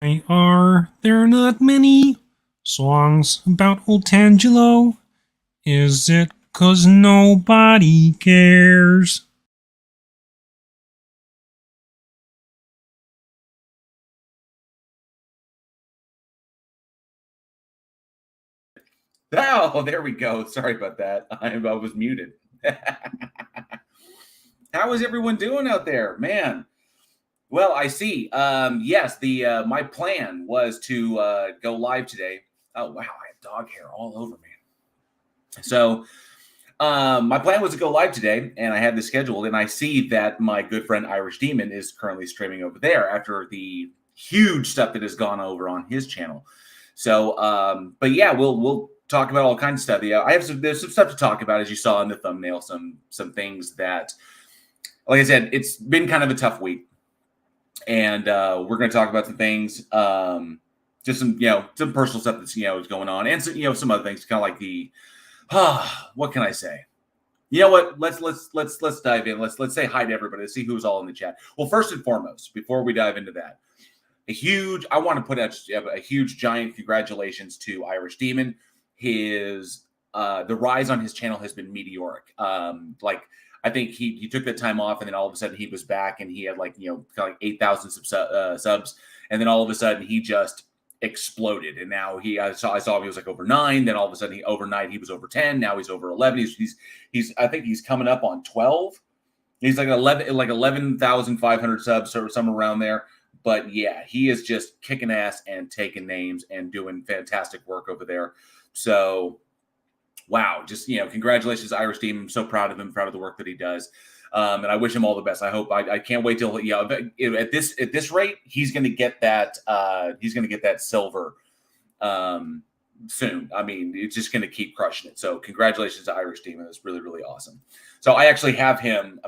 There are not many songs about old Tangelo? Is it 'cause nobody cares? Oh, there we go. Sorry about that. I was muted. How is everyone doing out there, man? Well, I see. Yes, the my plan was to go live today. Oh wow, I have dog hair all over me. So my plan was to go live today, and I had this scheduled, and I see that my good friend Irish Demon is currently streaming over there after the huge stuff that has gone over on his channel. So, but yeah, we'll talk about all kinds of stuff. Yeah, there's some stuff to talk about, as you saw in the thumbnail. Some things that, like I said, it's been kind of a tough week, and we're going to talk about some things. Just some personal stuff that's is going on, and some other things, kind of like the what can I say? You know what? Let's dive in. Let's say hi to everybody. Let's see who's all in the chat. Well, first and foremost, before we dive into that, I want to put out a huge giant congratulations to Irish Demon. His the rise on his channel has been meteoric. Like I think he took that time off, and then all of a sudden he was back, and he had kind of like 8,000 subs, and then all of a sudden he just exploded. And now I saw he was like over 9. Then all of a sudden overnight he was over 10. Now he's over 11. He's I think he's coming up on 12. He's like 11,500 subs or somewhere around there. But yeah, he is just kicking ass and taking names and doing fantastic work over there. So wow, just congratulations, Irish team. I'm so proud of him, proud of the work that he does. And I wish him all the best. I can't wait till at this rate, he's going to get that silver soon. I mean, it's just going to keep crushing it. So congratulations to Irish team. That's really, really awesome. So I actually have him.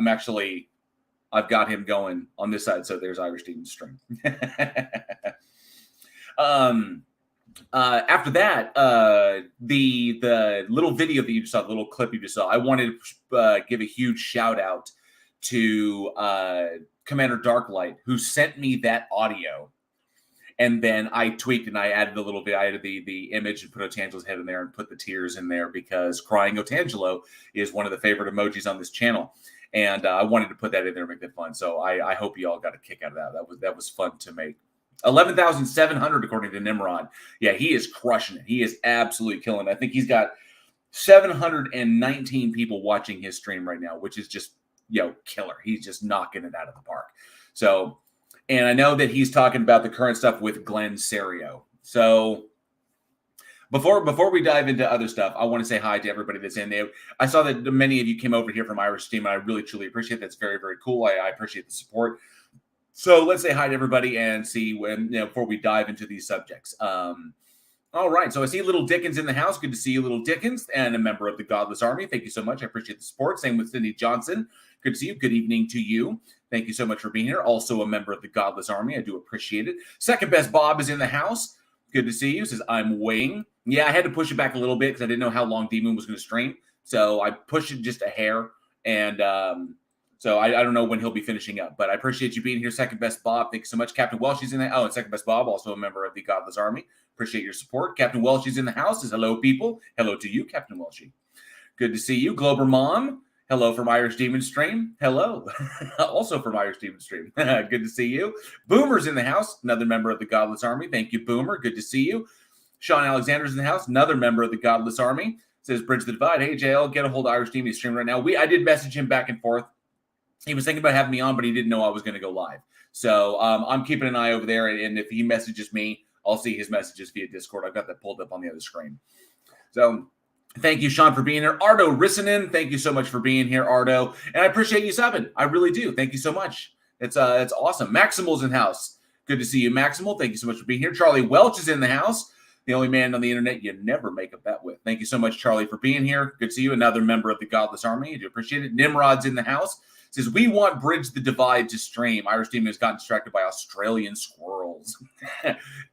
I've got him going on this side. So there's Irish team's stream. After that, the little video that you just saw, the little clip you just saw, I wanted to give a huge shout out to Commander Darklight, who sent me that audio. And then I tweaked and I added I added the image and put Otangelo's head in there and put the tears in there, because crying Otangelo is one of the favorite emojis on this channel. And I wanted to put that in there and make that fun. So I hope you all got a kick out of that. That was fun to make. 11,700 according to Nimrod. Yeah, he is crushing it. He is absolutely killing it. I think he's got 719 people watching his stream right now, which is just killer. He's just knocking it out of the park. So, and I know that he's talking about the current stuff with Glenn Serio. So before we dive into other stuff, I want to say hi to everybody that's in there. I saw that many of you came over here from Irish Steam, and I really, truly appreciate it. That's very, very cool. I appreciate the support. So let's say hi to everybody and see before we dive into these subjects. All right. So I see Little Dickens in the house. Good to see you, Little Dickens, and a member of the Godless Army. Thank you so much. I appreciate the support. Same with Cindy Johnson. Good to see you. Good evening to you. Thank you so much for being here. Also a member of the Godless Army. I do appreciate it. Second Best Bob is in the house. Good to see you. Says, I'm weighing. Yeah, I had to push it back a little bit because I didn't know how long D-Moon was going to stream. So I pushed it just a hair. And so I don't know when he'll be finishing up. But I appreciate you being here. Second Best Bob. Thank you so much. Captain Welsh is in there. Oh, and Second Best Bob, also a member of the Godless Army. Appreciate your support. Captain Welsh is in the house. Says, hello, people. Hello to you, Captain Welshie. Good to see you. Glober Mom. Hello from Irish Demon Stream. Hello. Also from Irish Demon Stream. Good to see you. Boomer's in the house. Another member of the Godless Army. Thank you, Boomer. Good to see you. Sean Alexander's in the house. Another member of the Godless Army. Says, Bridge the Divide. Hey, JL, get a hold of Irish Demon Stream right now. I did message him back and forth. He was thinking about having me on, but he didn't know I was going to go live. So I'm keeping an eye over there. And if he messages me, I'll see his messages via Discord. I've got that pulled up on the other screen. So thank you, Sean, for being here. Ardo Rissanen, thank you so much for being here, Ardo. And I appreciate you subbing. I really do. Thank you so much. It's awesome. Maximal's in house. Good to see you, Maximal. Thank you so much for being here. Charlie Welch is in the house. The only man on the internet you never make a bet with. Thank you so much, Charlie, for being here. Good to see you. Another member of the Godless Army. I do appreciate it. Nimrod's in the house. Says, we want Bridge the Divide to stream. Irish Demon has gotten distracted by Australian squirrels.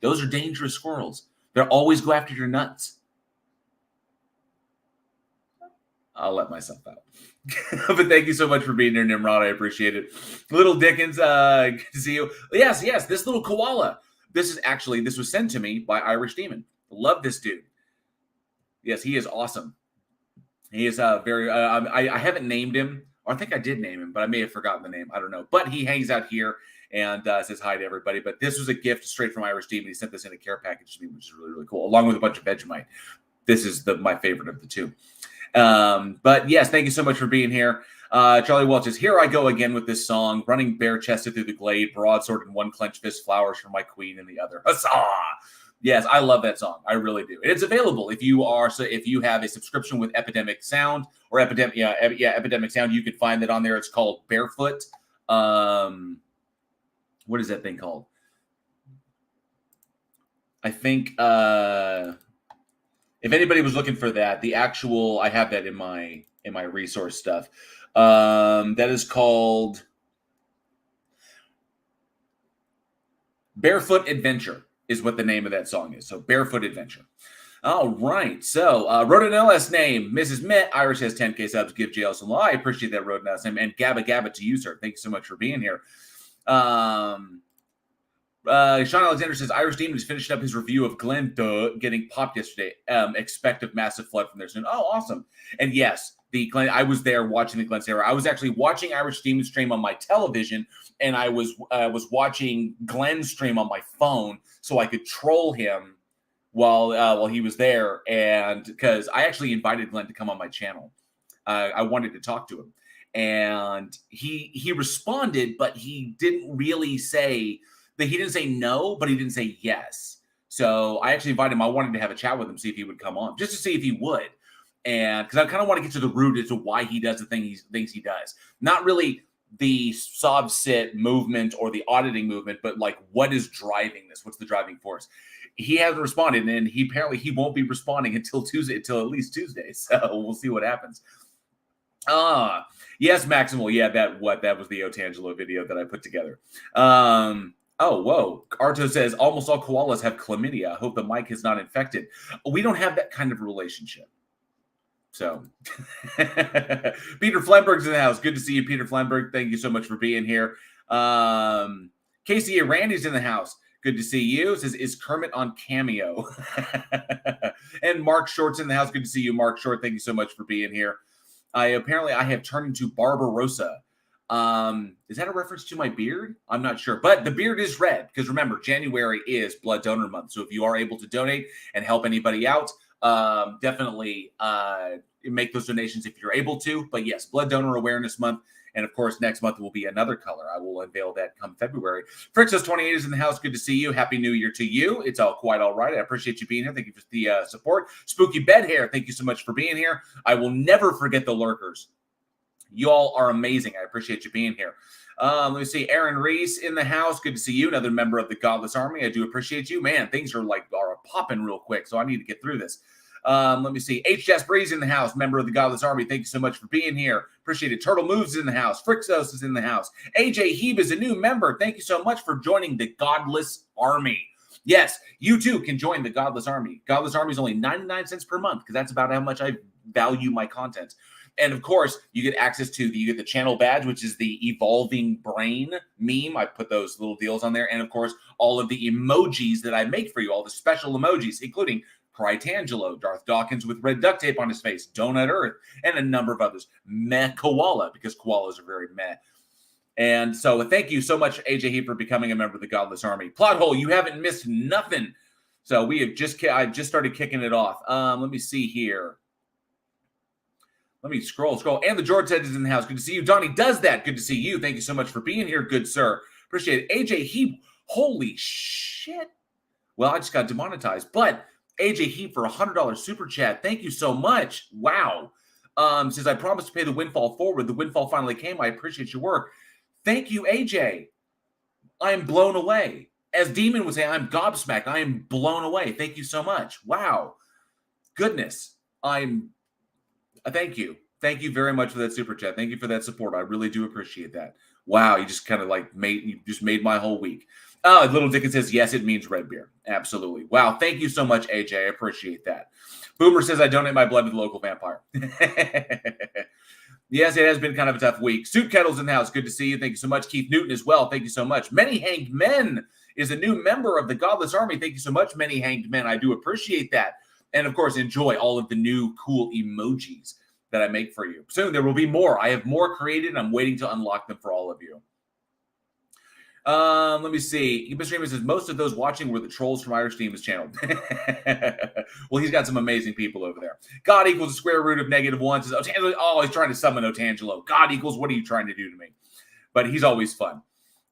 Those are dangerous squirrels. They'll always go after your nuts. I'll let myself out. But thank you so much for being here, Nimrod. I appreciate it. Little Dickens, good to see you. Yes, this little koala. This was sent to me by Irish Demon. Love this dude. Yes, he is awesome. He is very. I haven't named him, or I think I did name him, but I may have forgotten the name. I don't know. But he hangs out here and says hi to everybody. But this was a gift straight from Irish Demon. He sent this in a care package to me, which is really, really cool, along with a bunch of Vegemite. This is my favorite of the two. But yes, thank you so much for being here. Charlie Welch says, here I go again with this song, running bare-chested through the glade, broadsword in one clenched fist, flowers for my queen in the other. Huzzah! Yes, I love that song. I really do. And it's available if you have a subscription with Epidemic Sound or Epidemic Sound. You can find that on there. It's called Barefoot. What is that thing called? I think if anybody was looking for that, I have that in my resource stuff. That is called Barefoot Adventure is what the name of that song is. So Barefoot Adventure. All right. So Rodin LS name, Mrs. Met. Irish has 10K subs. Give JL some love. I appreciate that, Rodin LS name. And Gabba Gabba to you, sir. Thank you so much for being here. Sean Alexander says, Irish Demon is finishing up his review of Glenn getting popped yesterday. Expect a massive flood from there soon. Oh, awesome. And yes, I was there watching the Glenn Sarah. I was actually watching Irish Demon stream on my television, and I was watching Glenn stream on my phone so I could troll him while he was there. And because I actually invited Glenn to come on my channel. I wanted to talk to him. And he responded, but he didn't really say that. He didn't say no, but he didn't say yes. So I actually invited him. I wanted to have a chat with him, see if he would come on, just to see if he would. And because I kind of want to get to the root as to why he does the things he does. Not really the sob sit movement or the auditing movement, but like what is driving this? What's the driving force? He hasn't responded, and he won't be responding until at least Tuesday. So we'll see what happens. Yes, Maximal. Yeah, that was the Otangelo video that I put together. Oh, whoa. Arto says, almost all koalas have chlamydia. I hope the mic is not infected. We don't have that kind of relationship. So, Peter Flemberg's in the house. Good to see you, Peter Flemberg. Thank you so much for being here. Casey Randy's in the house. Good to see you. It says, is Kermit on Cameo? And Mark Short's in the house. Good to see you, Mark Short. Thank you so much for being here. I have turned into Barbarossa. Is that a reference to my beard? I'm not sure, but the beard is red because remember, January is Blood Donor Month. So if you are able to donate and help anybody out, definitely make those donations if you're able to. But yes, Blood Donor Awareness Month. And of course, next month will be another color. I will unveil that come February. Frixos28 is in the house. Good to see you. Happy New Year to you. It's all quite all right. I appreciate you being here. Thank you for the support. Spooky Bed Hair, thank you so much for being here. I will never forget the lurkers. You all are amazing. I appreciate you being here. Let me see. Aaron Reese in the house. Good to see you. Another member of the Godless Army. I do appreciate you. Man, things are popping real quick, so I need to get through this. Let me see. H. Jaspree's in the house. Member of the Godless Army. Thank you so much for being here. Appreciate it. Turtle Moves is in the house. Frixos is in the house. AJ Heeb is a new member. Thank you so much for joining the Godless Army. Yes, you too can join the Godless Army. Godless Army is only 99 cents per month because that's about how much I value my content. And of course, you get access to you get the channel badge, which is the evolving brain meme. I put those little deals on there. And of course, all of the emojis that I make for you, all the special emojis, including Crytangelo, Darth Dawkins with red duct tape on his face, Donut Earth, and a number of others. Meh Koala, because koalas are very meh. And so thank you so much, AJ Heap, for becoming a member of the Godless Army. Plot hole, you haven't missed nothing. So I've just started kicking it off. Let me see here. Let me scroll. And the George Ted is in the house. Good to see you. Donnie does that. Good to see you. Thank you so much for being here, good sir. Appreciate it. AJ Heap, holy shit. Well, I just got demonetized. But AJ Heap for $100 super chat. Thank you so much. Wow. Says, I promised to pay the windfall forward. The windfall finally came. I appreciate your work. Thank you, AJ. I am blown away. As Demon would say, I'm gobsmacked. I am blown away. Thank you so much. Wow. Goodness. Thank you. Thank you very much for that super chat. Thank you for that support. I really do appreciate that. Wow, you just kind of made my whole week. Little Dickens says, yes, it means red beer. Absolutely. Wow, thank you so much, AJ. I appreciate that. Boomer says, I donate my blood to the local vampire. Yes, it has been kind of a tough week. Suit Kettle's in the house. Good to see you. Thank you so much. Keith Newton as well. Thank you so much. Many Hanged Men is a new member of the Godless Army. Thank you so much, Many Hanged Men. I do appreciate that. And of course, enjoy all of the new cool emojis that I make for you. Soon there will be more. I have more created. I'm waiting to unlock them for all of you. Let me see. Mr. Amos says most of those watching were the trolls from Irish Demons channel. Well, he's got some amazing people over there. God equals the square root of -1. Says, oh, he's trying to summon Otangelo. God equals, what are you trying to do to me? But he's always fun.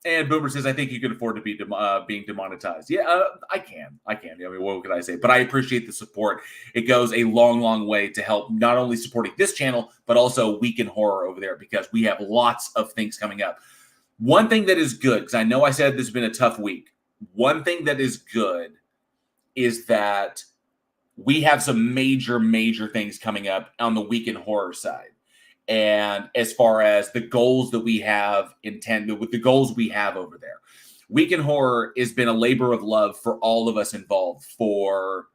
And Boomer says, I think you can afford to be being demonetized. Yeah, I can. I mean, what could I say? But I appreciate the support. It goes a long, long way to help not only supporting this channel, but also Week in Horror over there, because we have lots of things coming up. One thing that is good, because I know I said this has been a tough week. One thing that is good is that we have some major, major things coming up on the Week in Horror side. And as far as the goals that we have intended, with the goals we have over there, Week in Horror has been a labor of love for all of us involved. For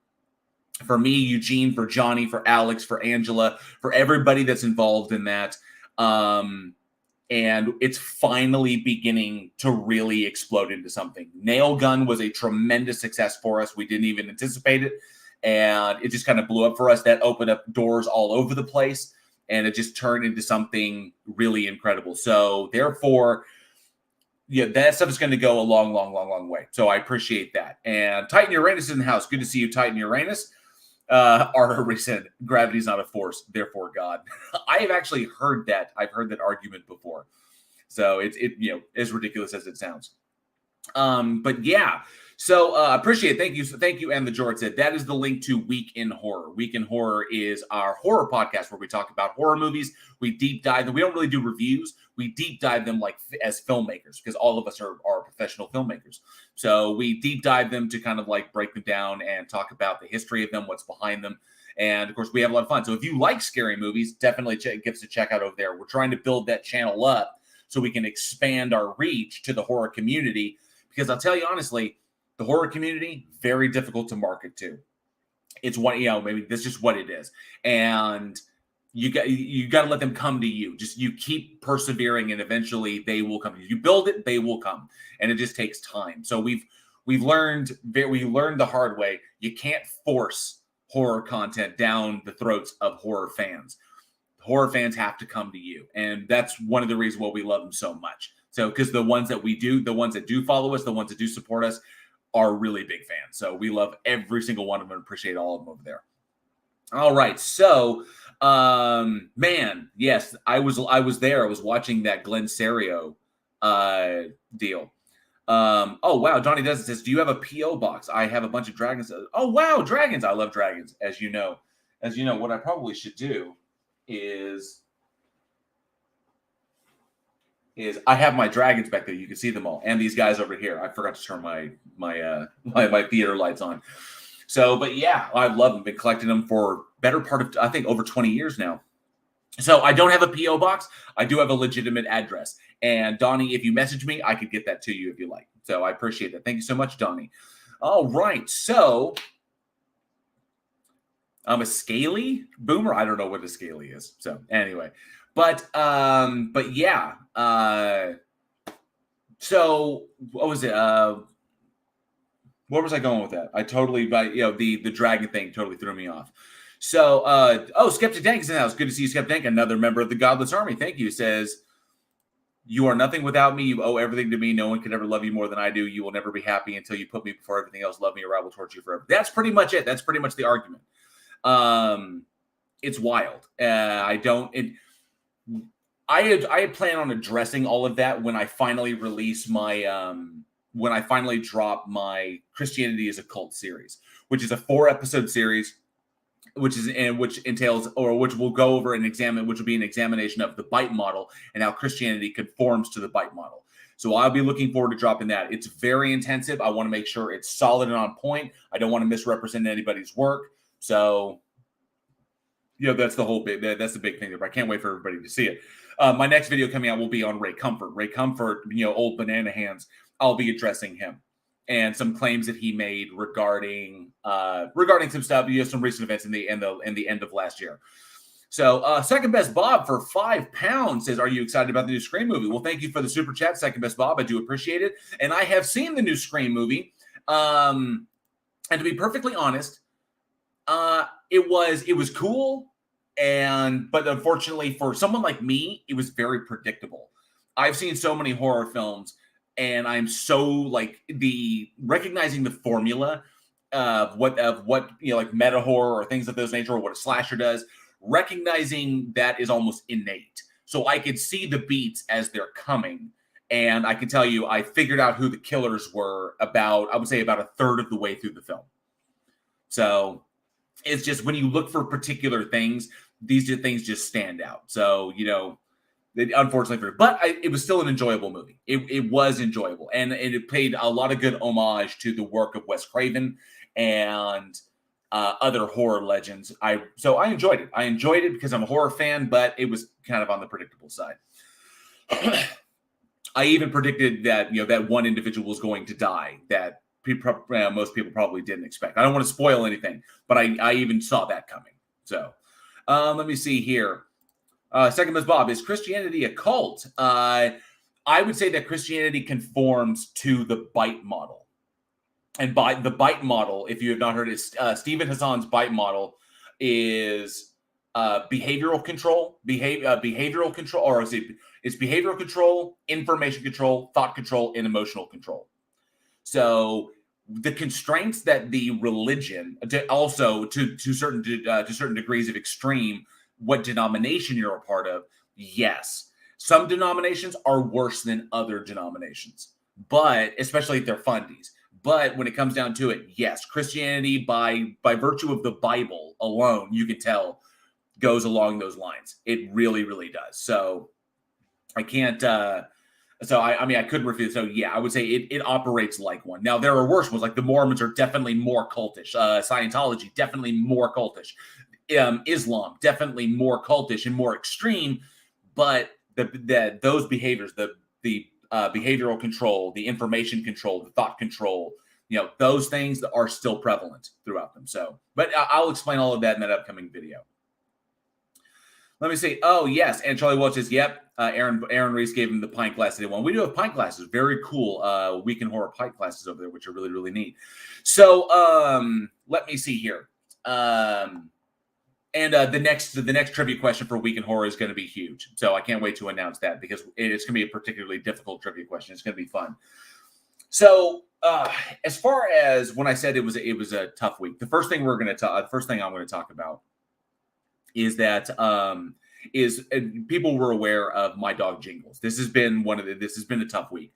me, Eugene, for Johnny, for Alex, for Angela, for everybody that's involved in that. And it's finally beginning to really explode into something. Nail Gun was a tremendous success for us. We didn't even anticipate it. And it just kind of blew up for us. That opened up doors all over the place. And it just turned into something really incredible. So therefore, yeah, that stuff is going to go a long, long, long, long way. So I appreciate that. And Titan Uranus is in the house. Good to see you, Titan Uranus. Arthur said, gravity's not a force, therefore God. I have actually heard that. I've heard that argument before. So it as ridiculous as it sounds. But yeah. So appreciate it. Thank you. And the George said that is the link to Week in Horror. Week in Horror is our horror podcast where we talk about horror movies. We deep dive them. We don't really do reviews. We deep dive them like as filmmakers, because all of us are professional filmmakers. So we deep dive them to kind of like break them down and talk about the history of them, what's behind them. And of course, we have a lot of fun. So if you like scary movies, definitely give us a check out over there. We're trying to build that channel up so we can expand our reach to the horror community. Because I'll tell you honestly, the horror community, very difficult to market to. It's what, maybe that's just what it is. And you got to let them come to you. Just you keep persevering, and eventually they will come. You build it, they will come. And it just takes time. So we learned the hard way. You can't force horror content down the throats of horror fans. Horror fans have to come to you. And that's one of the reasons why we love them so much. So because the ones that do follow us, the ones that do support us, are really big fans. So we love every single one of them and appreciate all of them over there. All right. So, man, yes, I was there. I was watching that Glenn Serio deal. Oh, wow. Johnny Desmond says, do you have a P.O. box? I have a bunch of dragons. Oh, wow. Dragons. I love dragons. As you know, what I probably should do is I have my dragons back there. You can see them all, and these guys over here. I forgot to turn my theater lights on. So, but yeah, I love them. Been collecting them for better part of, I think, over 20 years now. So I don't have a P.O. box. I do have a legitimate address. And Donnie, if you message me, I could get that to you if you like. So I appreciate that. Thank you so much, Donnie. All right. So I'm a scaly boomer. I don't know what a scaly is. So anyway. But yeah. So what was it? Where was I going with that? I totally, the dragon thing totally threw me off. So, Skeptic Dank is in the house. Good to see you, Skeptic Dank, another member of the Godless Army. Thank you. Says, you are nothing without me. You owe everything to me. No one can ever love you more than I do. You will never be happy until you put me before everything else. Love me or I will torture you forever. That's pretty much it. That's pretty much the argument. It's wild. I plan on addressing all of that when I finally release my when I finally drop my Christianity is a Cult series, which is a 4-episode series, which will go over and examine, which will be an examination of the bite model and how Christianity conforms to the bite model. So I'll be looking forward to dropping that. It's very intensive. I want to make sure it's solid and on point. I don't want to misrepresent anybody's work. So, that's the big thing there. I can't wait for everybody to see it. My next video coming out will be on Ray Comfort. Ray Comfort, old banana hands. I'll be addressing him and some claims that he made regarding some stuff, some recent events in the end of last year. So, Second Best Bob for £5 says, "Are you excited about the new Scream movie?" Well, thank you for the super chat, Second Best Bob. I do appreciate it, and I have seen the new Scream movie. And to be perfectly honest, it was cool, but unfortunately for someone like me, it was very predictable. I've seen so many horror films, and I'm so like recognizing the formula of what like meta horror or things of those nature, or what a slasher does. Recognizing that is almost innate. So I could see the beats as they're coming. And I can tell you, I figured out who the killers were I would say about a third of the way through the film. So it's just when you look for particular things, these things just stand out. So, unfortunately, but it was still an enjoyable movie. It was enjoyable. And it paid a lot of good homage to the work of Wes Craven and other horror legends. So I enjoyed it. I enjoyed it because I'm a horror fan, but it was kind of on the predictable side. I even predicted that that one individual was going to die that most people probably didn't expect. I don't want to spoil anything, but I even saw that coming. So let me see here. Second Best Bob, is Christianity a cult? I would say that Christianity conforms to the bite model. And by the bite model, if you have not heard it, Stephen Hassan's bite model is behavioral control, behavioral control, or it's behavioral control, information control, thought control, and emotional control. So the constraints that the religion, also to certain degrees of extreme, what denomination you're a part of, yes, some denominations are worse than other denominations, but especially if they're fundies. But when it comes down to it, yes, Christianity, by virtue of the Bible alone, you can tell goes along those lines. It really, really does. So I can't. So I mean, I couldn't refuse. So yeah, I would say it operates like one. Now there are worse ones, like the Mormons are definitely more cultish. Scientology definitely more cultish. Islam definitely more cultish and more extreme. But those behaviors, the behavioral control, the information control, the thought control, those things are still prevalent throughout them. So, but I'll explain all of that in that upcoming video. Let me see. Oh, yes. And Charlie Welch says, yep. Aaron Reese gave him the pint glass that he won. We do have pint glasses. Very cool. Week in Horror pint glasses over there, which are really, really neat. So let me see here. And the next trivia question for Week in Horror is going to be huge. So I can't wait to announce that because it's going to be a particularly difficult trivia question. It's going to be fun. So as far as when I said it was a tough week, the first thing I'm going to talk about is that people were aware of my dog Jingles. This has been a tough week.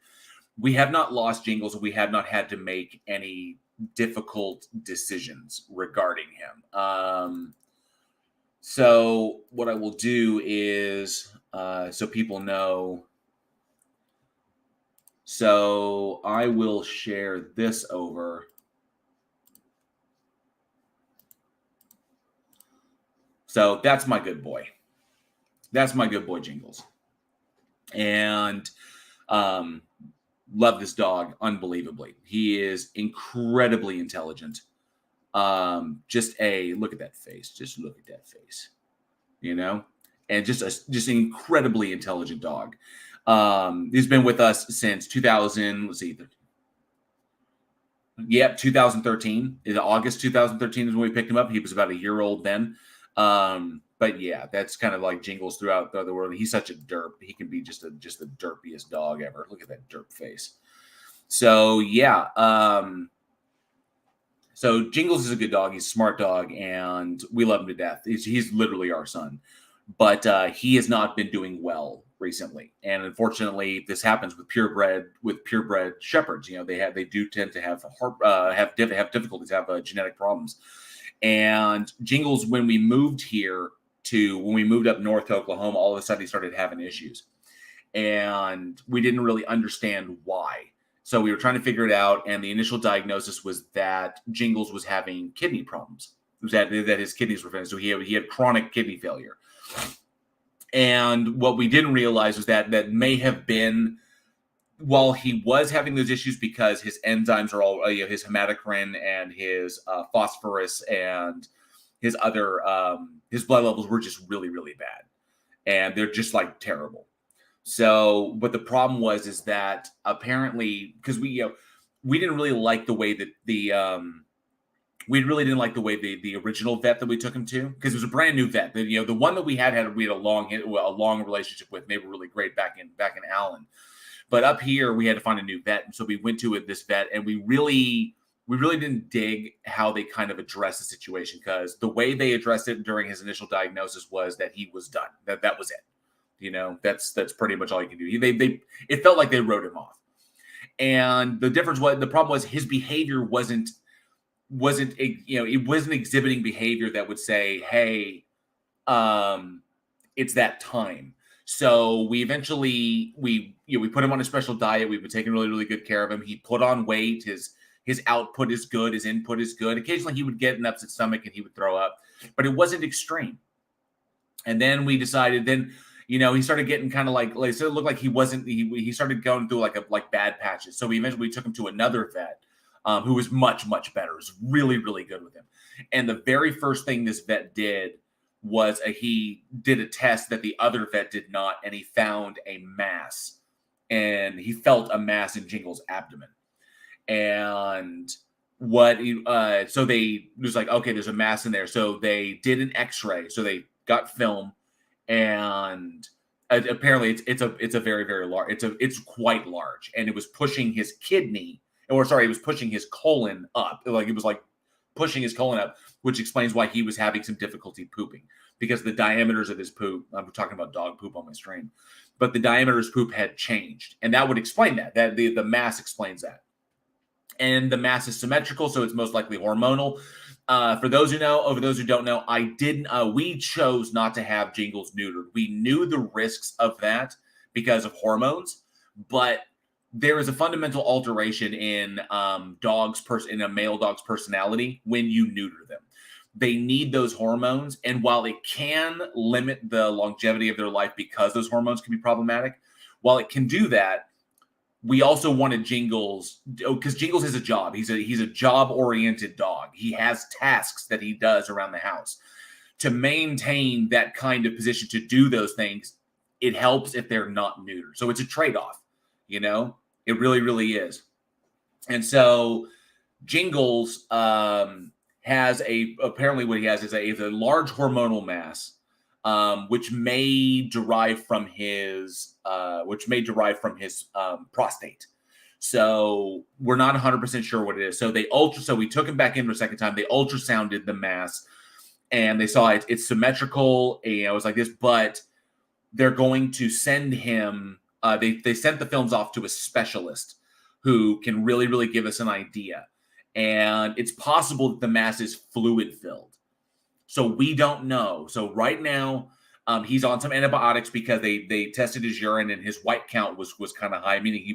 We have not lost Jingles. We have not had to make any difficult decisions regarding him. So what I will do is, so people know. So I will share this over. So that's my good boy. That's my good boy Jingles. And love this dog unbelievably. He is incredibly intelligent. Just look at that face. Just look at that face. And just an incredibly intelligent dog. He's been with us since 2000. Let's see. Yep, 2013. In August 2013 is when we picked him up. He was about a year old then. But yeah, that's kind of like Jingles throughout the world. He's such a derp. He can be just the derpiest dog ever. Look at that derp face. So yeah. So Jingles is a good dog. He's a smart dog, and we love him to death. He's literally our son. But he has not been doing well recently, and unfortunately, this happens with purebred shepherds. They do tend to have difficulties, have genetic problems. And Jingles, when we moved up north to Oklahoma, all of a sudden he started having issues, and we didn't really understand why. So we were trying to figure it out, and the initial diagnosis was that Jingles was having kidney problems. It was that his kidneys were failing, so he had chronic kidney failure. And what we didn't realize was that may have been while he was having those issues because his enzymes are all his hematocrit and his phosphorus and his blood levels were just really, really bad, and they're just like terrible. So, but the problem is that apparently, because we didn't really like the way that we really didn't like the way the original vet that we took him to, because it was a brand new vet. The one that we had a long relationship with. They were really great back in Allen, but up here we had to find a new vet, and so we went to this vet, and we really didn't dig how they kind of addressed the situation, because the way they addressed it during his initial diagnosis was that he was done. That was it. That's pretty much all you can do. It felt like they wrote him off, and the problem was his behavior wasn't it wasn't exhibiting behavior that would say, hey, it's that time. So we eventually we put him on a special diet. We've been taking really, really good care of him. He put on weight. His output is good. His input is good. Occasionally he would get an upset stomach and he would throw up, but it wasn't extreme. And then we decided, he started getting kind of so it looked like he started going through like bad patches. So we eventually took him to another vet, who was much, much better. It was really, really good with him. And the very first thing this vet did was he did a test that the other vet did not, and he found a mass. And he felt a mass in Jingle's abdomen. And so they was like, okay, there's a mass in there. So they did an X-ray. So they got film, and apparently it's a very, very large. It's quite large, and it was pushing his kidney. It was pushing his colon up. It was like pushing his colon up, which explains why he was having some difficulty pooping, because the diameters of his poop, I'm talking about dog poop on my stream, but the diameter of his poop had changed. And that would explain that the mass explains that. And the mass is symmetrical, so it's most likely hormonal. For those who know, over those who don't know, we chose not to have Jingles neutered. We knew the risks of that because of hormones, but there is a fundamental alteration in in a male dog's personality when you neuter them. They need those hormones, and while it can limit the longevity of their life because those hormones can be problematic, while it can do that, we also wanted Jingles, because Jingles has a job. He's a job-oriented dog. He has tasks that he does around the house. To maintain that kind of position to do those things, it helps if they're not neutered. So it's a trade-off. It really, really is. And so Jingles apparently what he has is a large hormonal mass, which may derive from his prostate. So we're not 100% sure what it is. So we took him back in for a second time. They ultrasounded the mass, and they saw it's symmetrical. It was like this, but they're going to send him. They sent the films off to a specialist who can really, really give us an idea. And it's possible that the mass is fluid filled. So we don't know. So right now, he's on some antibiotics because they tested his urine, and his white count was kind of high, meaning he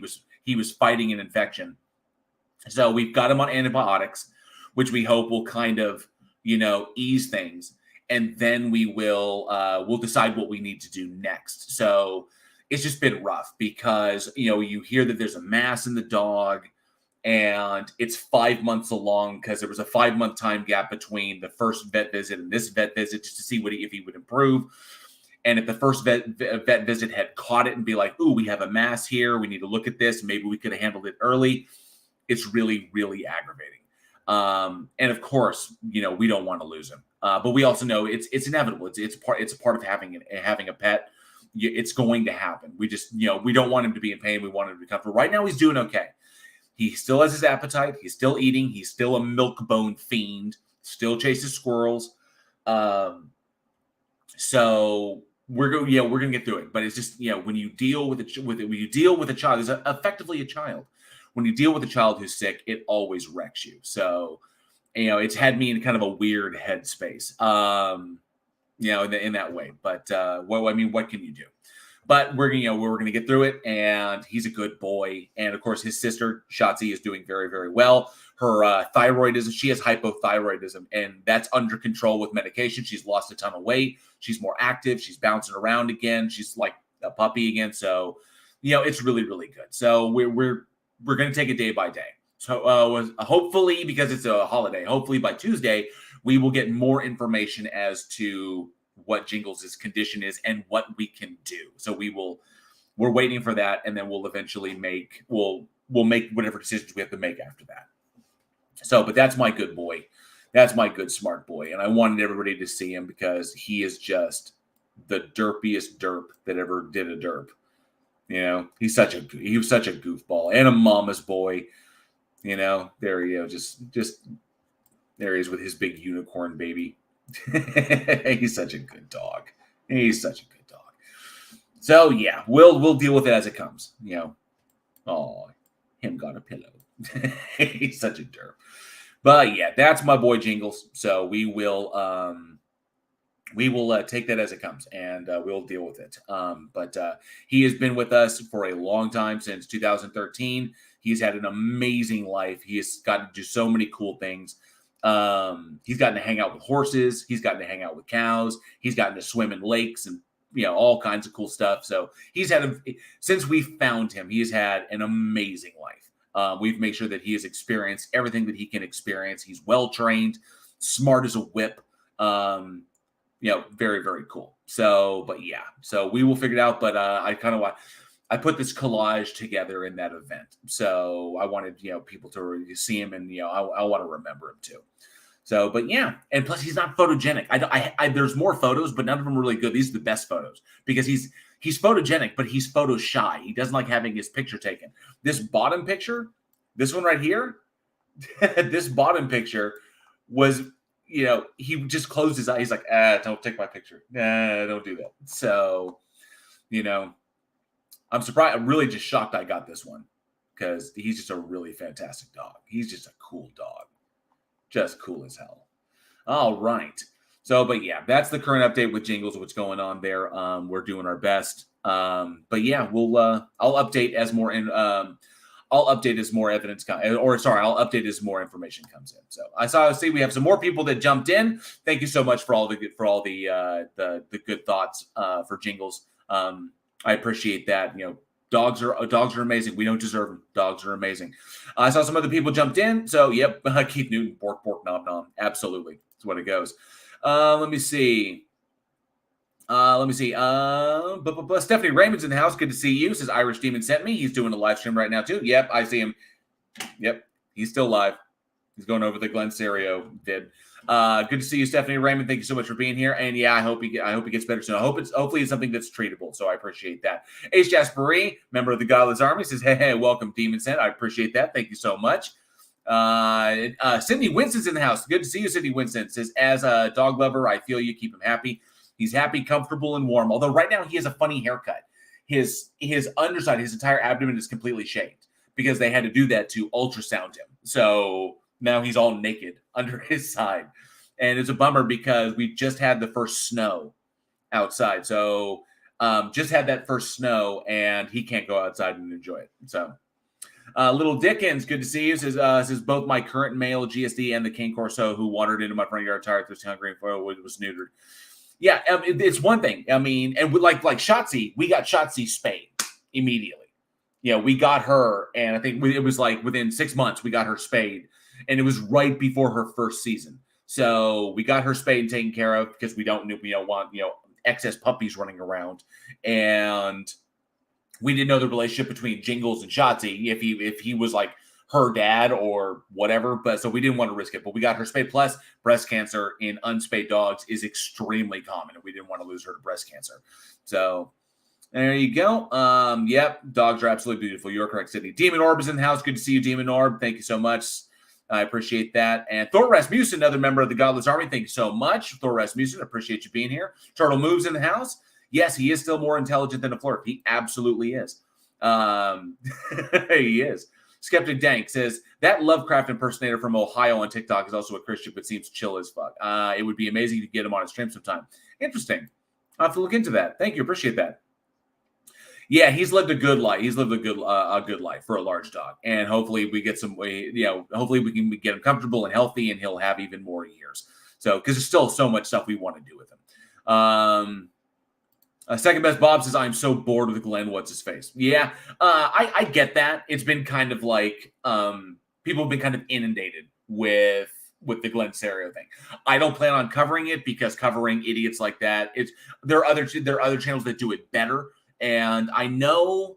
was fighting an infection. So we've got him on antibiotics, which we hope will kind of ease things, and then we'll decide what we need to do next. So it's just been rough because you hear that there's a mass in the dog, and it's 5 months along because there was a 5-month time gap between the first vet visit and this vet visit, just to see if he would improve. And if the first vet visit had caught it and be like, ooh, we have a mass here, we need to look at this, maybe we could have handled it early, it's really, really aggravating. And of course, we don't want to lose him, but we also know it's inevitable. It's a part of having a pet. It's going to happen. We just we don't want him to be in pain. We want him to be comfortable. Right now, he's doing okay. He still has his appetite. He's still eating. He's still a milk bone fiend. Still chases squirrels. So we're gonna get through it. But it's just when you deal with a child, it's effectively a child. When you deal with a child who's sick, it always wrecks you. So it's had me in kind of a weird headspace. In that way. But what can you do? But we're going to get through it, and he's a good boy. And of course, his sister Shotzi is doing very, very well. Her thyroidism, she has hypothyroidism, and that's under control with medication. She's lost a ton of weight. She's more active. She's bouncing around again. She's like a puppy again. So, it's really, really good. So we're going to take it day by day. was hopefully, because it's a holiday, hopefully by Tuesday we will get more information as to what Jingles' condition is and what we can do. So we're waiting for that, and then we'll eventually we'll make whatever decisions we have to make after that. So, but that's my good boy. That's my good smart boy. And I wanted everybody to see him because he is just the derpiest derp that ever did a derp. You know, he was such a goofball and a mama's boy. You know, there you go. Just there he is with his big unicorn baby. He's such a good dog. He's such a good dog. So yeah, we'll deal with it as it comes. You know, oh, him got a pillow. He's such a derp. But yeah, that's my boy Jingles. So we will take that as it comes, and we'll deal with it. But he has been with us for a long time, since 2013. He's had an amazing life. He has gotten to do so many cool things. He's gotten to hang out with horses. He's gotten to hang out with cows. He's gotten to swim in lakes and, you know, all kinds of cool stuff. So since we found him, he has had an amazing life. We've made sure that he has experienced everything that he can experience. He's well trained, smart as a whip. You know, very, very cool. So, but yeah, so we will figure it out. But I put this collage together in that event. So I wanted, you know, people to see him, and, you know, I want to remember him too. So, but yeah, and plus he's not photogenic. There's more photos, but none of them are really good. These are the best photos because he's photogenic, but he's photo shy. He doesn't like having his picture taken. This bottom picture, this one right here, this bottom picture was, you know, he just closed his eyes. He's like, don't take my picture. Don't do that. So, you know, I'm surprised. I'm really just shocked I got this one because he's just a really fantastic dog. He's just a cool dog. Just cool as hell. All right. So, but yeah, that's the current update with Jingles, what's going on there. We're doing our best. But yeah, I'll update as more I'll update as more evidence I'll update as more information comes in. So I see we have some more people that jumped in. Thank you so much for all the good thoughts for Jingles. I appreciate that. You know, dogs are amazing. We don't deserve them. Dogs are amazing. I saw some other people jumped in. So yep, Keith Newton, bork bork nom nom. Absolutely, that's what it goes. Let me see. Stephanie Raymond's in the house. Good to see you. Says Irish Demon sent me. He's doing a live stream right now too. Yep, I see him. Yep, he's still live. He's going over the Glen Serio vid. Good to see you, Stephanie Raymond. Thank you so much for being here. And yeah, I hope he gets better soon. Hopefully it's something that's treatable. So I appreciate that. H. Jasperie, member of the Godless Army, says, hey, welcome, Demon Sent. I appreciate that. Thank you so much. Sydney Winston's in the house. Good to see you, Sydney Winston. Says, as a dog lover, I feel you. Keep him happy. He's happy, comfortable, and warm. Although right now he has a funny haircut. His underside, his entire abdomen is completely shaved because they had to do that to ultrasound him. So now he's all naked under his side. And it's a bummer because we just had the first snow outside. So just had that first snow and he can't go outside and enjoy it. So Little Dickens, good to see you. Says both my current male GSD and the King Corso who wandered into my front yard tired, thirsty, hungry, and was neutered. Yeah, it's one thing. I mean, and with like Shotzi, we got Shotzi spayed immediately. You know, we got her, and I think it was like within 6 months we got her spayed, and it was right before her first season. So we got her spayed and taken care of because we don't want excess puppies running around, and we didn't know the relationship between Jingles and Shotzi if he was like her dad or whatever, but so we didn't want to risk it. But we got her spayed. Plus, breast cancer in unspayed dogs is extremely common, and we didn't want to lose her to breast cancer. So there you go. Yep, dogs are absolutely beautiful. You're correct, Sydney. Demon Orb is in the house. Good to see you, Demon Orb. Thank you so much. I appreciate that. And Thor Rasmussen, another member of the Godless Army. Thank you so much, Thor Rasmussen. Appreciate you being here. Turtle Moves in the house. Yes, he is still more intelligent than a flirt. He absolutely is. He is. Skeptic Dank says, that Lovecraft impersonator from Ohio on TikTok is also a Christian, but seems chill as fuck. It would be amazing to get him on a stream sometime. Interesting. I'll have to look into that. Thank you. Appreciate that. Yeah, he's lived a good life. He's lived a good life for a large dog. And hopefully we get hopefully we can get him comfortable and healthy, and he'll have even more years. So, because there's still so much stuff we want to do with him. Second Best Bob says, I'm so bored with Glenn. What's his face? Yeah, I get that. It's been kind of like, people have been kind of inundated with the Glenn Serio thing. I don't plan on covering it because covering idiots like that, there are other channels that do it better, and I know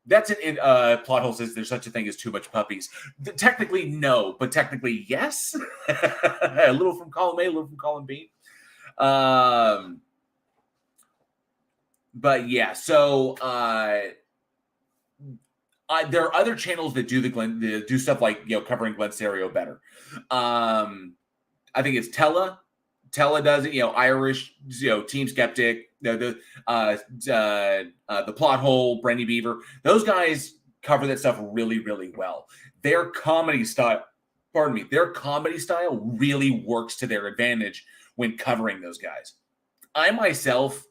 that's an plot hole says there's such a thing as too much puppies. Technically, no, but technically, yes. A little from column A, a little from column B. But yeah, so there are other channels that do stuff like covering Glenn Serio better. I think it's Tella. Tella does it. Irish. Team Skeptic. The Plot Hole. Brandy Beaver. Those guys cover that stuff really, really well. Their comedy style. Pardon me. Their comedy style really works to their advantage when covering those guys. I myself,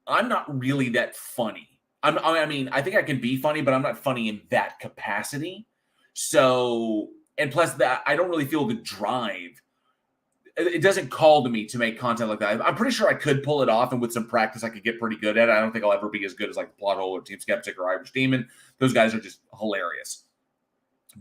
I'm not really that funny. I think I can be funny, but I'm not funny in that capacity. So, and plus that, I don't really feel the drive. It doesn't call to me to make content like that. I'm pretty sure I could pull it off, and with some practice, I could get pretty good at it. I don't think I'll ever be as good as like Plot Hole or Team Skeptic or Irish Demon. Those guys are just hilarious.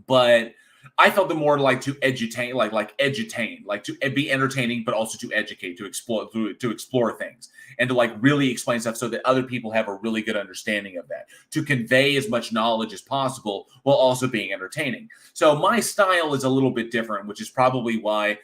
But I felt the more like to edutain, like to be entertaining, but also to educate, to explore things, and to like really explain stuff so that other people have a really good understanding of that, to convey as much knowledge as possible while also being entertaining. So my style is a little bit different, which is probably why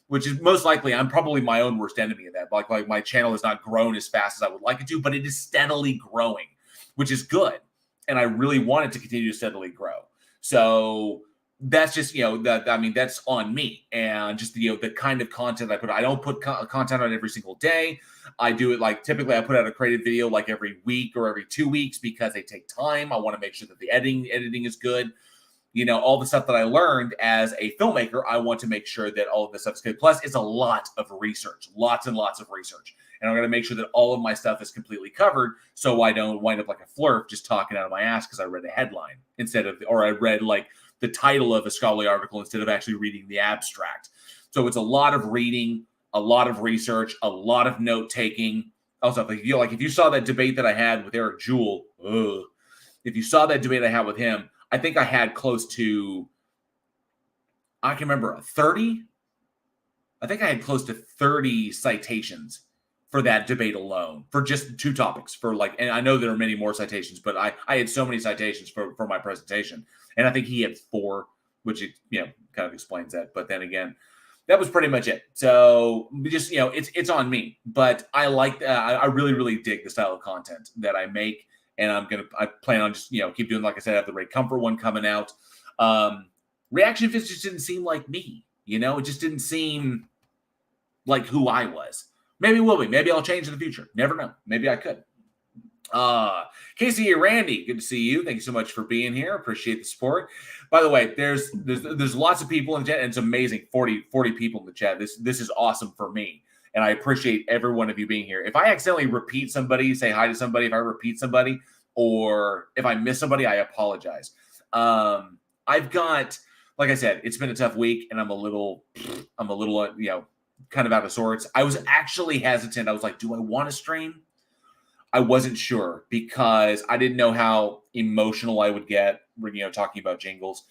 which is most likely I'm probably my own worst enemy of that. Like my channel has not grown as fast as I would like it to, but it is steadily growing, which is good, and I really want it to continue to steadily grow. So that's just that's on me, and just the kind of content I put. I don't put content on every single day. I do it like typically I put out a creative video like every week or every 2 weeks because they take time. I want to make sure that the editing is good. All the stuff that I learned as a filmmaker, I want to make sure that all of this stuff is good. Plus, it's a lot of research, lots and lots of research, and I'm going to make sure that all of my stuff is completely covered, so I don't wind up like a flurf just talking out of my ass because I read a headline or I read like the title of a scholarly article instead of actually reading the abstract. So it's a lot of reading, a lot of research, a lot of note taking. Also, if you saw that debate that I had with Eric Jewell, if you saw that debate I had with him, I think I had close to, I can remember 30. I think I had close to 30 citations for that debate alone, for just 2 topics. And I know there are many more citations, but I had so many citations for my presentation. And I think he had 4, which kind of explains that. But then again, that was pretty much it. So just it's on me. But I like I really, really dig the style of content that I make, and I plan on just keep doing, like I said, I have the Ray Comfort one coming out. Reaction Fits just didn't seem like me. It just didn't seem like who I was. Maybe it will be. Maybe I'll change in the future. Never know. Maybe I could. Casey Randy, good to see you. Thank you so much for being here. Appreciate the support. By the way, there's lots of people in the chat, and it's amazing. 40 people in the chat. This is awesome for me, and I appreciate every one of you being here. If I accidentally repeat somebody, say hi to somebody, if I repeat somebody, or if I miss somebody, I apologize. I've got, like I said, it's been a tough week, and I'm a little kind of out of sorts. I was actually hesitant. I was like, do I want to stream? I wasn't sure because I didn't know how emotional I would get, talking about jingles.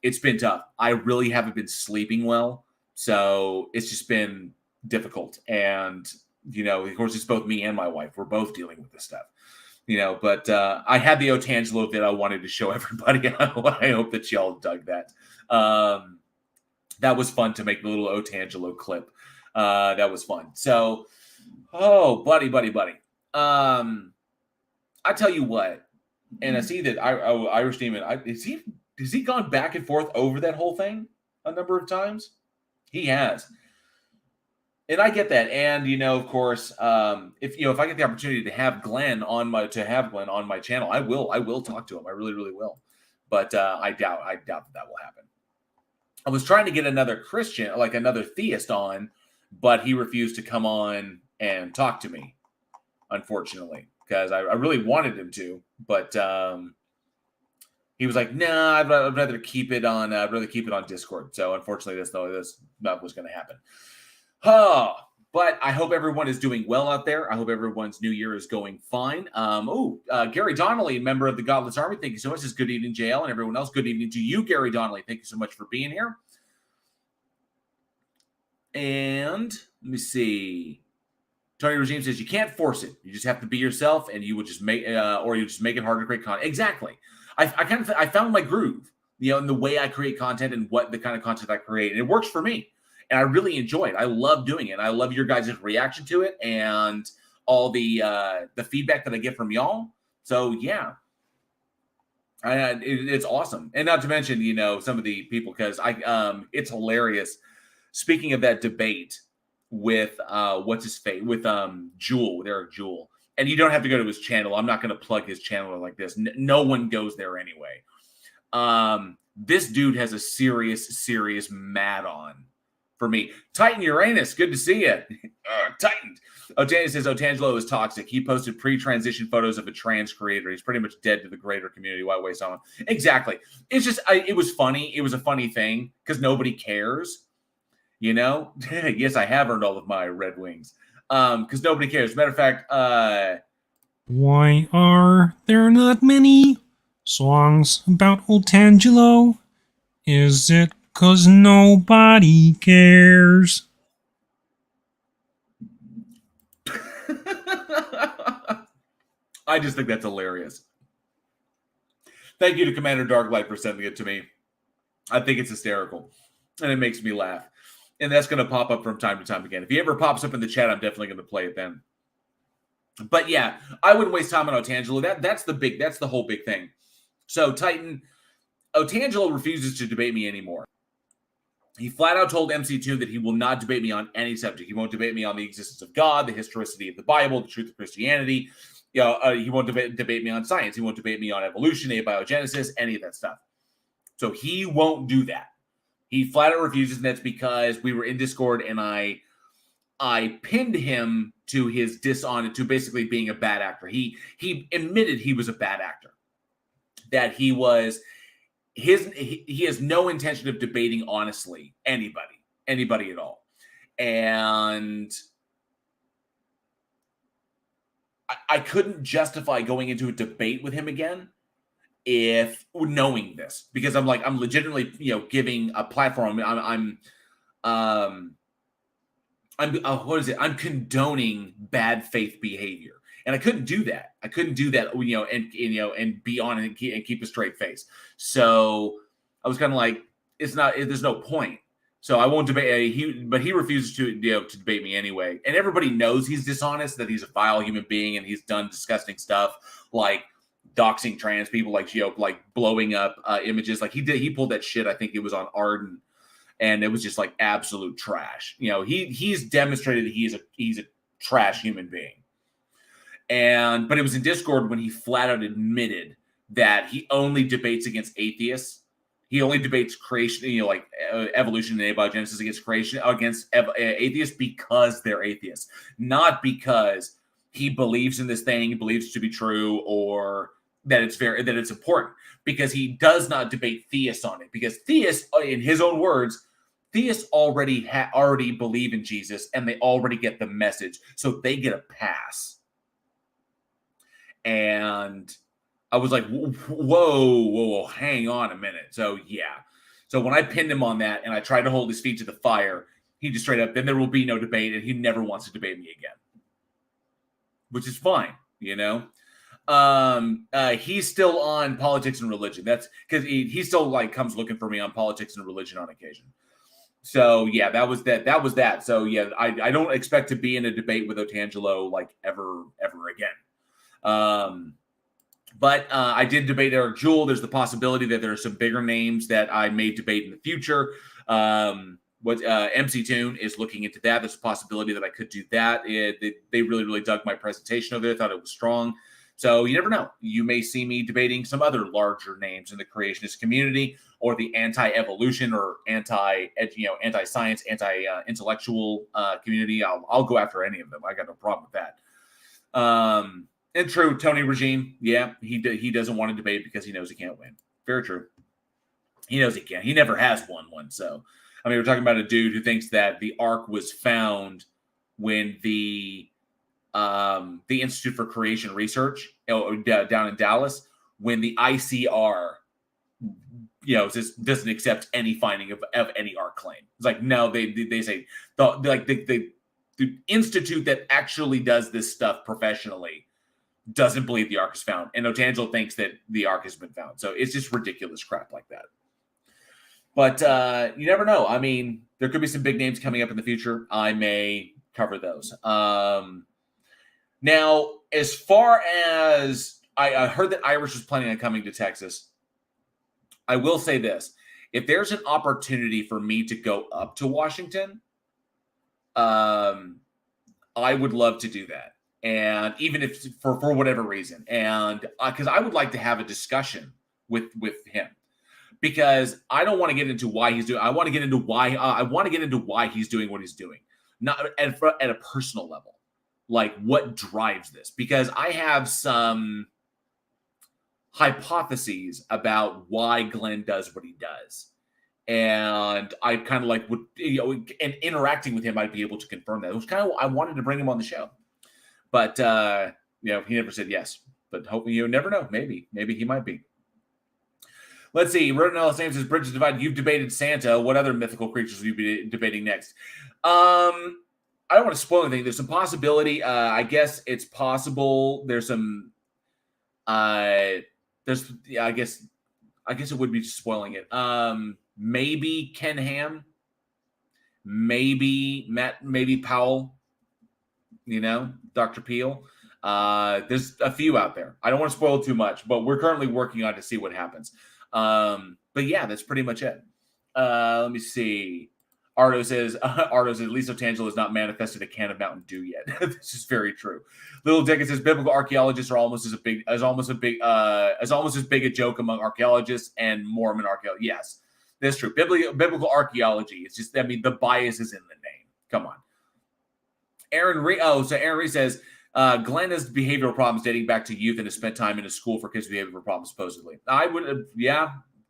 It's been tough. I really haven't been sleeping well, so it's just been difficult. And, of course, it's both me and my wife. We're both dealing with this stuff, but I had the Otangelo vid I wanted to show everybody. I hope that y'all dug that. That was fun to make the little Otangelo clip. That was fun. So, buddy. I tell you what, and I see that Irish Demon, has he gone back and forth over that whole thing a number of times? He has. And I get that. And, of course, if I get the opportunity to have Glenn on my channel, I will talk to him. I really, really will. But I doubt that will happen. I was trying to get another Christian, like another theist on, but he refused to come on and talk to me, unfortunately, because I really wanted him to, but he was like, "Nah, I'd rather keep it on Discord." So unfortunately, that's not what's going to happen. But I hope everyone is doing well out there. I hope everyone's new year is going fine. Gary Donnelly, member of the Godless Army, thank you so much. Says good evening, JL, and everyone else. Good evening to you, Gary Donnelly. Thank you so much for being here. And let me see. Tony Regime says you can't force it. You just have to be yourself, and you would just make, or you just make it harder to create content. Exactly. I found my groove, in the way I create content and what the kind of content I create, and it works for me. And I really enjoy it. I love doing it. I love your guys' reaction to it and all the feedback that I get from y'all. So yeah, it's awesome. And not to mention, some of the people, because it's hilarious. Speaking of that debate with what's his face with Jewel, Eric Jewel, and you don't have to go to his channel. I'm not going to plug his channel like this. No one goes there anyway. This dude has a serious mad on for me. Titan Uranus, good to see you. Titan. Otani says Otangelo is toxic. He posted pre-transition photos of a trans creator. He's pretty much dead to the greater community. Why waste on him? Exactly. It's just, it was funny. It was a funny thing because nobody cares. Yes, I have earned all of my Red Wings. Because nobody cares. Matter of fact, why are there not many songs about Otangelo? Is it 'cause nobody cares? I just think that's hilarious. Thank you to Commander Darklight for sending it to me. I think it's hysterical, and it makes me laugh. And that's going to pop up from time to time again. If he ever pops up in the chat, I'm definitely going to play it then. But yeah, I wouldn't waste time on Otangelo. That's the whole big thing. So Titan, Otangelo refuses to debate me anymore. He flat out told MC2 that he will not debate me on any subject. He won't debate me on the existence of God, the historicity of the Bible, the truth of Christianity. He won't debate me on science. He won't debate me on evolution, abiogenesis, any of that stuff. So he won't do that. He flat out refuses, and that's because we were in Discord, and I pinned him to his dishonor, to basically being a bad actor. He admitted he was a bad actor. That he has no intention of debating honestly anybody at all. And I couldn't justify going into a debate with him again if knowing this, because I'm legitimately, giving a platform. I'm condoning bad faith behavior. And I couldn't do that. And be on and keep a straight face. So I was kind of like, there's no point. So I won't debate. But he refuses to debate me anyway. And everybody knows he's dishonest, that he's a vile human being, and he's done disgusting stuff like doxing trans people, like blowing up images. Like he pulled that shit. I think it was on Arden, and it was just like absolute trash. He's demonstrated that he's a trash human being. But it was in Discord when he flat out admitted that he only debates against atheists. He only debates creation, evolution and abiogenesis against atheists because they're atheists, not because he believes in this thing, believes it to be true, or that it's important. Because he does not debate theists on it. Because theists, in his own words, theists already believe in Jesus, and they already get the message, so they get a pass. And I was like, whoa, hang on a minute. So yeah. So when I pinned him on that and I tried to hold his feet to the fire, he just straight up, then there will be no debate, and he never wants to debate me again. Which is fine, He's still on politics and religion. That's because he still comes looking for me on politics and religion on occasion. So yeah, that was that. So yeah, I don't expect to be in a debate with Otangelo ever again. But I did debate Eric Jewell. There's the possibility that there are some bigger names that I may debate in the future. MC Toon is looking into that. There's a possibility that I could do that. They really dug my presentation over there. Thought it was strong. So you never know. You may see me debating some other larger names in the creationist community, or the anti-evolution or anti-science, anti-intellectual community. I'll go after any of them. I got no problem with that. And true, Tony Regime, yeah, he doesn't want to debate because he knows he can't win. Very true. He knows he can't. He never has won one. So, we're talking about a dude who thinks that the Ark was found when the Institute for Creation Research down in Dallas, when the ICR, just doesn't accept any finding of any ARC claim. It's like, no, they say the institute that actually does this stuff professionally doesn't believe the ARC is found, and Otangelo thinks that the ARC has been found. So it's just ridiculous crap like that. But you never know. I mean, there could be some big names coming up in the future. I may cover those. Now, as far as I heard that Irish was planning on coming to Texas, I will say this. If there's an opportunity for me to go up to Washington, I would love to do that. And even if for whatever reason, and because I would like to have a discussion with him, because I don't want to get into why he's doing. I want to get into why he's doing what he's doing, not at a personal level, like what drives this. Because I have some hypotheses about why Glenn does what he does, and I kind of like would, and interacting with him, I'd be able to confirm that. It was kind of I wanted to bring him on the show, but he never said yes. But hopefully, you never know. Maybe he might be. Let's see. Rodinella Sam says, Bridges Divided. You've debated Santa. What other mythical creatures will you be debating next? I don't want to spoil anything. There's some possibility. I guess it's possible. There's some. I guess it would be just spoiling it. Maybe Ken Ham. Maybe Matt. Maybe Powell. Dr. Peel. There's a few out there. I don't want to spoil too much, but we're currently working on it to see what happens. But yeah, that's pretty much it. Let me see. Ardo says, at least Otangelo has not manifested a can of Mountain Dew yet. This is very true. Little Dickens says biblical archaeologists are almost as big a joke among archaeologists and Mormon archaeologists. Yes, that's true. Biblical archaeology. It's just, the bias is in the name. Come on. Aaron Reed says, Glenn has behavioral problems dating back to youth and has spent time in a school for kids with behavioral problems, supposedly. I would,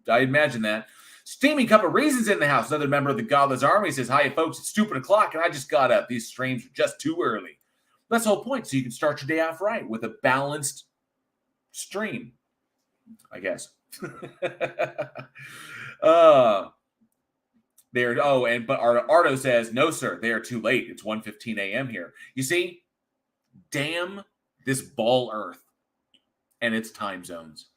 I imagine that. Steaming Cup of Reasons in the house. Another member of the Godless Army says, hi, folks, it's stupid o'clock, and I just got up. These streams are just too early. That's the whole point, so you can start your day off right with a balanced stream, I guess. But Ardo says, no, sir, they are too late. It's 1:15 a.m. here. You see, damn this ball earth and its time zones.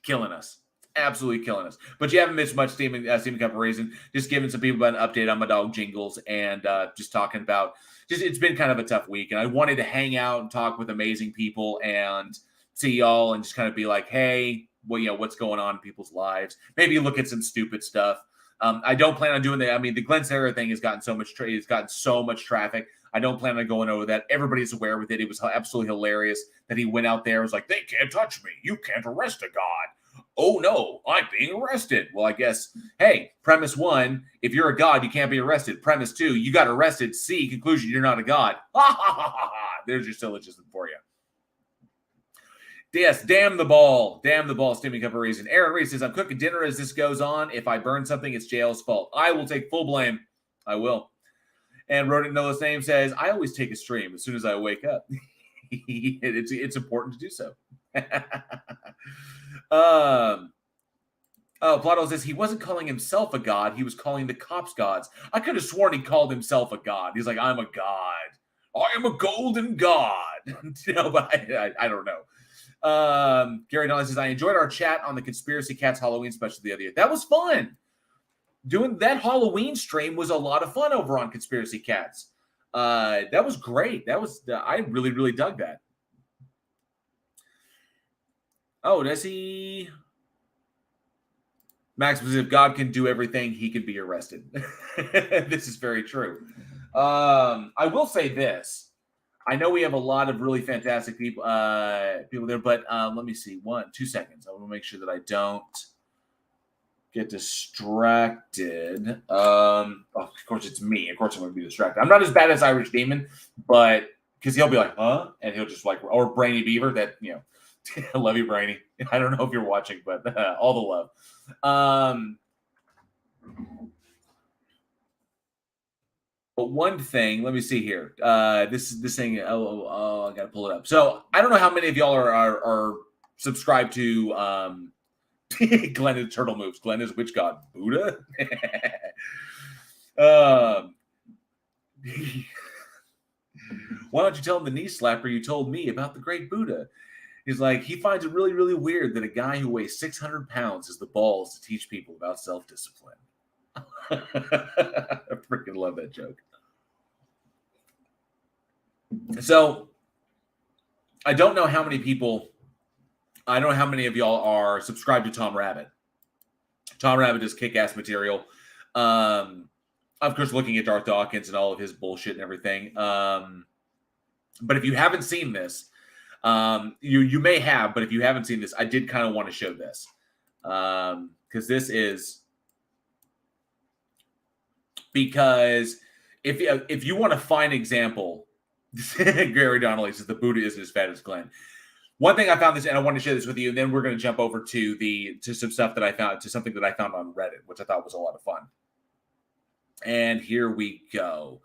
Killing us. Absolutely killing us. But you haven't missed much Steaming Cup of Reason. Just giving some people an update on my dog Jingles and just talking about it's been kind of a tough week. And I wanted to hang out and talk with amazing people and see y'all and just kind of be like, hey, what's going on in people's lives? Maybe look at some stupid stuff. I don't plan on doing that. The Glenn Sarah thing has gotten so much traffic. I don't plan on going over that. Everybody's aware with it. It was absolutely hilarious that he went out there and was like, they can't touch me. You can't arrest a god. Oh, no, I'm being arrested. Well, I guess, hey, premise 1, if you're a god, you can't be arrested. Premise 2, you got arrested. C, conclusion, you're not a god. Ha, ha, ha, ha, ha. There's your syllogism for you. Yes, damn the ball, Steaming Cup of Reason. Aaron Reed says, I'm cooking dinner as this goes on. If I burn something, it's JL's fault. I will take full blame. I will. And Rodent Noah's name says, I always take a stream as soon as I wake up. It's important to do so. Plato says he wasn't calling himself a god. He was calling the cops gods. I could have sworn he called himself a god. He's like, I'm a god. I am a golden god. But I don't know. Gary Donnelly says, I enjoyed our chat on the Conspiracy Cats Halloween special the other year. That was fun. Doing that Halloween stream was a lot of fun over on Conspiracy Cats. That was great. I really, really dug that. Oh, does he? Max says, if God can do everything, he can be arrested. This is very true. I will say this. I know we have a lot of really fantastic people there, but let me see. 2 seconds. I want to make sure that I don't get distracted. Of course, it's me. Of course, I'm going to be distracted. I'm not as bad as Irish Demon, but because he'll be like, huh? And he'll just or Brainy Beaver that, I love you, Brainy. I don't know if you're watching, but all the love. But one thing, let me see here. This thing. I gotta pull it up. So I don't know how many of y'all are subscribed to Glenn is Turtle Moves. Glenn is which god? Buddha. Why don't you tell him the knee slapper you told me about the great Buddha? He's like, he finds it really, really weird that a guy who weighs 600 pounds has the balls to teach people about self-discipline. I freaking love that joke. So I don't know how many people, I don't know how many of y'all are subscribed to Tom Rabbit. Tom Rabbit is kick-ass material. Of course, looking at Darth Dawkins and all of his bullshit and everything. But if you haven't seen this, you may have, but if you haven't seen this, I did kind of want to show this. Because this is... Because if you want to find an example, Gary Donnelly says the Buddha isn't as fat as Glenn. One thing I found this, and I want to share this with you, and then we're going to jump over to some stuff that I found, to something that I found on Reddit, which I thought was a lot of fun. And here we go.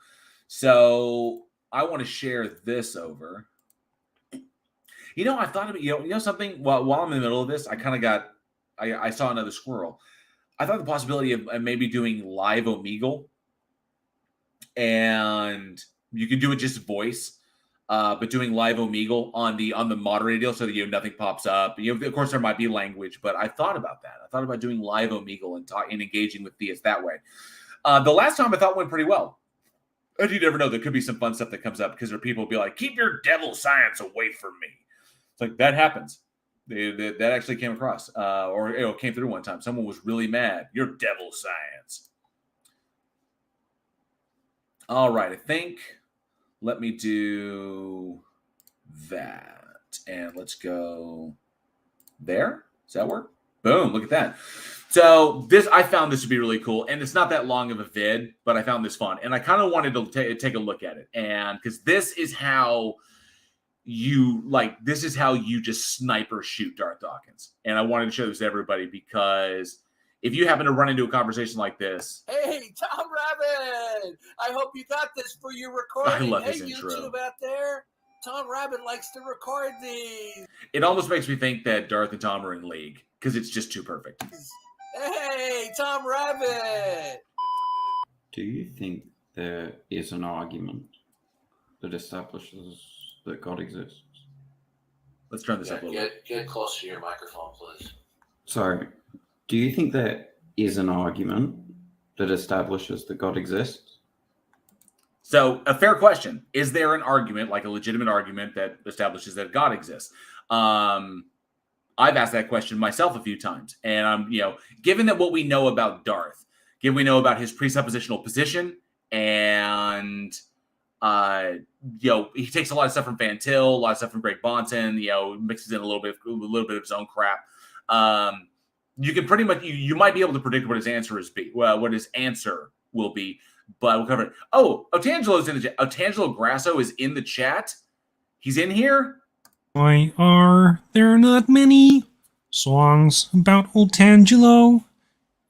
So I want to share this over. You know, I thought about, you know something, while I'm in the middle of this, I kind of got, I saw another squirrel. I thought the possibility of maybe doing live Omegle, and you could do it just voice, but doing live Omegle on the moderator deal, so that nothing pops up. Of course, there might be language, but I thought about that. I thought about doing live Omegle and engaging with theists that way. The last time I thought went pretty well. And you never know, there could be some fun stuff that comes up, because there are people who be like, "Keep your devil science away from me." It's like, that happens. That actually came across, or came through one time. Someone was really mad. Your devil science. All right, I think. Let me do that, and let's go there. Does that work? Boom! Look at that. So I found this to be really cool, and it's not that long of a vid, but I found this fun, and I kind of wanted to take a look at it, and because this is how you just sniper shoot Darth Dawkins, and I wanted to show this to everybody, because if you happen to run into a conversation like this, hey, Tom Rabbit, I hope you got this for your recording. I love hey, his intro. YouTube out there, Tom Rabbit likes to record these. It almost makes me think that Darth and Tom are in league, because it's just too perfect. Hey, Tom Rabbit. Do you think there is an argument that establishes that God exists? Let's turn this up a little bit. Get close to your microphone, please. Sorry. Do you think there is an argument that establishes that God exists? So, a fair question. Is there an argument, like a legitimate argument, that establishes that God exists? I've asked that question myself a few times. And, given that what we know about Darth, given we know about his presuppositional position, and, he takes a lot of stuff from Van Til, a lot of stuff from Greg Bonson, mixes in a little bit of his own crap. You can pretty much, you might be able to predict what his answer what his answer will be, but we'll cover it. Oh, Otangelo's in the chat. Otangelo Grasso is in the chat. He's in here. Why are there not many songs about Otangelo?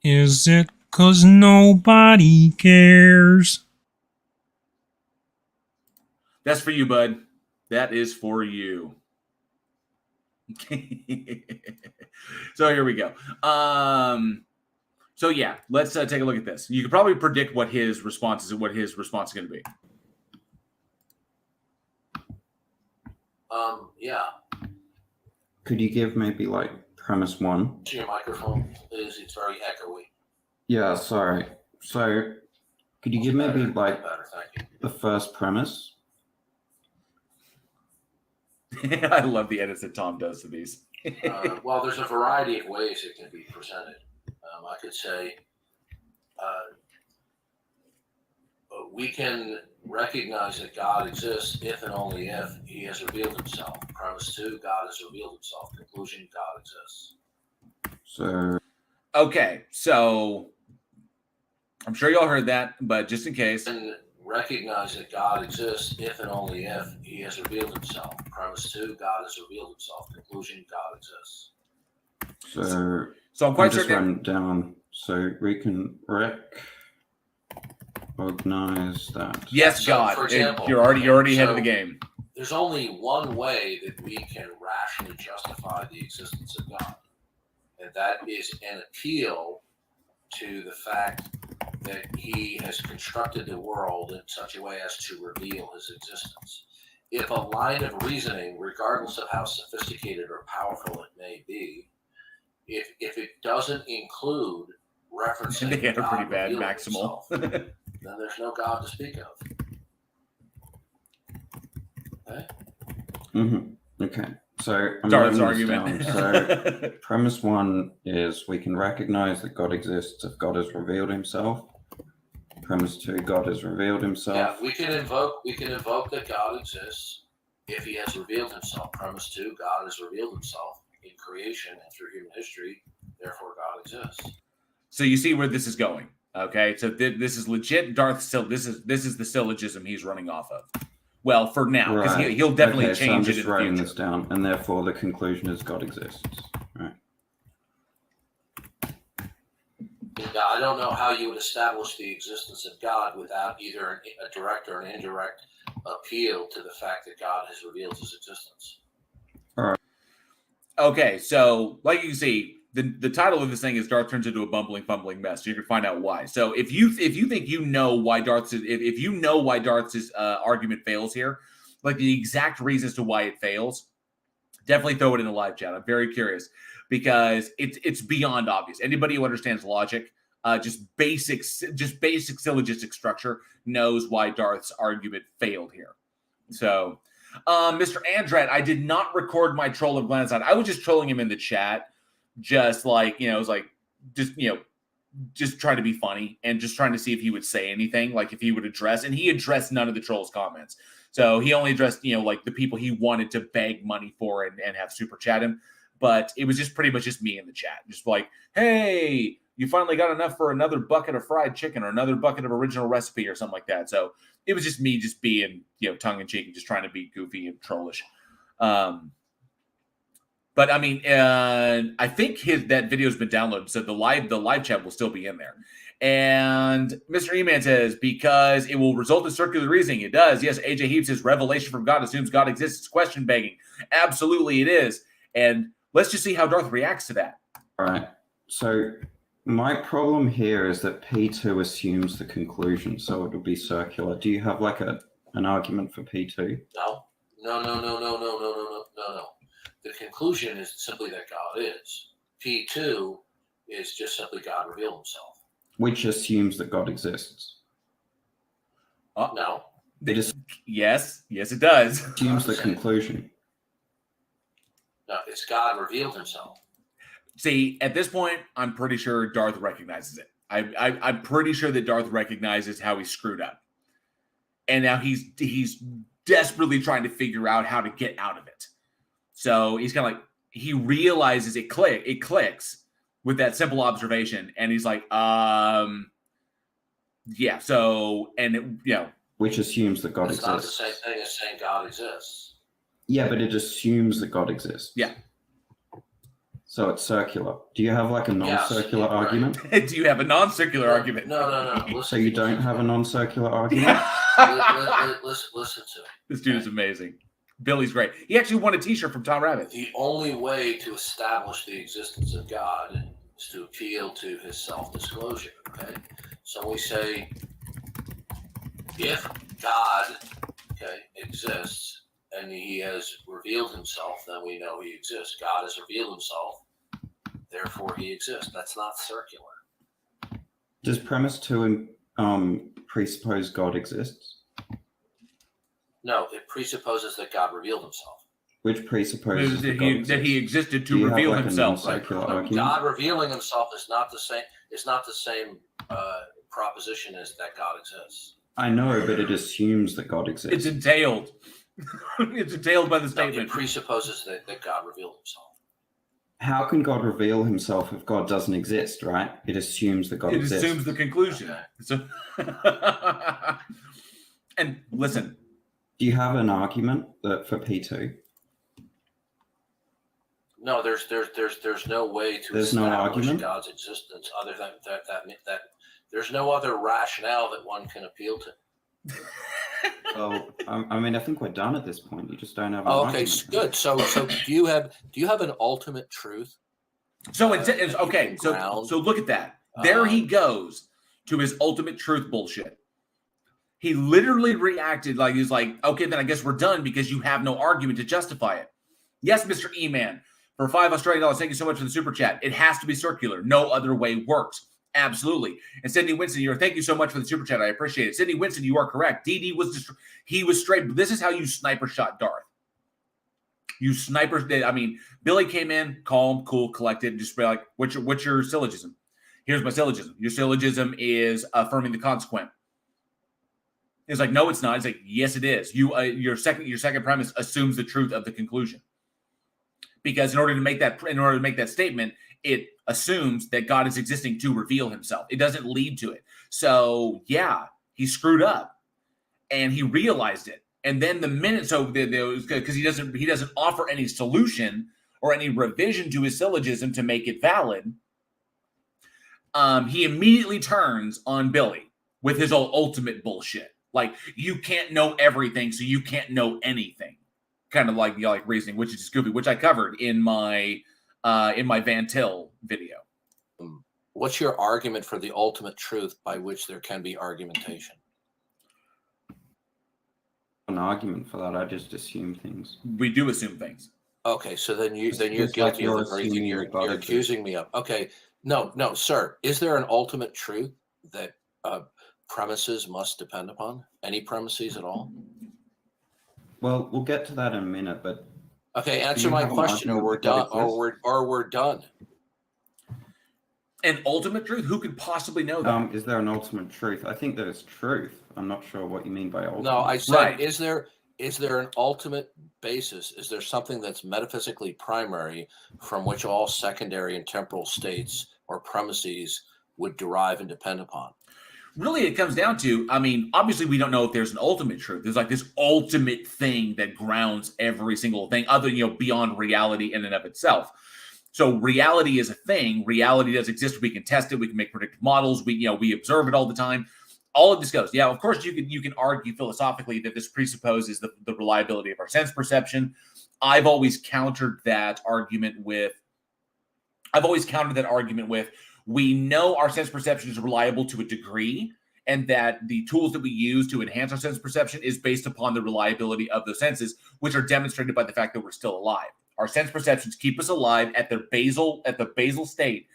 Is it 'cause nobody cares? That's for you, bud. That is for you. So here we go. So yeah, let's take a look at this. You could probably predict what his response is going to be. Yeah. Could you give maybe premise one? To your microphone, please. It's very echoey. Yeah, sorry. So could you give maybe better, thank you. the first premise? I love the edits that Tom does to these. Well, there's a variety of ways it can be presented. I could say we can recognize that God exists if and only if he has revealed himself. Premise 2, God has revealed himself. Conclusion, God exists. So Okay, so I'm sure y'all heard that, but just in case. And recognize that God exists if and only if he has revealed himself. Premise 2, God has revealed himself. Conclusion, God exists. So I'm quite just certain. writing down. So we can recognize that. Yes, So, God. for example, You're already ahead of so- the game. There's only one way that we can rationally justify the existence of God, and that is an appeal to the fact that he has constructed the world in such a way as to reveal his existence. If a line of reasoning, regardless of how sophisticated or powerful it may be, if it doesn't include referencing They had a pretty God bad revealing maximal. himself, then there's no God to speak of. Okay? Okay. So I'm Darth's writing this argument. down. So premise one is we can recognize that God exists if God has revealed himself. Premise two, God has revealed himself. Yeah, we can invoke that God exists if he has revealed himself. Premise two, God has revealed himself in creation and through human history, therefore God exists. So you see where this is going. Okay, so this is legit. Darth still. This is the syllogism he's running off of. Well, for now, because Right. he'll definitely Okay, so I'm change it just in the writing future. this down, and therefore the conclusion is God exists. Right. Now, I don't know how you would establish the existence of God without either a direct or an indirect appeal to the fact that God has revealed his existence. Okay, so like you can see, the title of this thing is Darth turns into a bumbling, fumbling mess. You can find out why. So if you think you know why Darth's if you know why Darth's argument fails here, like the exact reasons to why it fails, definitely throw it in the live chat. I'm very curious because it's beyond obvious. Anybody who understands logic, just basic syllogistic structure knows why Darth's argument failed here. So, Mr. Andret, I did not record my troll of Glandside. I was just trolling him in the chat, just like, it was like, just trying to be funny and just trying to see if he would say anything, like if he would address, and he addressed none of the trolls' comments. So he only addressed, like the people he wanted to beg money for and have super chat him. But it was just pretty much just me in the chat, just like, hey, you finally got enough for another bucket of fried chicken or another bucket of original recipe or something like that. So it was just me just being, tongue in cheek and just trying to be goofy and trollish. But I mean, I think that video's been downloaded, so the live chat will still be in there. And Mr. E-Man says, because it will result in circular reasoning. It does. Yes, AJ Heaps says revelation from God assumes God exists. It's question begging. Absolutely it is. And let's just see how Darth reacts to that. All right. So my problem here is that P2 assumes the conclusion, so it would be circular. Do you have like an argument for P2? No. The conclusion is simply that God is. P2 is just simply God revealed himself. Which assumes that God exists. No. Yes, it does. Assumes the conclusion. No, it's God revealed himself. See, at this point, I'm pretty sure Darth recognizes it. I'm pretty sure that Darth recognizes how he screwed up. And now he's desperately trying to figure out how to get out of it. So he's kind of like, he realizes it clicks with that simple observation. And he's like, yeah, so, and Which assumes that God exists. It's not the same thing as saying God exists. Yeah, but it assumes that God exists. Yeah. So it's circular. Do you have like a non-circular argument? Do you have a non-circular argument? No. So you don't have a non-circular argument? Listen to it. This dude is amazing. Billy's great. He actually won a t-shirt from Tom Rabbit. The only way to establish the existence of God is to appeal to his self-disclosure. Okay, so we say, if God, exists and he has revealed himself, then we know he exists. God has revealed himself, therefore he exists. That's not circular. Does premise 2 presuppose God exists? No, it presupposes that God revealed himself. Which presupposes that he existed to Do you reveal have, like, himself. a non-circular Right? argument? God revealing himself is not the same. It's not the same proposition as that God exists. I know, but it assumes that God exists. It's entailed. It's entailed by the No, statement. it presupposes that God revealed himself. How can God reveal himself if God doesn't exist, right? It assumes that God It exists. assumes the conclusion. Okay. So, and listen. Do you have an argument for P2? No, there's no way to There's no establish argument? God's existence other than that There's no other rationale that one can appeal to. Well, I mean, I think we're done at this point. You just don't have. An Oh, okay, argument. good. So do you have an ultimate truth? So it's okay. So look at that. There he goes to his ultimate truth bullshit. He literally reacted like he's like, okay, then I guess we're done because you have no argument to justify it. Yes, Mr. E-Man, for $5 Australian, thank you so much for the super chat. It has to be circular. No other way works. Absolutely. And Sydney Winston, thank you so much for the super chat. I appreciate it. Sydney Winston, you are correct. DD he was straight. This is how you sniper shot Darth. You snipers did. I mean, Billy came in, calm, cool, collected, just be like, what's your syllogism? Here's my syllogism. Your syllogism is affirming the consequent. It's like, no, it's not. It's like, yes, it is. Your second premise assumes the truth of the conclusion. Because in order to make that statement, it assumes that God is existing to reveal himself. It doesn't lead to it. So yeah, he screwed up and he realized it. And then the minute, because he doesn't offer any solution or any revision to his syllogism to make it valid, he immediately turns on Billy with his ultimate bullshit. Like, you can't know everything, so you can't know anything. Kind of like reasoning, which is just goofy, which I covered in my Van Til video. What's your argument for the ultimate truth by which there can be argumentation? An argument for that. I just assume things. We do assume things. Okay, so then you're guilty of the very thing you're accusing me of. Okay, no, sir. Is there an ultimate truth that premises must depend upon? Any premises at all? Well, we'll get to that in a minute, but okay, answer my question, or we're done. Or we're done. An ultimate truth? Who could possibly know that? Is there an ultimate truth? I think there's truth. I'm not sure what you mean by ultimate. No, I said, right. Is there an ultimate basis? Is there something that's metaphysically primary from which all secondary and temporal states or premises would derive and depend upon? Really, it comes down to, I mean, obviously we don't know if there's an ultimate truth. There's like this ultimate thing that grounds every single thing other than, beyond reality in and of itself. So reality is a thing. Reality does exist. We can test it. We can make predictive models. We observe it all the time. All of this goes. Yeah, of course you can argue philosophically that this presupposes the reliability of our sense perception. I've always countered that argument with we know our sense perception is reliable to a degree, and that the tools that we use to enhance our sense perception is based upon the reliability of those senses, which are demonstrated by the fact that we're still alive. Our sense perceptions keep us alive at the basal state.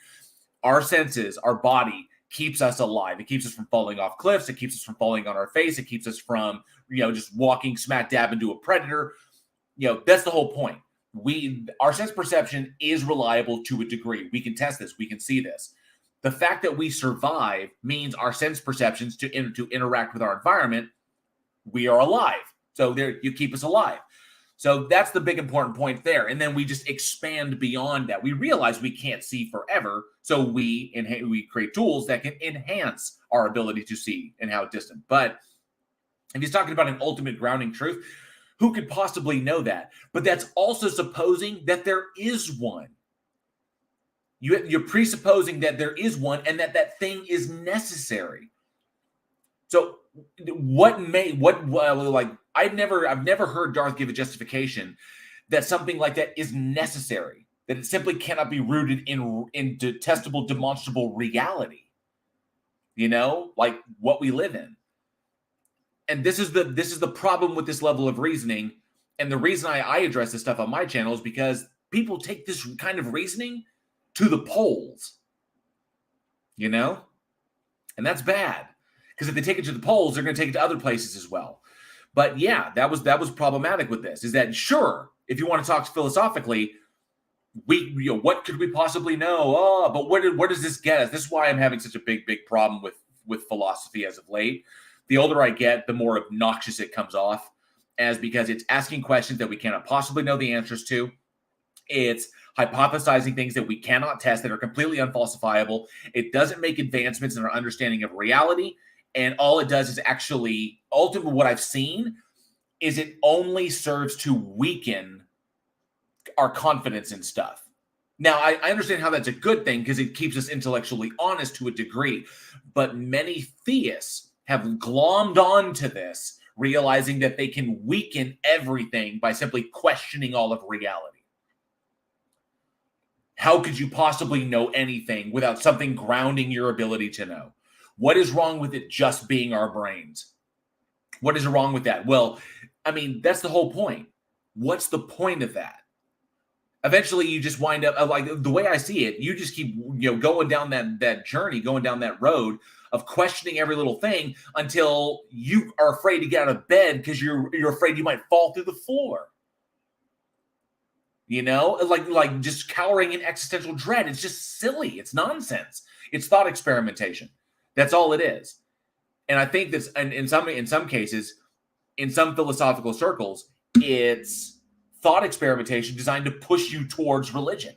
Our senses, our body keeps us alive. It keeps us from falling off cliffs. It keeps us from falling on our face. It keeps us from, just walking smack dab into a predator. That's the whole point. Our sense perception is reliable to a degree. We can test this. We can see this. The fact that we survive means our sense perceptions to interact with our environment, we are alive. So there, you keep us alive. So that's the big important point there. And then we just expand beyond that. We realize we can't see forever. So we create tools that can enhance our ability to see and how distant. But if he's talking about an ultimate grounding truth, who could possibly know that? But that's also supposing that there is one. You're presupposing that there is one and that thing is necessary. So I've never heard Darth give a justification that something like that is necessary, that it simply cannot be rooted in testable, demonstrable reality. Like what we live in. And this is the problem with this level of reasoning. And the reason I address this stuff on my channel is because people take this kind of reasoning to the polls, and that's bad, because if they take it to the polls, they're going to take it to other places as well. But yeah, that was problematic with this, is that sure, if you want to talk philosophically, what could we possibly know? Oh, but where does this get us? This is why I'm having such a big problem with philosophy as of late. The older I get, the more obnoxious it comes off, because it's asking questions that we cannot possibly know the answers to. It's hypothesizing things that we cannot test, that are completely unfalsifiable. It doesn't make advancements in our understanding of reality. And all it does is actually, ultimately what I've seen is it only serves to weaken our confidence in stuff. Now, I understand how that's a good thing because it keeps us intellectually honest to a degree, but many theists have glommed onto this, realizing that they can weaken everything by simply questioning all of reality. How could you possibly know anything without something grounding your ability to know? What is wrong with it just being our brains? What is wrong with that? Well, I mean, that's the whole point. What's the point of that? Eventually, you just wind up like the way I see it. You just keep going down that journey, going down that road of questioning every little thing until you are afraid to get out of bed because you're afraid you might fall through the floor. Like just cowering in existential dread. It's just silly. It's nonsense. It's thought experimentation. That's all it is. And I think that's in some cases, in some philosophical circles, it's thought experimentation designed to push you towards religion,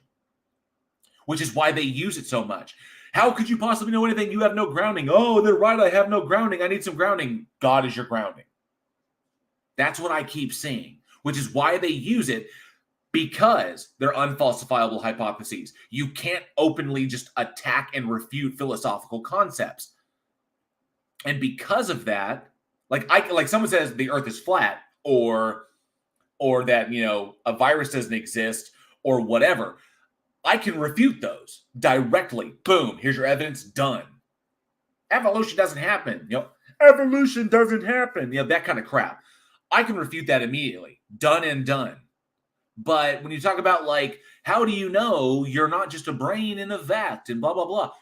which is why they use it so much. How could you possibly know anything? You have no grounding. Oh, they're right. I have no grounding. I need some grounding. God is your grounding. That's what I keep seeing, which is why they use it, because they're unfalsifiable hypotheses. You can't openly just attack and refute philosophical concepts. And because of that, like someone says the earth is flat, or that, a virus doesn't exist or whatever, I can refute those directly. Boom, here's your evidence, done. Evolution doesn't happen. Evolution doesn't happen. That kind of crap. I can refute that immediately. Done and done. But when you talk about how do you know you're not just a brain in a vat and blah, blah, blah,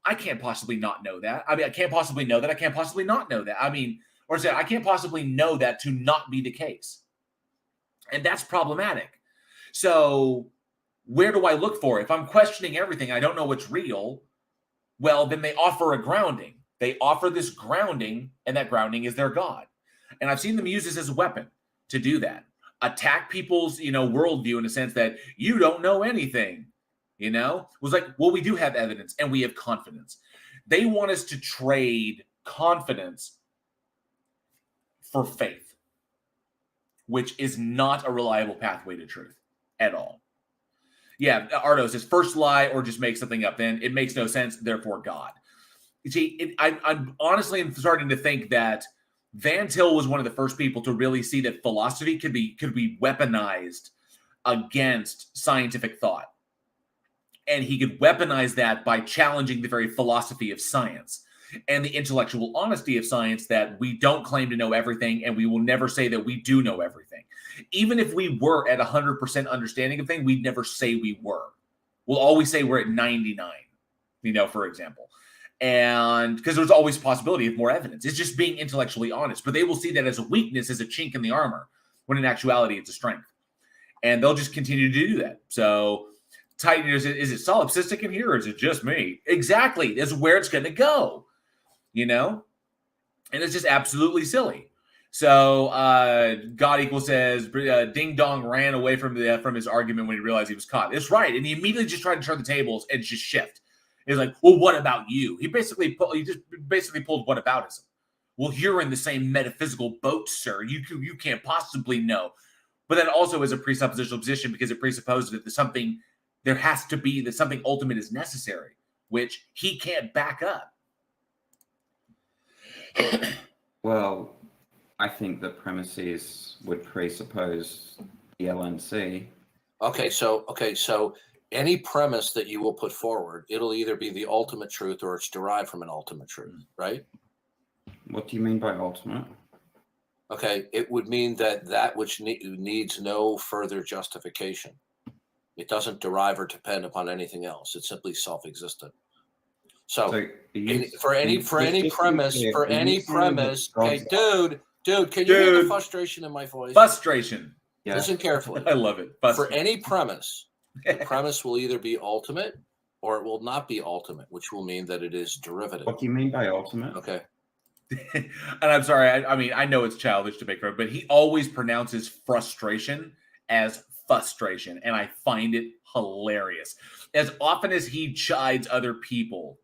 I can't possibly not know that. I mean, I can't possibly know that. I can't possibly not know that. I mean, or say I can't possibly know that to not be the case. And that's problematic. So where do I look for it? If I'm questioning everything, I don't know what's real, well, then they offer a grounding. They offer this grounding, and that grounding is their God. And I've seen them use this as a weapon to do that. Attack people's, worldview in a sense that you don't know anything, It was like, well, we do have evidence and we have confidence. They want us to trade confidence for faith, which is not a reliable pathway to truth at all. Yeah, Ardo says first lie or just make something up. Then it makes no sense. Therefore, God. You see, I'm honestly starting to think that Van Til was one of the first people to really see that philosophy could be weaponized against scientific thought, and he could weaponize that by challenging the very philosophy of science and the intellectual honesty of science, that we don't claim to know everything and we will never say that we do know everything. Even if we were at 100% understanding of things, we'd never say we were. We'll always say we're at 99, for example. And because there's always a possibility of more evidence. It's just being intellectually honest. But they will see that as a weakness, as a chink in the armor, when in actuality it's a strength. And they'll just continue to do that. So Titan, is it solipsistic in here or is it just me? Exactly. That's where it's going to go. And it's just absolutely silly. So God Equal says Ding Dong ran away from his argument when he realized he was caught. That's right. And he immediately just tried to turn the tables and just shift. He's like, well, what about you? He just basically pulled whataboutism. Well, you're in the same metaphysical boat, sir. You can't possibly know. But that also is a presuppositional position because it presupposes that there has to be that something ultimate is necessary, which he can't back up. Well, I think the premises would presuppose the LNC. Okay, so any premise that you will put forward, it'll either be the ultimate truth or it's derived from an ultimate truth, right? What do you mean by ultimate? Okay, it would mean that which needs no further justification. It doesn't derive or depend upon anything else. It's simply self-existent. So for any premise, okay, dude, can you hear the frustration in my voice? Frustration. Yeah. Listen carefully. I love it. For any premise, the premise will either be ultimate or it will not be ultimate, which will mean that it is derivative. What do you mean by ultimate? Okay. And I'm sorry. I mean, I know it's childish to make fun, but he always pronounces frustration as frustration, and I find it hilarious. As often as he chides other people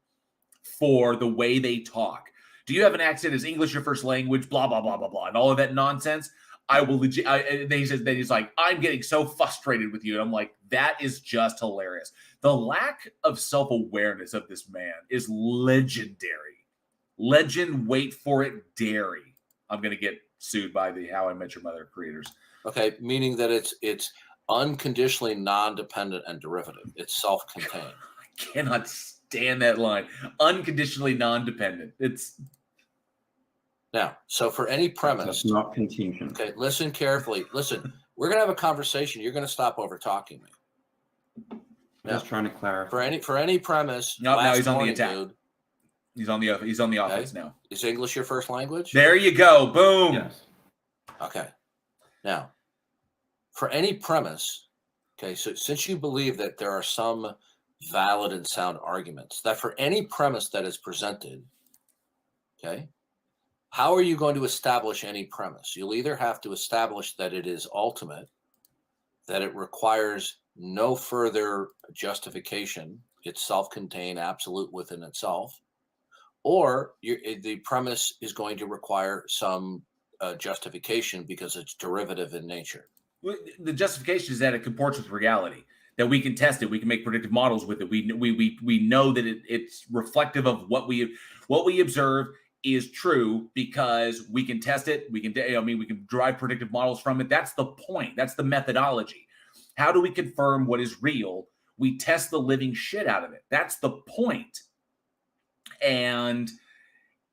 for the way they talk, do you have an accent? Is English your first language? Blah, blah, blah, blah, blah, and all of that nonsense. I will legit. And then he says, then he's like, I'm getting so frustrated with you. And I'm like, that is just hilarious. The lack of self-awareness of this man is legendary. Legend, wait for it, dairy. I'm going to get sued by the How I Met Your Mother creators. Okay, meaning that it's unconditionally non-dependent and derivative. It's self-contained. I cannot stand that line. Unconditionally non-dependent. It's Now, so for any premise, That's not contingent. okay, listen carefully. Listen, we're gonna have a conversation. You're gonna stop over talking me. I'm Now, just trying to clarify. for any premise, no, now last he's on the morning, attack. dude, He's on the offense now. is English your first language? There you go. Boom. Yes. Okay. Now, for any premise, okay, so since you believe that there are some valid and sound arguments, that for any premise that is presented, okay, how are you going to establish any premise? You'll either have to establish that it is ultimate, that it requires no further justification, it's self-contained, absolute within itself, or the premise is going to require some justification because it's derivative in nature. The justification is that it comports with reality, that we can test it, we can make predictive models with it. We know that it's reflective of what we observe is true because we can test it. We can derive predictive models from it. That's the point. That's the methodology. How do we confirm what is real? We test the living shit out of it. That's the point. And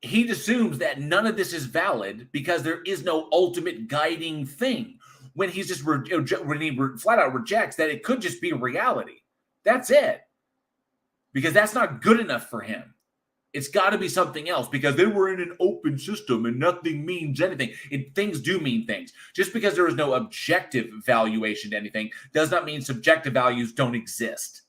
he assumes that none of this is valid because there is no ultimate guiding thing. When he's just when he flat out rejects that it could just be reality. That's it. Because that's not good enough for him. It's got to be something else because they were in an open system and nothing means anything. Things do mean things. Just because there is no objective valuation to anything does not mean subjective values don't exist.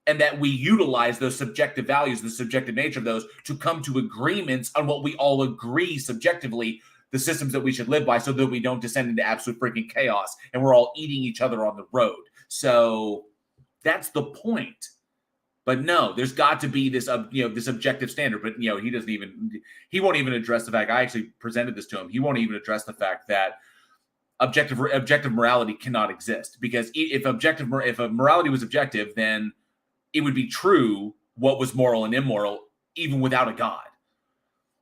And that we utilize those subjective values, the subjective nature of those, to come to agreements on what we all agree subjectively, the systems that we should live by, so that we don't descend into absolute freaking chaos and we're all eating each other on the road. So that's the point. But no, there's got to be this, this objective standard. But he won't even address the fact. I actually presented this to him. He won't even address the fact that objective morality cannot exist, because if a morality was objective, then it would be true what was moral and immoral, even without a God.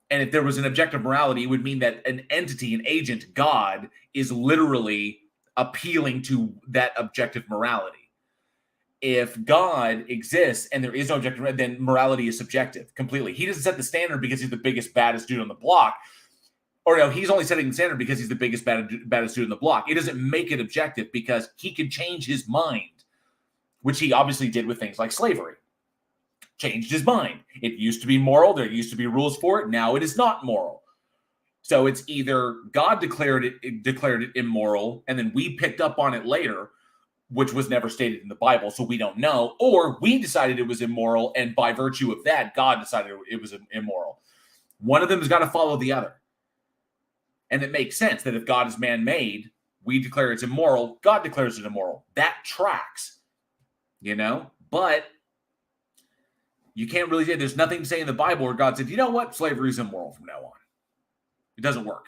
And if there was an objective morality, it would mean that an entity, an agent, God, is literally appealing to that objective morality. If God exists and there is no objective, then morality is subjective completely. He doesn't set the standard because he's the biggest, baddest dude on the block. Or no, he's only setting the standard because he's the biggest, baddest dude on the block. It doesn't make it objective because he can change his mind, which he obviously did with things like slavery. Changed his mind. It used to be moral. There used to be rules for it. Now it is not moral. So it's either God declared it immoral, and then we picked up on it later, which was never stated in the Bible, so we don't know, or we decided it was immoral, and by virtue of that, God decided it was immoral. One of them has got to follow the other. And it makes sense that if God is man-made, we declare it's immoral, God declares it immoral. That tracks, But you can't really say, there's nothing to say in the Bible where God said, you know what, slavery is immoral from now on. It doesn't work.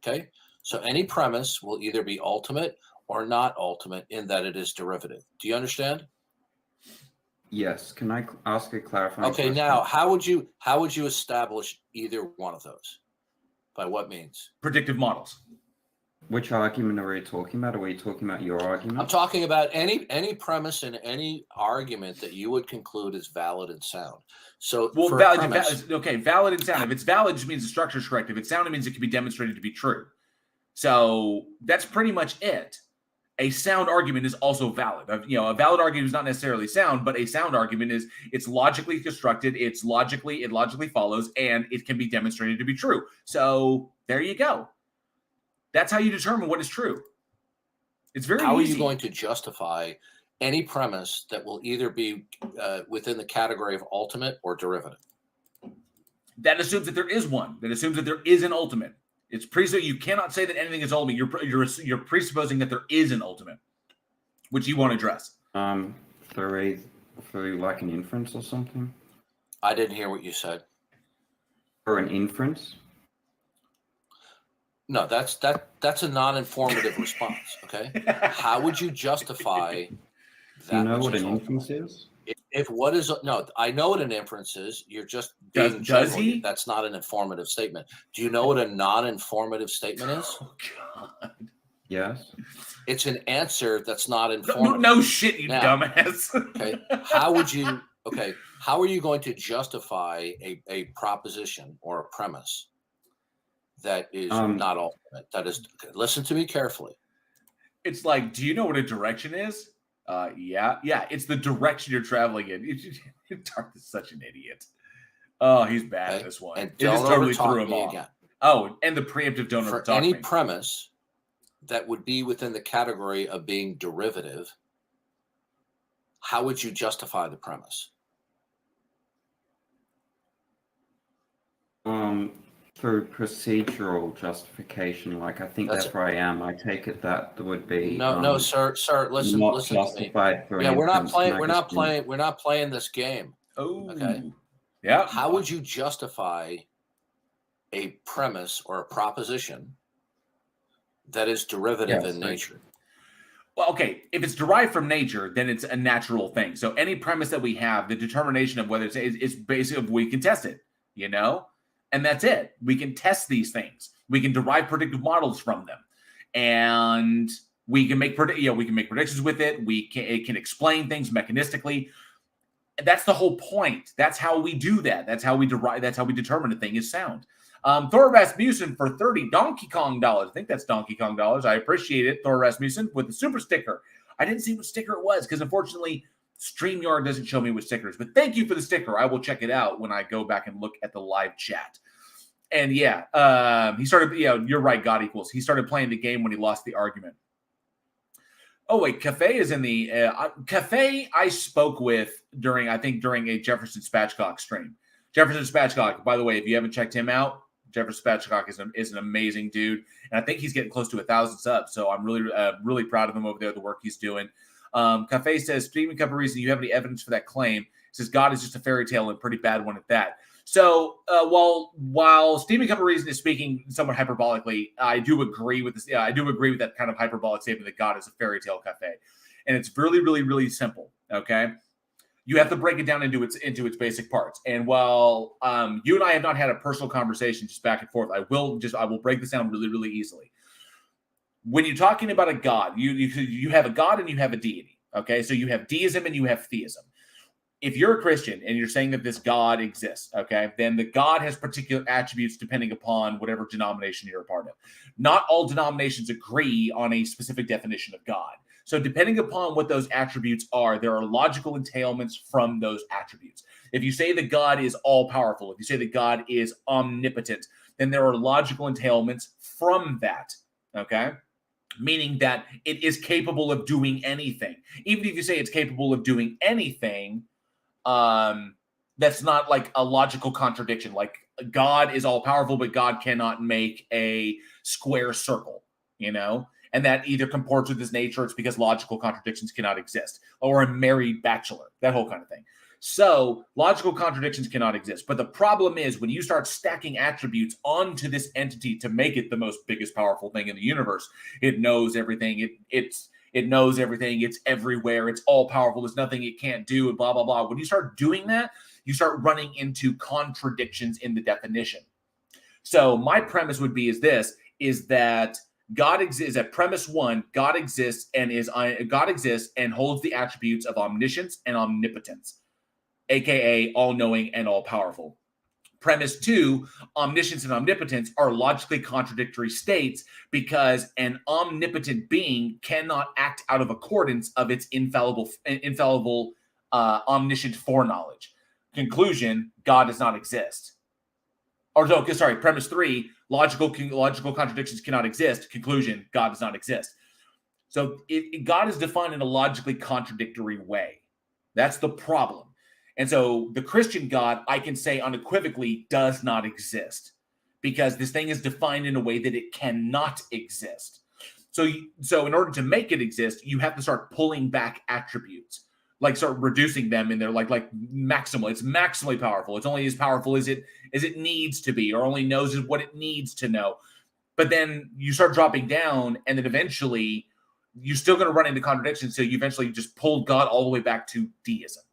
Okay, so any premise will either be ultimate or not ultimate in that it is derivative. Do you understand? Yes. Can I ask a clarifying Okay, question? now how would you establish either one of those? By what means? Predictive models. Which argument are we talking about? Are we talking about your argument? I'm talking about any premise and any argument that you would conclude is valid and sound. So, valid and sound. If it's valid, it just means the structure is correct. If it's sound, it means it can be demonstrated to be true. So that's pretty much it. A sound argument is also valid. A valid argument is not necessarily sound, but a sound argument is it's logically constructed. It logically follows, and it can be demonstrated to be true. So there you go. That's how you determine what is true. It's very easy. How are you going to justify any premise that will either be within the category of ultimate or derivative? That assumes that there is one. That assumes that there is an ultimate. It's you cannot say that anything is ultimate. You're presupposing that there is an ultimate, which you won't address. Through like an inference or something? I didn't hear what you said. Or an inference? No, that's a non-informative response. Okay, how would you justify that? Do you know which what is an ultimate? inference is? If what is no, I know what an inference is. You're just Does being general. he? That's not an informative statement. Do you know what a non-informative statement is? Oh God! Yes. It's an answer that's not No, informative. no shit, you Now, dumbass. Okay, how would you? Okay, how are you going to justify a proposition or a premise that is not ultimate? That is. Listen to me carefully. It's like, do you know what a direction is? Yeah. It's the direction you're traveling in. Darth is such an idiot. Oh, he's bad at this one. And It just don't totally overtalk threw him me off. again. Oh, and the preemptive don't For overtalk any me. premise that would be within the category of being derivative, how would you justify the premise? Through procedural justification, like I think that's where I am. I take it that would be no, sir. Listen not to me. justified for Yeah, an we're not inference playing. We're not magazine. playing. We're not playing this game. Oh, Okay. Yeah. How would you justify a premise or a proposition that is derivative in nature? Well, okay, if it's derived from nature, then it's a natural thing. So any premise that we have, the determination of whether it's basically we can test it, you know, and that's it. We can test these things. We can derive predictive models from them, and we can make we can make predictions with it. It can explain things mechanistically. That's the whole point. That's how we do that. That's how we derive. That's how we determine a thing is sound. Thor Rasmussen for 30 Donkey Kong dollars. I think that's Donkey Kong dollars. I appreciate it, Thor Rasmussen, with the super sticker. I didn't see what sticker it was because unfortunately StreamYard doesn't show me what stickers. But thank you for the sticker. I will check it out when I go back and look at the live chat. And yeah, he started. Yeah, you're right. God equals. He started playing the game when he lost the argument. Oh wait, Cafe is in the Cafe. I spoke with during a Jefferson Spatchcock stream. Jefferson Spatchcock, by the way, if you haven't checked him out, Jefferson Spatchcock is an amazing dude, and I think he's getting close to 1,000 subs. So I'm really proud of him over there, the work he's doing. Cafe says, Stephen Cup of Reason, you have any evidence for that claim? He says God is just a fairy tale and a pretty bad one at that. So while Stephen Cup of Reason is speaking somewhat hyperbolically, I do agree with this. Yeah, I do agree with that kind of hyperbolic statement that God is a fairy tale cafe, and it's really, really, really simple. Okay, you have to break it down into its basic parts. And while you and I have not had a personal conversation just back and forth, I will break this down really, really easily. When you're talking about a God, you have a God and you have a deity. Okay, so you have deism and you have theism. If you're a Christian and you're saying that this God exists, okay, then the God has particular attributes depending upon whatever denomination you're a part of. Not all denominations agree on a specific definition of God. So depending upon what those attributes are, there are logical entailments from those attributes. If you say that God is all-powerful, if you say that God is omnipotent, then there are logical entailments from that, okay? Meaning that it is capable of doing anything. Even if you say it's capable of doing anything, that's not like a logical contradiction. Like God is all powerful, but God cannot make a square circle, you know, and that either comports with his nature. It's because logical contradictions cannot exist, or a married bachelor, that whole kind of thing. So logical contradictions cannot exist. But the problem is when you start stacking attributes onto this entity to make it the most biggest powerful thing in the universe, it knows everything. It knows everything. It's everywhere. It's all powerful. There's nothing it can't do, and blah, blah, blah. When you start doing that, you start running into contradictions in the definition. So my premise would be is that God exists at premise one, God exists and holds the attributes of omniscience and omnipotence, aka all-knowing and all-powerful. Premise two, omniscience and omnipotence are logically contradictory states because an omnipotent being cannot act out of accordance of its infallible omniscient foreknowledge. Conclusion, God does not exist. Or no, sorry, premise three, logical contradictions cannot exist. Conclusion, God does not exist. So God is defined in a logically contradictory way. That's the problem. And so the Christian God, I can say unequivocally, does not exist because this thing is defined in a way that it cannot exist. So in order to make it exist, you have to start pulling back attributes, like start reducing them in there, like maximal. It's maximally powerful. It's only as powerful as it needs to be, or only knows what it needs to know. But then you start dropping down, and then eventually you're still going to run into contradictions. So you eventually just pulled God all the way back to deism.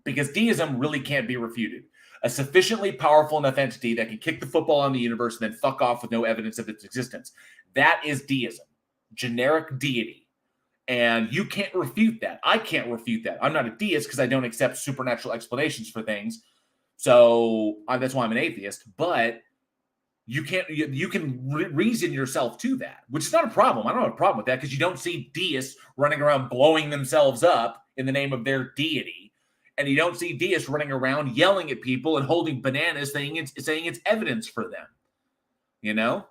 Because deism really can't be refuted. A sufficiently powerful enough entity that can kick the football on the universe and then fuck off with no evidence of its existence. That is deism. Generic deity. And you can't refute that. I can't refute that. I'm not a deist because I don't accept supernatural explanations for things. So that's why I'm an atheist. But you can reason yourself to that, which is not a problem. I don't have a problem with that because you don't see deists running around blowing themselves up in the name of their deity. And you don't see deists running around yelling at people and holding bananas saying it's evidence for them. You know?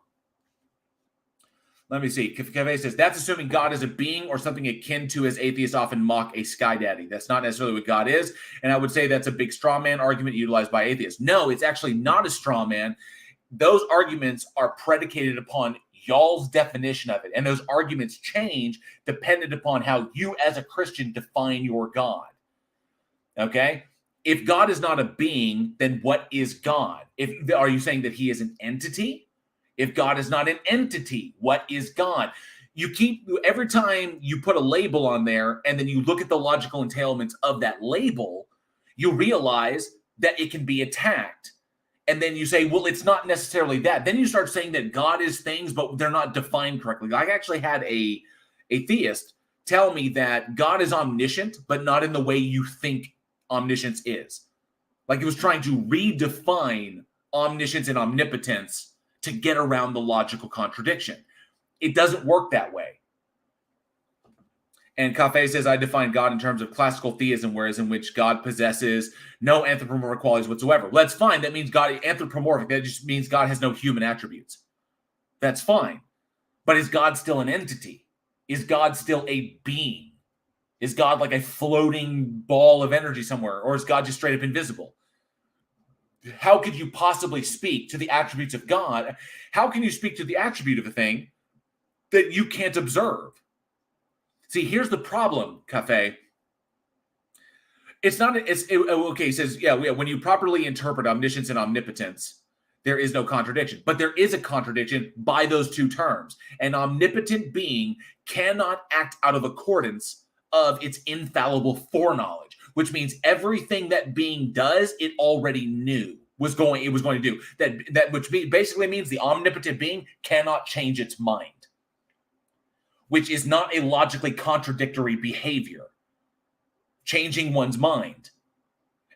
Let me see. Cafe says, that's assuming God is a being or something akin to, as atheists often mock, a sky daddy. That's not necessarily what God is. And I would say that's a big straw man argument utilized by atheists. No, it's actually not a straw man. Those arguments are predicated upon y'all's definition of it. And those arguments change dependent upon how you as a Christian define your God. Okay? If God is not a being, then what is God? Are you saying that he is an entity? If God is not an entity, what is God? Every time you put a label on there and then you look at the logical entailments of that label, you realize that it can be attacked. And then you say, well, it's not necessarily that. Then you start saying that God is things, but they're not defined correctly. I actually had a theist tell me that God is omniscient, but not in the way you think omniscience is. Like it was trying to redefine omniscience and omnipotence to get around the logical contradiction. It doesn't work that way. And Cafe says, I define God in terms of classical theism, whereas in which God possesses no anthropomorphic qualities whatsoever. Well, that's fine. That means God anthropomorphic. That just means God has no human attributes. That's fine. But is God still an entity? Is God still a being? Is God like a floating ball of energy somewhere? Or is God just straight up invisible? How could you possibly speak to the attributes of God? How can you speak to the attribute of a thing that you can't observe? See, here's the problem, Cafe. It's not, okay, it says, yeah, when you properly interpret omniscience and omnipotence, there is no contradiction. But there is a contradiction by those two terms. An omnipotent being cannot act out of accordance of its infallible foreknowledge, which means everything that being does, it already knew it was going to do. That which basically means the omnipotent being cannot change its mind, which is not a logically contradictory behavior, changing one's mind.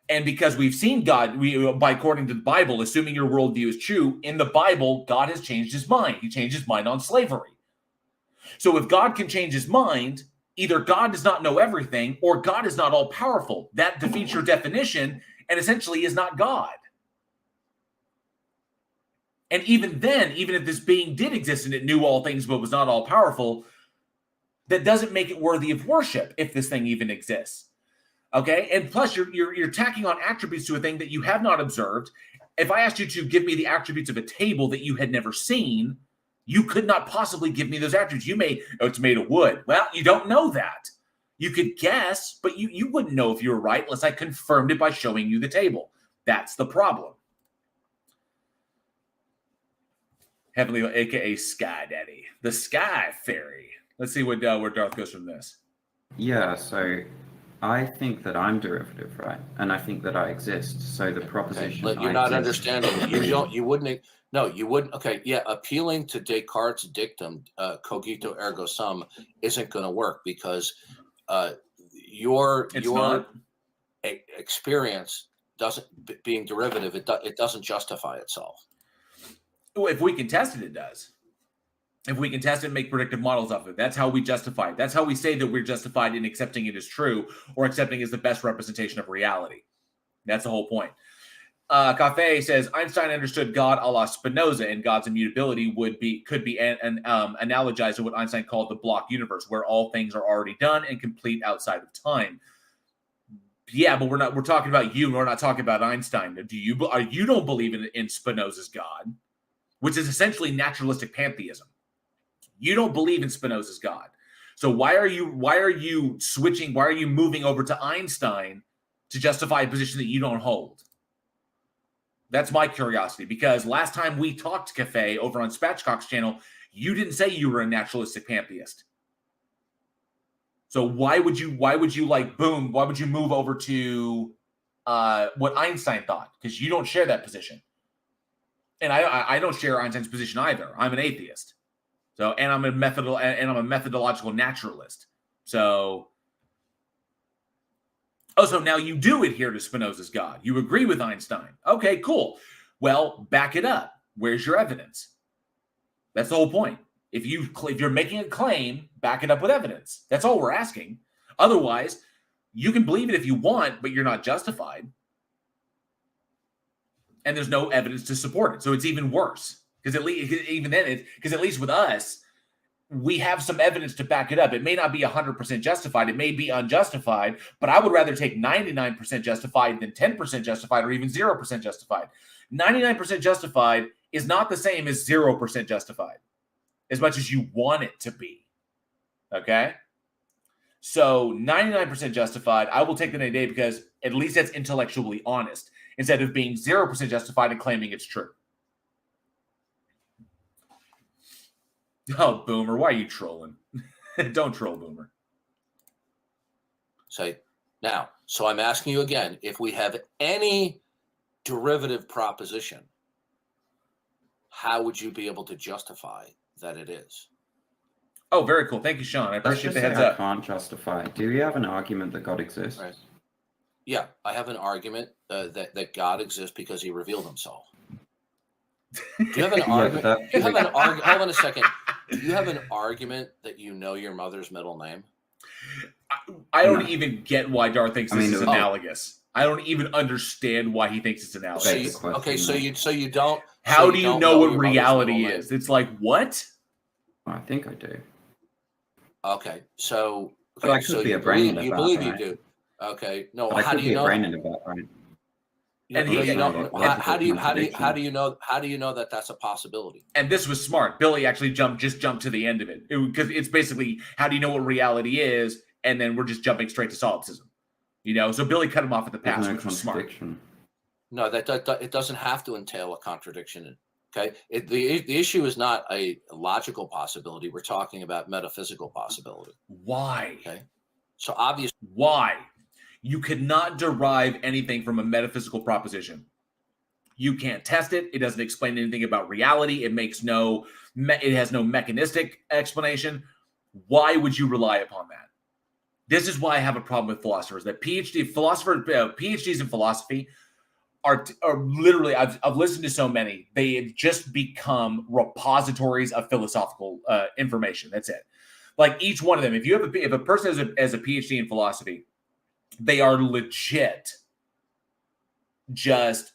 And because we've seen God, by according to the Bible, assuming your worldview is true, in the Bible, God has changed his mind. He changed his mind on slavery. So if God can change his mind, either God does not know everything or God is not all powerful. That defeats your definition and essentially is not God. And even then, even if this being did exist and it knew all things but was not all powerful, that doesn't make it worthy of worship if this thing even exists. Okay? And plus, you're tacking on attributes to a thing that you have not observed. If I asked you to give me the attributes of a table that you had never seen, you could not possibly give me those attributes. It's made of wood. Well, you don't know that. You could guess, but you wouldn't know if you were right unless I confirmed it by showing you the table. That's the problem. Heavenly, aka Sky Daddy, the Sky Fairy. Let's see where Darth goes from this. Yeah, so I think that I'm derivative, right? And I think that I exist. So the proposition. Okay, you're not understanding. You wouldn't. No, you wouldn't. Okay, yeah, appealing to Descartes' dictum, cogito ergo sum, isn't going to work because your experience doesn't being derivative. It doesn't justify itself. Well, if we can test it, it does. If we can test it and make predictive models of it, that's how we justify it. That's how we say that we're justified in accepting it as true or accepting it as the best representation of reality. That's the whole point. Cafe says Einstein understood God a la Spinoza, and God's immutability could be analogized to what Einstein called the block universe, where all things are already done and complete outside of time. Yeah, but we're talking about you. We're not talking about Einstein. You don't believe in Spinoza's God, which is essentially naturalistic pantheism. You don't believe in Spinoza's God. So why are you switching? Why are you moving over to Einstein to justify a position that you don't hold? That's my curiosity, because last time we talked, Cafe, over on Spatchcock's channel, you didn't say you were a naturalistic pantheist. So why would you why would you move over to what Einstein thought? Because you don't share that position. And I don't share Einstein's position either. I'm an atheist. So, and I'm a methodological naturalist. So, so now you do adhere to Spinoza's God. You agree with Einstein. Okay, cool. Well, back it up. Where's your evidence? That's the whole point. If you're making a claim, back it up with evidence. That's all we're asking. Otherwise, you can believe it if you want, but you're not justified. And there's no evidence to support it. So it's even worse. Because at least with us, we have some evidence to back it up. It may not be 100% justified. It may be unjustified, but I would rather take 99% justified than 10% justified or even 0% justified. 99% justified is not the same as 0% justified, as much as you want it to be. Okay? So 99% justified, I will take that any day, because at least that's intellectually honest, instead of being 0% justified and claiming it's true. Oh, Boomer, why are you trolling? Don't troll, Boomer. So I'm asking you again, if we have any derivative proposition, how would you be able to justify that it is? Oh, very cool. Thank you, Sean. I appreciate the heads I up. can't justify. Do you have an argument that God exists? Right. Yeah, I have an argument that God exists because he revealed himself. Do you have an argument? Hold on a second. Do you have an argument that you know your mother's middle name? I don't even get why Dar thinks this is analogous. I don't even understand why he thinks it's analogous. So you don't. How do you know what reality is? It's like, what? I think I do. Okay, so I could be a brain in a you vat, believe right? you do. Okay, no. I How could do you be know? a brain in a vat, right? And how do you know that that's a possibility? And this was smart. Billy actually jumped to the end of it, because it's basically, how do you know what reality is? And then we're just jumping straight to solipsism. So Billy cut him off at the pass, which was smart. No, it doesn't have to entail a contradiction. Okay, the issue is not a logical possibility. We're talking about metaphysical possibility. Why? Okay, so obviously, why? You cannot derive anything from a metaphysical proposition. You can't test it. It doesn't explain anything about reality. It has no mechanistic explanation. Why would you rely upon that? This is why I have a problem with philosophers. That PhDs in philosophy are literally, I've listened to so many, they have just become repositories of philosophical information. That's it. Like each one of them, if a person has a PhD in philosophy, they are legit just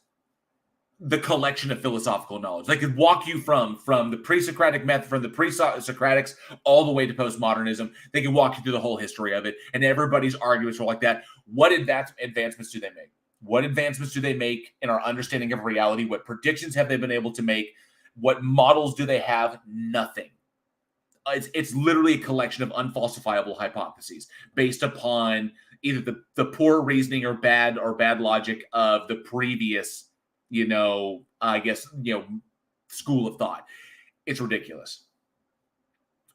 the collection of philosophical knowledge. They could walk you from the pre-Socratic method, from the pre-Socratics all the way to postmodernism. They can walk you through the whole history of it, and everybody's arguments are like that. What advancements do they make? What advancements do they make in our understanding of reality? What predictions have they been able to make? What models do they have? Nothing. It's literally a collection of unfalsifiable hypotheses based upon either the poor reasoning or bad logic of the previous, school of thought. It's ridiculous.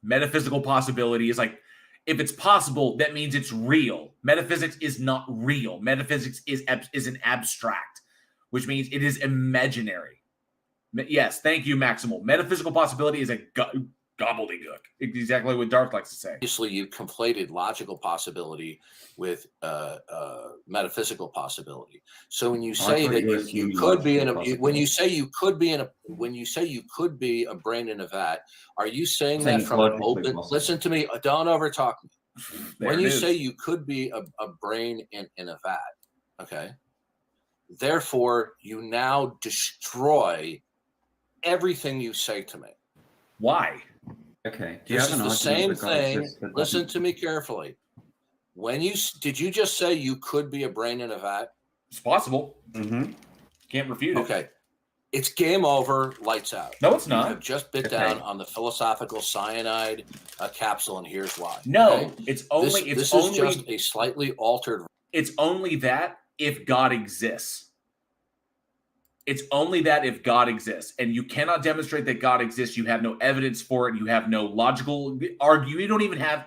Metaphysical possibility is like, if it's possible, that means it's real. Metaphysics is not real. Metaphysics is an abstract, which means it is imaginary. Yes, thank you, Maximal. Metaphysical possibility is a gobbledygook. Exactly what Darth likes to say. Obviously, you conflated logical possibility with metaphysical possibility. So when you say that you could be you could be a brain in a vat, are you saying that from an open? Listen to me. Don't overtalk me. When you say you could be a brain in a vat, okay. Therefore, you now destroy everything you say to me. Why? Okay. This is the same thing. Listen to me carefully. Did you just say you could be a brain in a vat? It's possible. Mm-hmm. Can't refute it. Okay. It's game over, lights out. No, it's not. You have just bit down on the philosophical cyanide capsule, and here's why. No, okay? This is just a slightly altered. It's only that if God exists. It's only that if God exists, and you cannot demonstrate that God exists, you have no evidence for it, you have no logical you don't even have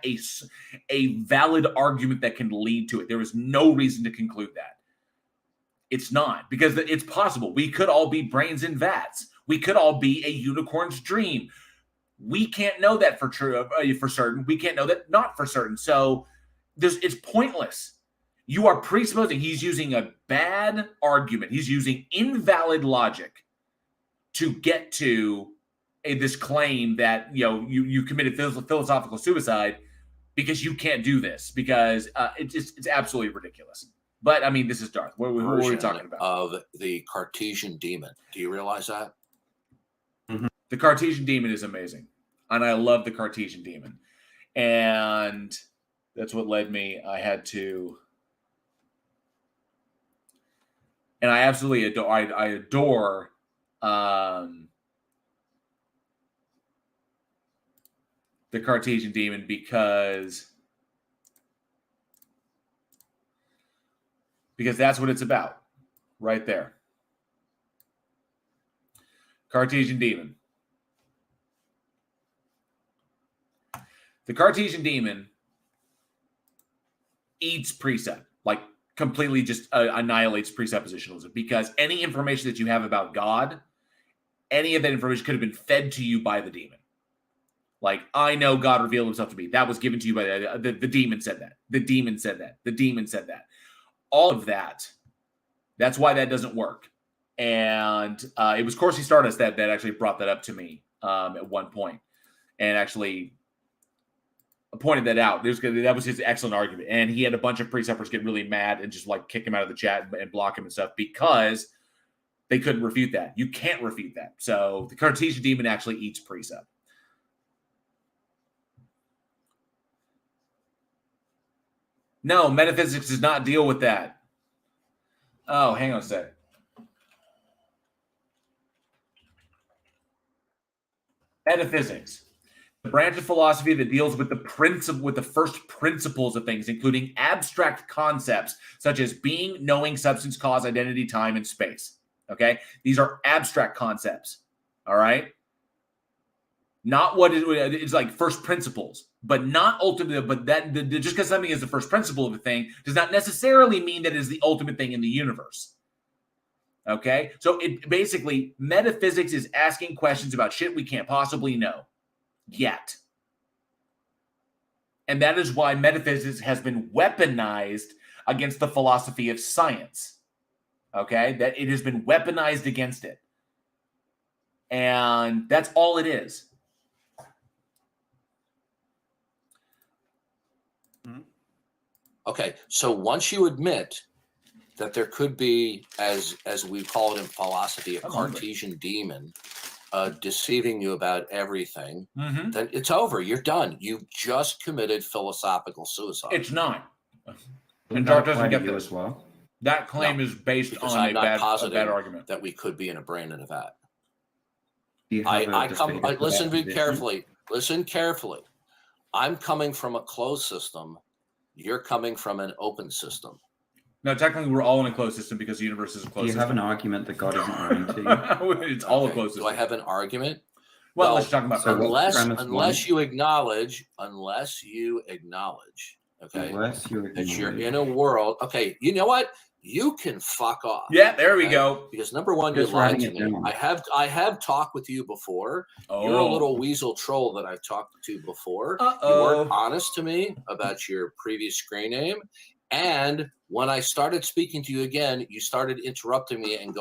a valid argument that can lead to it. There is no reason to conclude that. It's not, because it's possible. We could all be brains in vats. We could all be a unicorn's dream. We can't know that for certain. We can't know that not for certain. So it's pointless. You are presupposing. He's using a bad argument. He's using invalid logic to get to this claim that you committed philosophical suicide because you can't do this, because it's absolutely ridiculous. But I mean, this is Darth. What are we talking about? Of the Cartesian demon. Do you realize that? Mm-hmm. The Cartesian demon is amazing, and I love the Cartesian demon, and that's what led me. I had to. And I absolutely adore. I adore the Cartesian demon because that's what it's about, right there. Cartesian demon. The Cartesian demon eats precept, like completely just annihilates presuppositionalism, because any information that you have about God, any of that information could have been fed to you by the demon. Like, I know God revealed himself to me. That was given to you by the demon said that. The demon said that. The demon said that. All of that. That's why that doesn't work. And it was Corsi Stardust that actually brought that up to me at one point, and actually pointed that out. That was his excellent argument. And he had a bunch of preceptors get really mad and just like kick him out of the chat and block him and stuff because they couldn't refute that. You can't refute that. So the Cartesian demon actually eats precept. No, metaphysics does not deal with that. Oh, hang on a sec. Metaphysics, the branch of philosophy that deals with the first principles of things, including abstract concepts such as being, knowing, substance, cause, identity, time, and space. Okay? These are abstract concepts. All right? Not what it's like first principles, but not ultimate. But that just because something is the first principle of a thing does not necessarily mean that it is the ultimate thing in the universe. Okay, so it basically, metaphysics is asking questions about shit we can't possibly know yet, and that is why metaphysics has been weaponized against the philosophy of science. Okay, that it has been weaponized against it, and that's all it is. Okay, so once you admit that there could be, as we call it in philosophy, a Cartesian demon deceiving you about everything, then it's over. You're done. You've just committed philosophical suicide. It's not. And Darth doesn't get this as well. That claim is based on a bad argument. That we could be in a brain in a vat. Listen very carefully. Listen carefully. I'm coming from a closed system. You're coming from an open system. No, technically, we're all in a closed system because the universe is a closed system. Do you have an argument that God isn't lying to you? It's all a closed system. Do I have an argument? Well, let's talk about unless you acknowledge, okay, that you're in a world. Okay, you know what? You can fuck off. Yeah, there we go. Because number one, you're lying to me. I have talked with you before. Oh. You're a little weasel troll that I've talked to before. You weren't honest to me about your previous screen name. And when I started speaking to you again, you started interrupting me and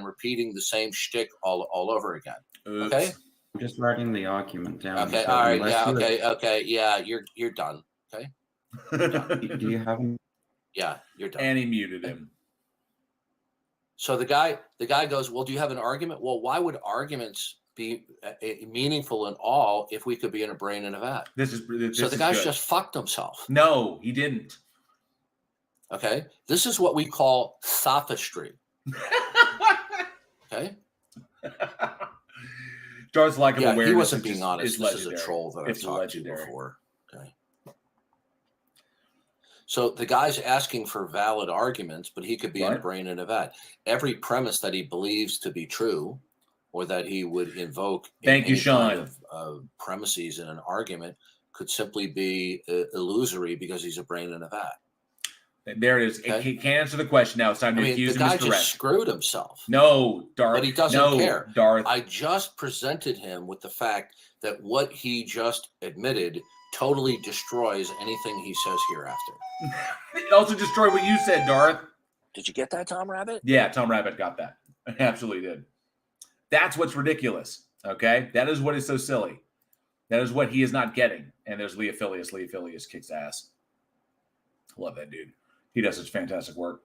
repeating the same shtick all over again. Oops. Okay. I'm just writing the argument down. Okay. All right. Yeah. Okay. Yeah. You're done. Okay. You're done. Do you have? Yeah. You're done. And he muted him. So the guy goes, well, do you have an argument? Well, why would arguments be meaningful at all if we could be in a brain in a vat? So the guy's just fucked himself. No, he didn't. Okay, this is what we call sophistry. Okay. Darth's lack of awareness. He wasn't being honest. This is a troll that I've talked to before. Okay. So the guy's asking for valid arguments, but he could be in a Right. brain in a vat. Every premise that he believes to be true, or that he would invoke Thank you, any kind Sean. of premises in an argument, could simply be illusory because he's a brain in a vat. There it is. Okay. He can't answer the question now. It's time to I mean, accuse the him guy misdirect. just screwed himself. No, Darth. But he doesn't no, care. Darth. I just presented him with the fact that what he just admitted totally destroys anything he says hereafter. It also destroyed what you said, Darth. Did you get that, Tom Rabbit? Yeah, Tom Rabbit got that. Absolutely did. That's what's ridiculous. Okay? That is what is so silly. That is what he is not getting. And there's Leophilius. Leophilius kicks ass. Love that dude. He does such fantastic work.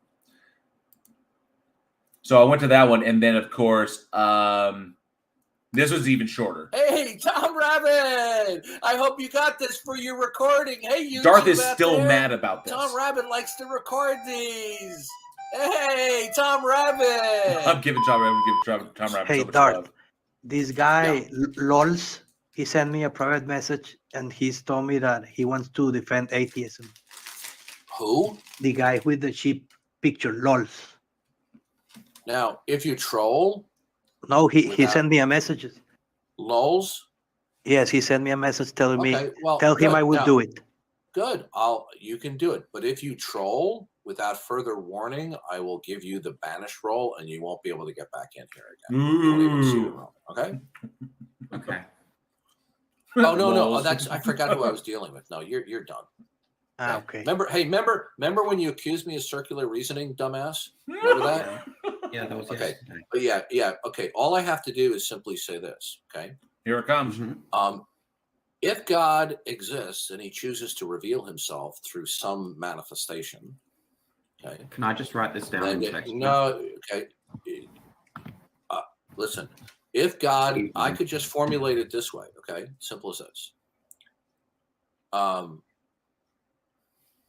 So I went to that one, and then of course, this was even shorter. Hey, Tom Rabbit! I hope you got this for your recording. Hey, you. Darth is still mad about this. Tom Rabbit likes to record these. Hey, Tom Rabbit! I'm giving Tom Rabbit Hey, so much Darth. love. This guy, Lols, he sent me a private message and he's told me that he wants to defend atheism. Who? The guy with the cheap picture, Lols. Now, if you troll, No, he Without- sent me a message. lols. Yes, he sent me a message telling me, Okay, well, tell him good. I will Now, do it. Good. You can do it. But if you troll without further warning, I will give you the banish roll, and you won't be able to get back in here again. You won't even see the roll. Okay. Okay. Oh no, Lols. I forgot who I was dealing with. No, you're done. Ah, okay. Remember when you accused me of circular reasoning, dumbass? Remember that? Yeah, that was Okay. yesterday. But yeah. Okay. All I have to do is simply say this. Okay. Here it comes. Mhm. If God exists and He chooses to reveal Himself through some manifestation, okay. Can I just write this down in Then, text? no, okay. Listen, if God, I could just formulate it this way, okay? Simple as this.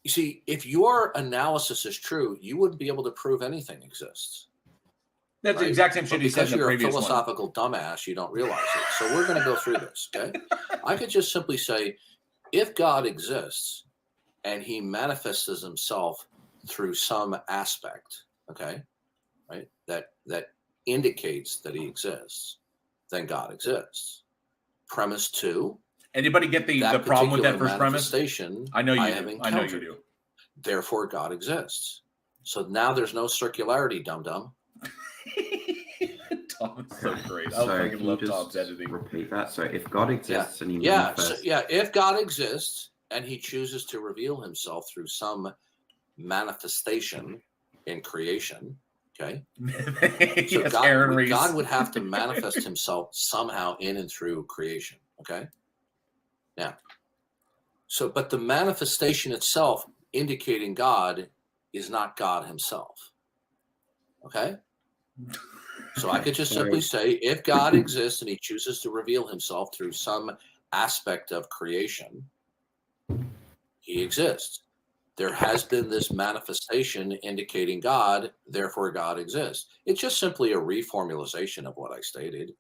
You see, if your analysis is true, you wouldn't be able to prove anything exists. That's the Right. exact same shit But he said because in the you're a previous one. philosophical dumbass, you don't realize it. So we're going to go through this, okay? I could just simply say, if God exists and He manifests Himself through some aspect, okay, right, that indicates that He exists, then God exists. Premise 2. Anybody get the That problem with that particular first premise? manifestation I know you have do. I know you encountered. do. Therefore, God exists. So now there's no circularity, dum-dum. Tom is so great. I So fucking can you love just Tom's editing. repeat that? So if God exists and He Yeah, so, manifests, if God exists and He chooses to reveal Himself through some manifestation in creation, okay? So Yes, Aaron Reese. God would have to manifest Himself somehow in and through creation, okay? Now, but the manifestation itself indicating God is not God Himself, okay? So I could just simply say, if God exists and He chooses to reveal Himself through some aspect of creation, He exists. There has been this manifestation indicating God, therefore God exists. It's just simply a reformulation of what I stated.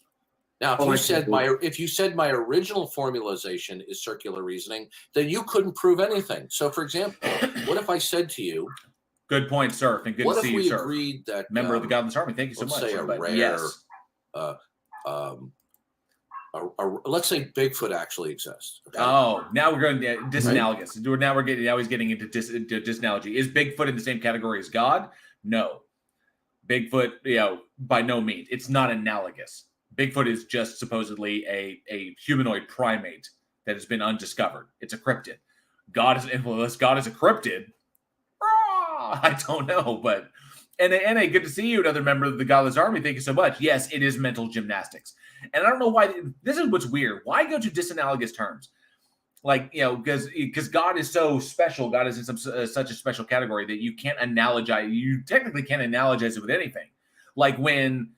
Now, if you said my original formulation is circular reasoning, then you couldn't prove anything. So, for example, what if I said to you, Good point, sir. And good what to if see you, we sir. agreed that Member of the Godless Army. Thank you so let's much. say a everybody. rare, Yes. let's say Bigfoot actually exists. Okay? Oh, now we're going to disanalogous. Now he's getting into disanalogy. Is Bigfoot in the same category as God? No. Bigfoot, by no means. It's not analogous. Bigfoot is just supposedly a humanoid primate that has been undiscovered. It's a cryptid. Unless God is a cryptid, I don't know, but NA, good to see you, another member of the Godless Army. Thank you so much. Yes, it is mental gymnastics, and I don't know why. This is what's weird. Why go to disanalogous terms? Like, because God is so special. God is in such a special category that you can't analogize. You technically can't analogize it with anything. Like when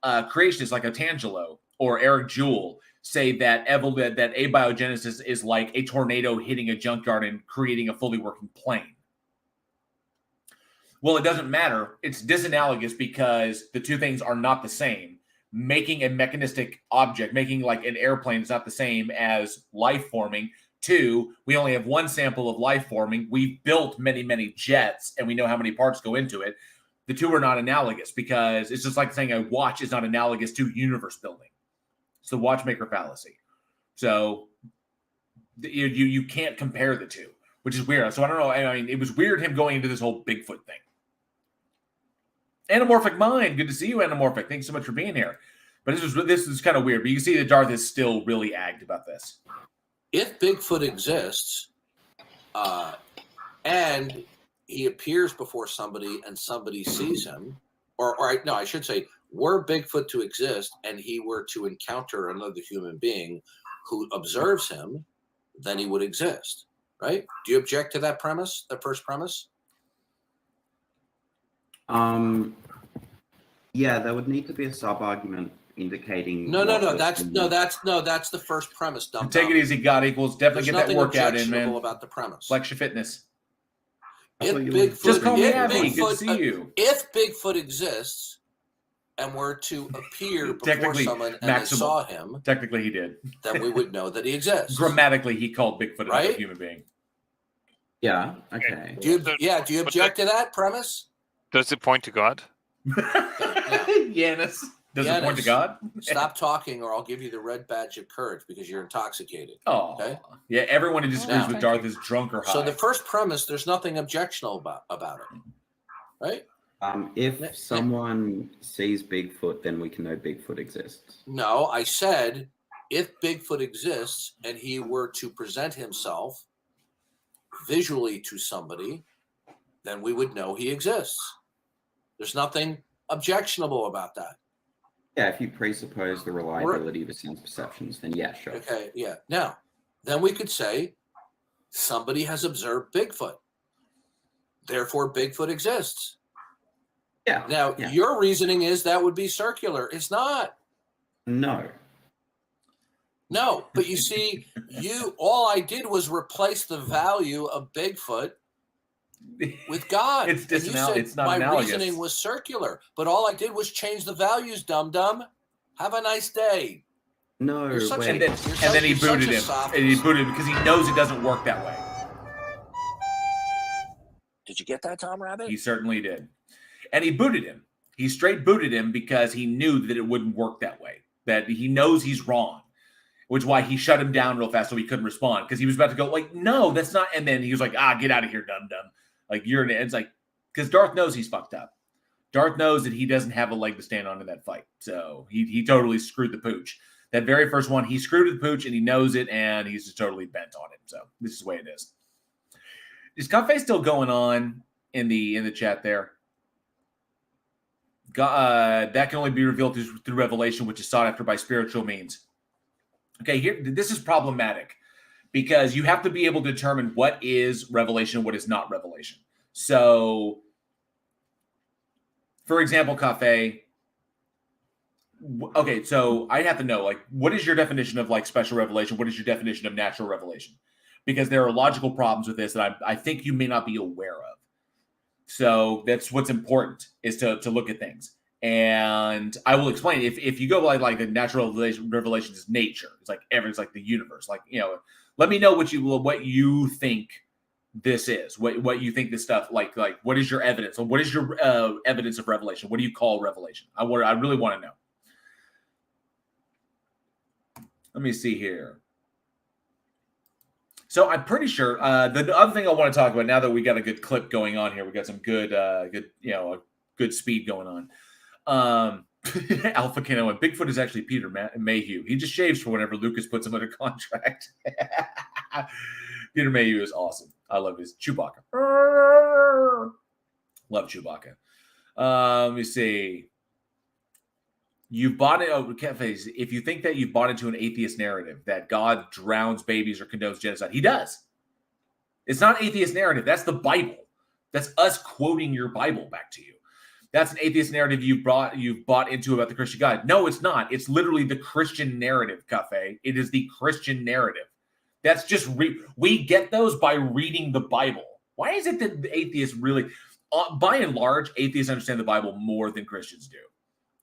creationists like Otangelo or Eric Jewell say that abiogenesis is like a tornado hitting a junkyard and creating a fully working plane. Well, it doesn't matter. It's disanalogous because the two things are not the same. Making a mechanistic object, making like an airplane is not the same as life forming. 2, we only have one sample of life forming. We've built many, many jets, and we know how many parts go into it. The two are not analogous because it's just like saying a watch is not analogous to universe building. It's the watchmaker fallacy. So you can't compare the two, which is weird. So I don't know. I mean, it was weird him going into this whole Bigfoot thing. Anamorphic Mind, good to see you, Anamorphic. Thanks so much for being here. But this is kind of weird. But you can see that Darth is still really agged about this. If Bigfoot exists, and he appears before somebody and somebody sees him, I should say, were Bigfoot to exist and he were to encounter another human being who observes him, then he would exist, right? Do you object to that premise, the first premise? Yeah, there would need to be a sub-argument indicating. No. That's the first premise. Dumb. Take it easy. God equals. Definitely There's get that workout in, man. About the premise. Flex your fitness. If Just call me Abby. Good to see you. If Bigfoot exists and were to appear before someone and they saw him, technically he did. Then we would know that he exists. Grammatically, he called Bigfoot a human being. Yeah. Okay. Do you object to that premise? Does it point to God? Yanis. Does it point to God? Stop talking or I'll give you the red badge of courage because you're intoxicated. Oh, okay. Yeah, everyone who disagrees with Darth is drunk or high. So the first premise, there's nothing objectionable about it, right? If someone sees Bigfoot, then we can know Bigfoot exists. No, I said if Bigfoot exists and he were to present himself visually to somebody, then we would know he exists. There's nothing objectionable about that. Yeah, if you presuppose the reliability of a sense perceptions, then yeah, sure. Okay, yeah. Now, then we could say somebody has observed Bigfoot. Therefore, Bigfoot exists. Yeah. Now, your reasoning is that would be circular. It's not. No, but you see, all I did was replace the value of Bigfoot with God. It's not my analogous. Reasoning was circular, but all I did was change the values, dum-dum. Have a nice day. No, and then he booted him. And he booted him because he knows it doesn't work that way. Did you get that, Tom Rabbit? He certainly did. And he booted him. He straight booted him because he knew that it wouldn't work that way. That he knows he's wrong. Which is why he shut him down real fast so he couldn't respond. Because he was about to go like, no, that's not. And then he was like, get out of here, dum-dum. Like, it's like, because Darth knows he's fucked up. Darth knows that he doesn't have a leg to stand on in that fight. So he totally screwed the pooch. That very first one, he screwed the pooch and he knows it and he's just totally bent on it. So this is the way it is. Is Cafe still going on in the chat there? That can only be revealed through revelation, which is sought after by spiritual means. Okay, this is problematic. Because you have to be able to determine what is revelation and what is not revelation. So, for example, Cafe. Okay, so I have to know, like, what is your definition of, like, special revelation? What is your definition of natural revelation? Because there are logical problems with this that I think you may not be aware of. So that's what's important, is to look at things. And I will explain. If you go like the natural revelation is nature. It's like everything's like the universe. Like, let me know what you think this is. What you think this stuff like what is your evidence? What is your evidence of revelation? What do you call revelation? I really want to know. Let me see here. So I'm pretty sure the other thing I want to talk about now that we got a good clip going on here, we got some good good speed going on. Alpha Kano and Bigfoot is actually Peter Mayhew. He just shaves for whenever Lucas puts him under contract. Peter Mayhew is awesome. I love his Chewbacca. Love Chewbacca. Let me see. You bought it. If you think that you've bought into an atheist narrative that God drowns babies or condones genocide, he does. It's not atheist narrative. That's the Bible. That's us quoting your Bible back to you. That's an atheist narrative you've bought into about the Christian God. No, it's not. It's literally the Christian narrative, Cafe. It is the Christian narrative. That's just we get those by reading the Bible. Why is it that the atheists really, by and large, atheists understand the Bible more than Christians do?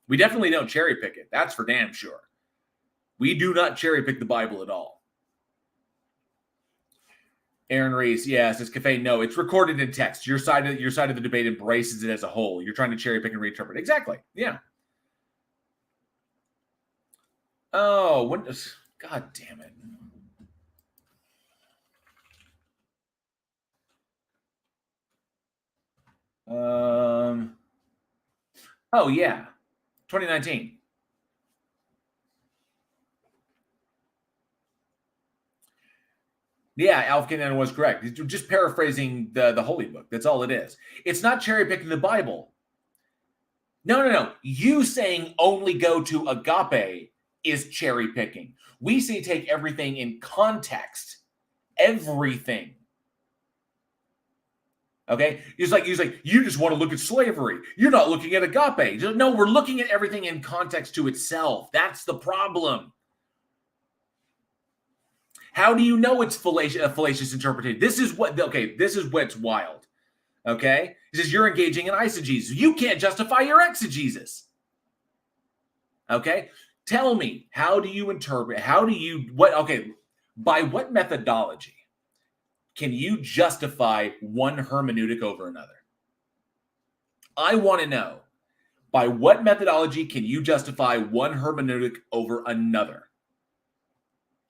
We definitely don't cherry pick it. That's for damn sure. We do not cherry pick the Bible at all. Aaron Reese, yeah, says Cafe. No, it's recorded in text. Your side of the debate embraces it as a whole. You're trying to cherry pick and reinterpret. Exactly. Yeah. Oh, when does? God damn it. Oh yeah, 2019. Yeah, Alf Cannon was correct. He's just paraphrasing the Holy Book. That's all it is. It's not cherry picking the Bible. No. You saying only go to agape is cherry picking. We say take everything in context. Everything. Okay? He's like, you just want to look at slavery. You're not looking at agape. No, we're looking at everything in context to itself. That's the problem. How do you know it's fallacious interpretation? This is what's wild. Okay? He says you're engaging in eisegesis. You can't justify your exegesis. Okay? Tell me, how do you interpret? By what methodology can you justify one hermeneutic over another? I want to know, by what methodology can you justify one hermeneutic over another?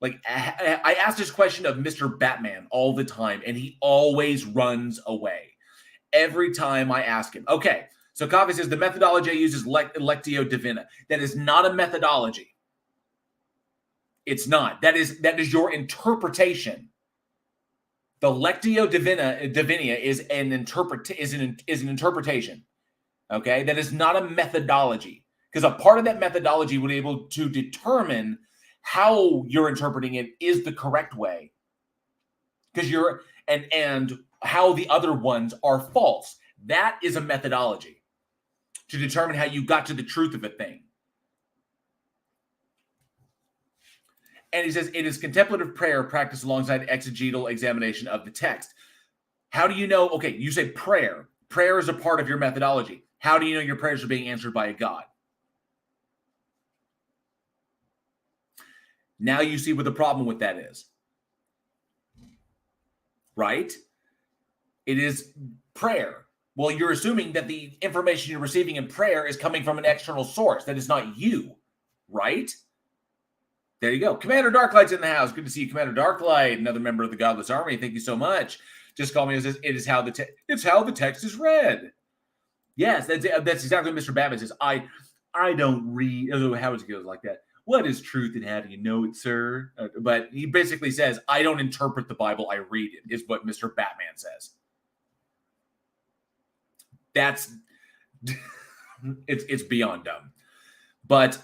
Like, I ask this question of Mr. Batman all the time, and he always runs away. Every time I ask him. Okay, so Coffee says, the methodology I use is Lectio Divina. That is not a methodology. It's not. That is your interpretation. The Lectio Divina is an interpretation. Okay, that is not a methodology, because a part of that methodology would be able to determine how you're interpreting it is the correct way, because and how the other ones are false. That is a methodology to determine how you got to the truth of a thing. And he says it is contemplative prayer practiced alongside exegetal examination of the text. How do you know? Okay, you say prayer. Prayer is a part of your methodology. How do you know your prayers are being answered by a God? Now you see what the problem with that is. Right? It is prayer. Well, you're assuming that the information you're receiving in prayer is coming from an external source. That is not you. Right? There you go. Commander Darklight's in the house. Good to see you, Commander Darklight, another member of the Godless Army. Thank you so much. Just call me. It is how the text is read. Yes, that's exactly what Mr. Babbitt says. I don't read. How does it go like that? What is truth and how do you know it, sir? But he basically says, I don't interpret the Bible, I read it, is what Mr. Batman says. That's it's beyond dumb. But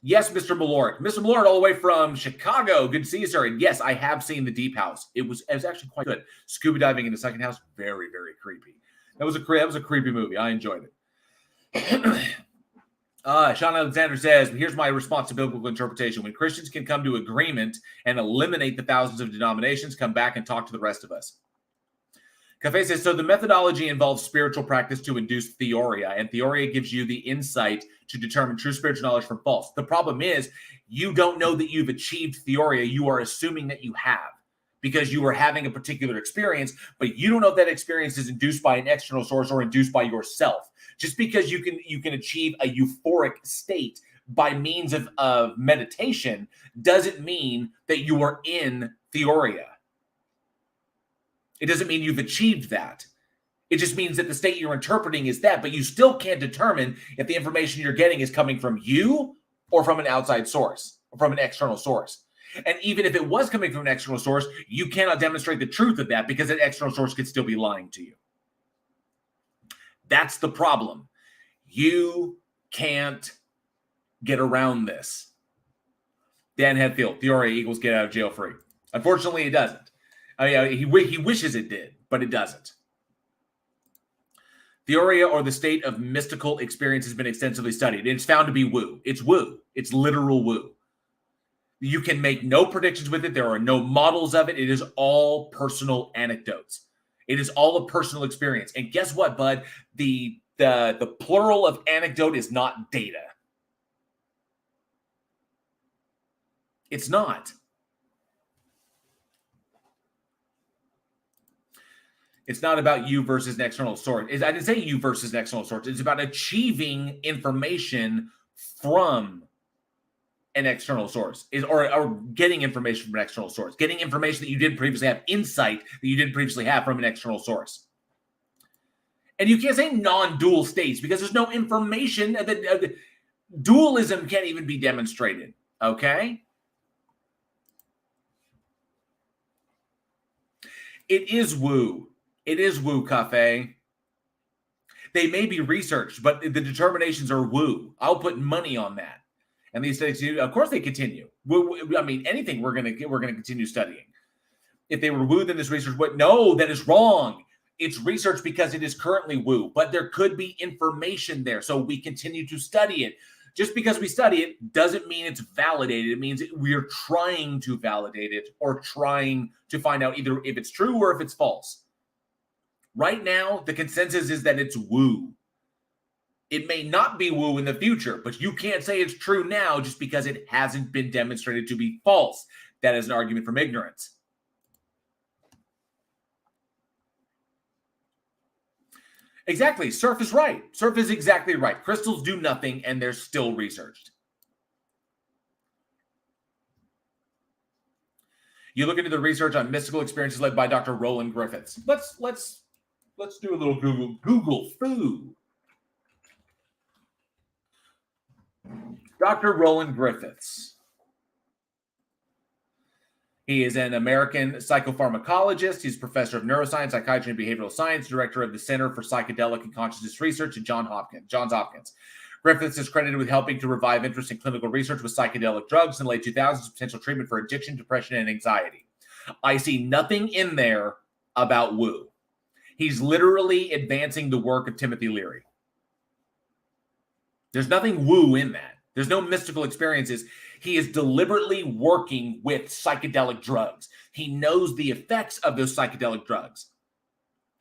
yes, Mr. Malort. Mr. Malort, all the way from Chicago. Good to see you, sir. And yes, I have seen The Deep House. It was actually quite good. Scuba diving in the second house, very, very creepy. That was a creepy movie. I enjoyed it. Sean Alexander says, here's my response to biblical interpretation. When Christians can come to agreement and eliminate the thousands of denominations, come back and talk to the rest of us. Cafe says, so the methodology involves spiritual practice to induce theoria, and theoria gives you the insight to determine true spiritual knowledge from false. The problem is you don't know that you've achieved theoria. You are assuming that you have, because you are having a particular experience, but you don't know if that experience is induced by an external source or induced by yourself. Just because you can achieve a euphoric state by means of meditation doesn't mean that you are in theoria. It doesn't mean you've achieved that. It just means that the state you're interpreting is that, but you still can't determine if the information you're getting is coming from you or from an outside source, or from an external source. And even if it was coming from an external source, you cannot demonstrate the truth of that because that external source could still be lying to you. That's the problem. You can't get around this. Dan Hetfield, theoria equals get out of jail free. Unfortunately, it doesn't. He wishes it did, but it doesn't. Theoria, or the state of mystical experience, has been extensively studied. It's found to be woo. It's woo. It's literal woo. You can make no predictions with it. There are no models of it. It is all personal anecdotes. It is all a personal experience. And guess what, bud? The plural of anecdote is not data. It's not. It's not about you versus an external source. I didn't say you versus an external source. It's about achieving information from an external source, or getting information from an external source, getting information that you didn't previously have, insight that you didn't previously have from an external source. And you can't say non-dual states because there's no information. Dualism can't even be demonstrated, okay? It is woo. It is woo, Cafe. They may be researched, but the determinations are woo. I'll put money on that. And these studies, of course, they continue. I mean, anything we're gonna continue studying. If they were woo, then this research would no, that is wrong. It's research because it is currently woo, but there could be information there, so we continue to study it. Just because we study it doesn't mean it's validated. It means we're trying to validate it or trying to find out either if it's true or if it's false. Right now, the consensus is that it's woo. It may not be woo in the future, but you can't say it's true now just because it hasn't been demonstrated to be false. That is an argument from ignorance. Exactly. Surf is right. Surf is exactly right. Crystals do nothing, and they're still researched. You look into the research on mystical experiences led by Dr. Roland Griffiths. Let's do a little Google foo. Dr. Roland Griffiths. He is an American psychopharmacologist. He's professor of neuroscience, psychiatry, and behavioral science, director of the Center for Psychedelic and Consciousness Research at Johns Hopkins. Griffiths is credited with helping to revive interest in clinical research with psychedelic drugs in the late 2000s as potential treatment for addiction, depression, and anxiety. I see nothing in there about woo. He's literally advancing the work of Timothy Leary. There's nothing woo in that. There's no mystical experiences. He is deliberately working with psychedelic drugs. He knows the effects of those psychedelic drugs.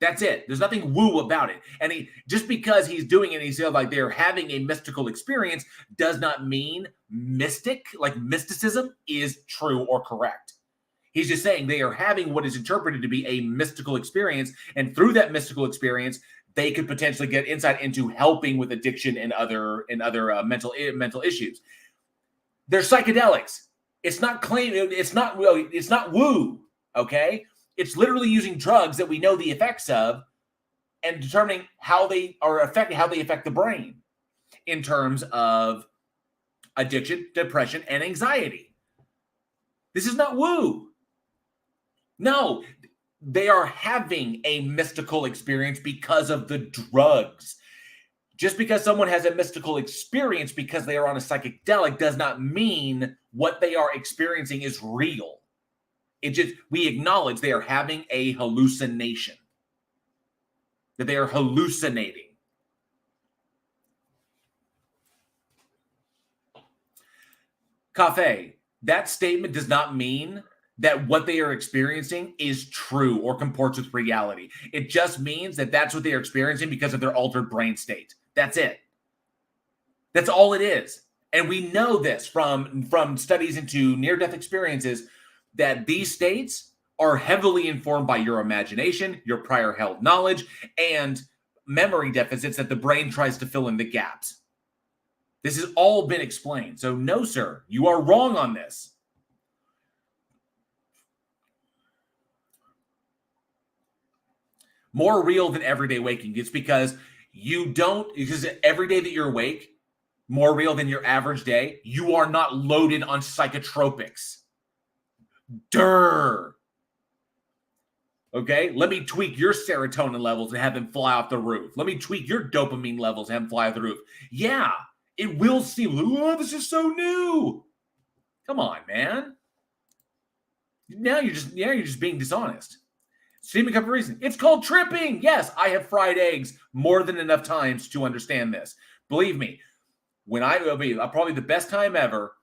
That's it. There's nothing woo about it. And just because he's doing it, he feels like they're having a mystical experience does not mean mysticism is true or correct. He's just saying they are having what is interpreted to be a mystical experience. And through that mystical experience, they could potentially get insight into helping with addiction and other mental issues. They're psychedelics. It's not woo. Okay, it's literally using drugs that we know the effects of, and determining how they affect the brain in terms of addiction, depression, and anxiety. This is not woo. No. They are having a mystical experience because of the drugs. Just because someone has a mystical experience because they are on a psychedelic does not mean what they are experiencing is real. We acknowledge they are having a hallucination. That they are hallucinating. Cafe, that statement does not mean that what they are experiencing is true or comports with reality. It just means that that's what they are experiencing because of their altered brain state. That's it. That's all it is. And we know this from studies into near-death experiences that these states are heavily informed by your imagination, your prior held knowledge, and memory deficits that the brain tries to fill in the gaps. This has all been explained. So no, sir, you are wrong on this. More real than everyday waking. It's because every day that you're awake, more real than your average day, you are not loaded on psychotropics. Durr. Okay? Let me tweak your serotonin levels and have them fly off the roof. Let me tweak your dopamine levels and have them fly off the roof. Yeah, it will seem, oh, this is so new. Come on, man. Now you're just being dishonest. Steaming cup of reason. It's called tripping. Yes, I have fried eggs more than enough times to understand this. Believe me, probably the best time ever,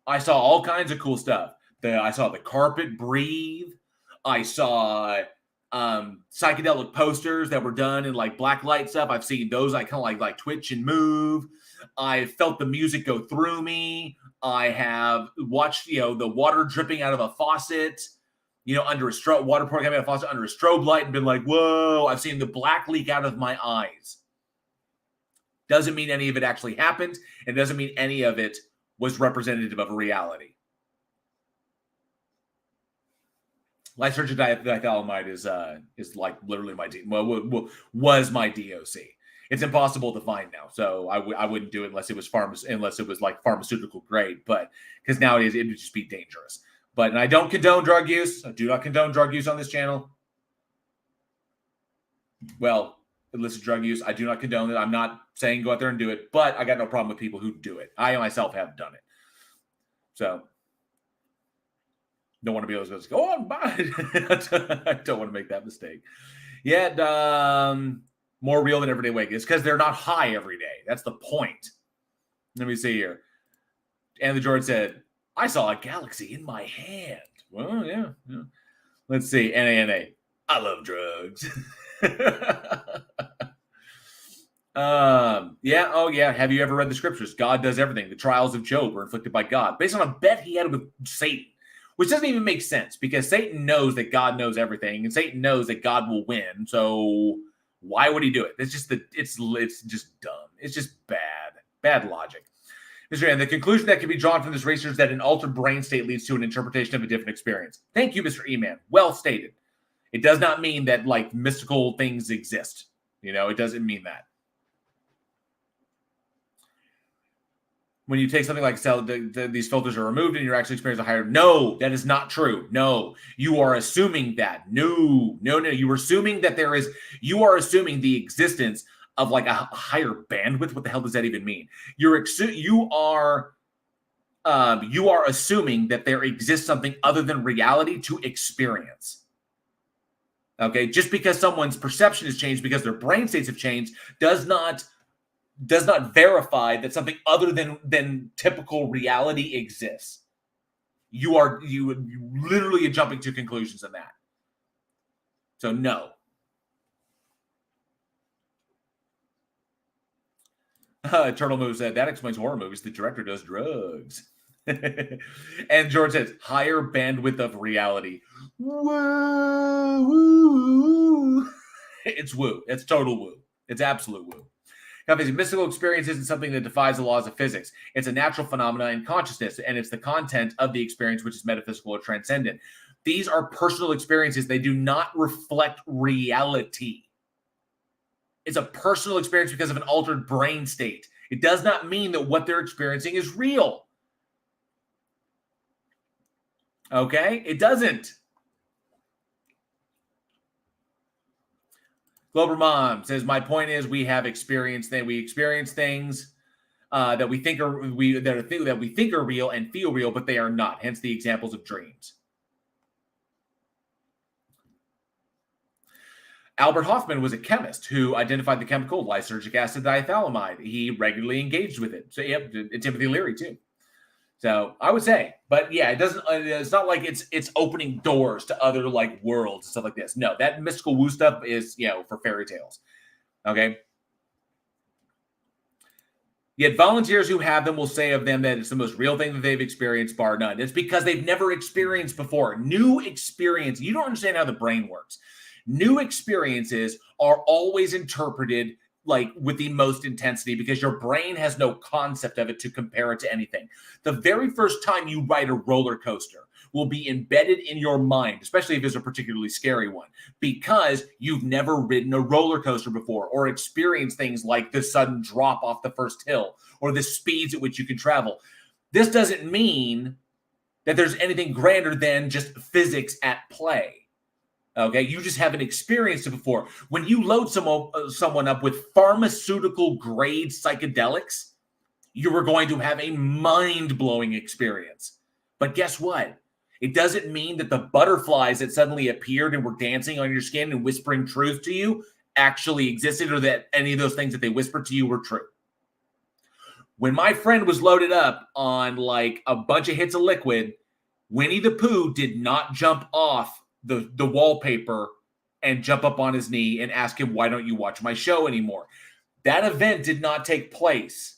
I saw all kinds of cool stuff. I saw the carpet breathe. I saw psychedelic posters that were done in like black light stuff. I've seen those. I kind of like twitch and move. I felt the music go through me. I have watched the water dripping out of a faucet. under a water pouring coming out of a faucet under a strobe light and been like, whoa, I've seen the black leak out of my eyes. Doesn't mean any of it actually happened. And doesn't mean any of it was representative of a reality. Lysergic diethylamide is like literally was my DOC. It's impossible to find now, so I wouldn't do it unless it was like pharmaceutical grade. But because nowadays it would just be dangerous. But I don't condone drug use. I do not condone drug use on this channel. Well, illicit drug use, I do not condone it. I'm not saying go out there and do it, but I got no problem with people who do it. I myself have done it, so. Don't want to be able to go on by. I don't want to make that mistake. Yet, more real than everyday wake. It's because they're not high every day. That's the point. Let me see here. Anthony George said, I saw a galaxy in my hand. Well, yeah. Let's see. NANA. I love drugs. Yeah. Oh, yeah. Have you ever read the scriptures? God does everything. The trials of Job were inflicted by God based on a bet he had with Satan. Which doesn't even make sense because Satan knows that God knows everything and Satan knows that God will win. So why would he do it? It's just it's just dumb. It's just bad logic. Mr. And the conclusion that can be drawn from this research is that an altered brain state leads to an interpretation of a different experience. Thank you, Mr. E-Man. Well stated. It does not mean that like mystical things exist. It doesn't mean that. When you take something like these filters are removed and you're actually experiencing a higher. No, that is not true. No, you are assuming that. No. You are assuming that you are assuming the existence of like a higher bandwidth. What the hell does that even mean? You are assuming that there exists something other than reality to experience. Okay, just because someone's perception has changed because their brain states have changed does not verify that something other than typical reality exists. You literally are jumping to conclusions on that. So no. Turtle Move said, that explains horror movies. The director does drugs. And George says, higher bandwidth of reality. Whoa, woo. It's woo. It's total woo. It's absolute woo. Mystical experience isn't something that defies the laws of physics. It's a natural phenomenon in consciousness, and it's the content of the experience which is metaphysical or transcendent. These are personal experiences. They do not reflect reality. It's a personal experience because of an altered brain state. It does not mean that what they're experiencing is real. Okay? It doesn't. Glober Mom says, my point is we experience things that we think are real and feel real, but they are not. Hence the examples of dreams. Albert Hoffman was a chemist who identified the chemical lysergic acid diethylamide. He regularly engaged with it. So, yep, Timothy Leary too. So I would say, but yeah, it's not like it's opening doors to other like worlds and stuff like this. No, that mystical woo stuff is, for fairy tales. Okay. Yet volunteers who have them will say of them that it's the most real thing that they've experienced, bar none. It's because they've never experienced before. New experience. You don't understand how the brain works. New experiences are always interpreted like with the most intensity because your brain has no concept of it to compare it to anything. The very first time you ride a roller coaster will be embedded in your mind, especially if it's a particularly scary one, because you've never ridden a roller coaster before or experienced things like the sudden drop off the first hill or the speeds at which you can travel. This doesn't mean that there's anything grander than just physics at play. Okay, you just haven't experienced it before. When you load someone up with pharmaceutical grade psychedelics, you are going to have a mind-blowing experience. But guess what? It doesn't mean that the butterflies that suddenly appeared and were dancing on your skin and whispering truth to you actually existed or that any of those things that they whispered to you were true. When my friend was loaded up on like a bunch of hits of liquid, Winnie the Pooh did not jump off the wallpaper and jump up on his knee and ask him, why don't you watch my show anymore? That event did not take place.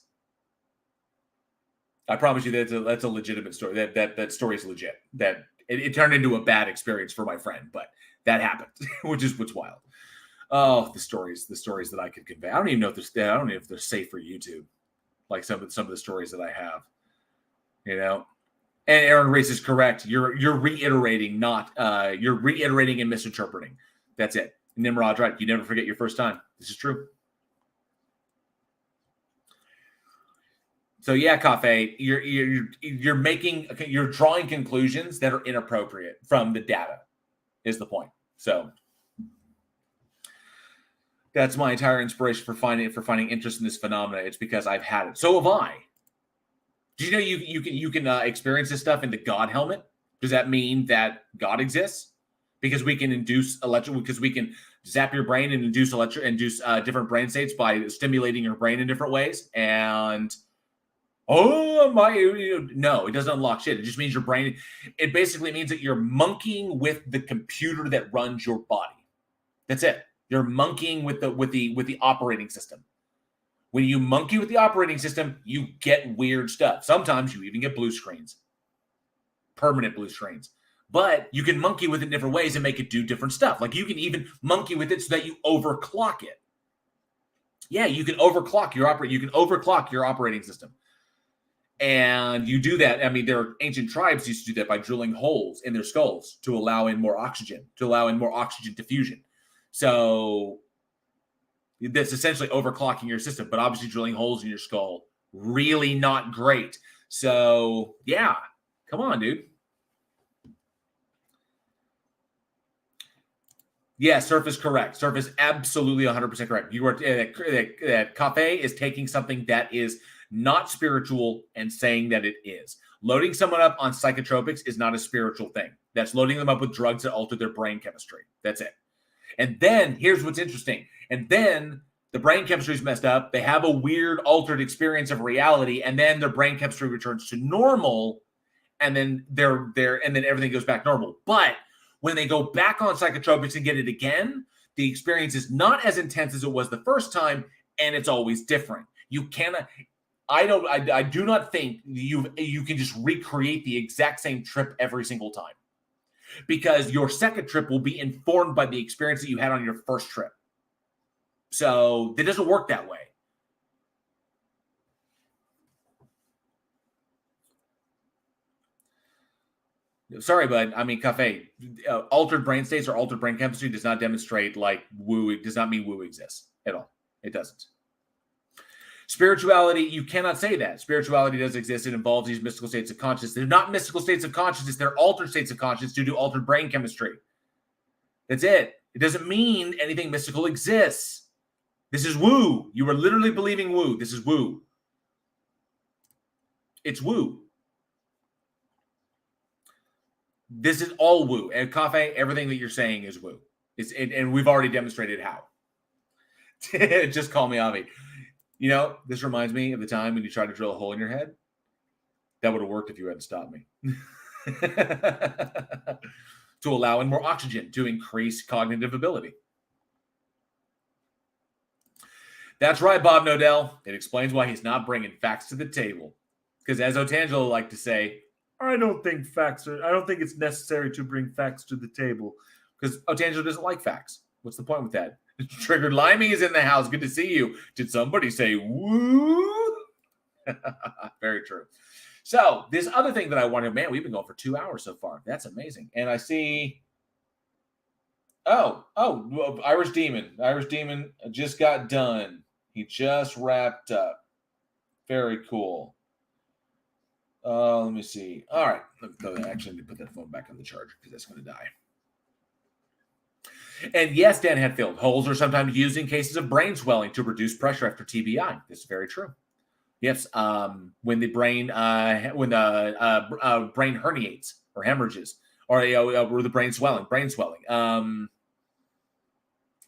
I promise you that's a legitimate story. That story is legit. That It turned into a bad experience for my friend, but that happened, which is what's wild. Oh, the stories that I could convey. I don't even know if they're safe for YouTube. Like some of the stories that I have, you know. And Aaron Reese is correct. You're reiterating, not you're reiterating and misinterpreting. That's it. Nimrod's right. You never forget your first time. This is true. So yeah, Cafe, you're drawing conclusions that are inappropriate from the data, is the point. So that's my entire inspiration for finding interest in this phenomena. It's because I've had it. So have I. Do you know you can experience this stuff in the God helmet? Does that mean that God exists? Because we can induce because we can zap your brain and induce different brain states by stimulating your brain in different ways. And no, it doesn't unlock shit. It just means your brain. It basically means that you're monkeying with the computer that runs your body. That's it. You're monkeying with the operating system. When you monkey with the operating system, you get weird stuff. Sometimes you even get blue screens, permanent blue screens. But you can monkey with it in different ways and make it do different stuff. Like you can even monkey with it so that you overclock it. Yeah, you can overclock your operating system. And you do that. I mean, there are ancient tribes used to do that by drilling holes in their skulls to allow in more oxygen diffusion. So that's essentially overclocking your system, but obviously drilling holes in your skull, really not great. So yeah, come on, dude. Yeah, Surf is correct. Surf is absolutely 100% correct. You are that Cafe is taking something that is not spiritual and saying that it is. Loading someone up on psychotropics is not a spiritual thing. That's loading them up with drugs that alter their brain chemistry. That's it. And then here's what's interesting. And then the brain chemistry is messed up. They have a weird altered experience of reality, and then their brain chemistry returns to normal, and then and then everything goes back normal. But when they go back on psychotropics and get it again, the experience is not as intense as it was the first time, and it's always different. You cannot. I do not think you can just recreate the exact same trip every single time, because your second trip will be informed by the experience that you had on your first trip. So it doesn't work that way. Sorry, bud. I mean, Cafe, altered brain states or altered brain chemistry does not demonstrate like woo. It does not mean woo exists at all. It doesn't. Spirituality, you cannot say that. Spirituality does exist. It involves these mystical states of consciousness. They're not mystical states of consciousness. They're altered states of consciousness due to altered brain chemistry. That's it. It doesn't mean anything mystical exists. This is woo. You are literally believing woo. This is woo. It's woo. This is all woo. And Cafe, everything that you're saying is woo. And we've already demonstrated how. Just call me Avi. You know, this reminds me of the time when you tried to drill a hole in your head. That would have worked if you hadn't stopped me. To allow in more oxygen to increase cognitive ability. That's right, Bob Nodell. It explains why he's not bringing facts to the table. Because as Otangelo liked to say, I don't think it's necessary to bring facts to the table. Because Otangelo doesn't like facts. What's the point with that? Triggered Limey is in the house. Good to see you. Did somebody say woo? Very true. So this other thing that I wanted, man, we've been going for 2 hours so far. That's amazing. And I see, Irish Demon. Irish Demon just got done. He just wrapped up. Very cool. Let me see. All right. Actually, let me put that phone back on the charger because that's going to die. And yes, Dan Hetfield, holes are sometimes used in cases of brain swelling to reduce pressure after TBI. This is very true. Yes, when the brain brain herniates or hemorrhages, or the brain swelling.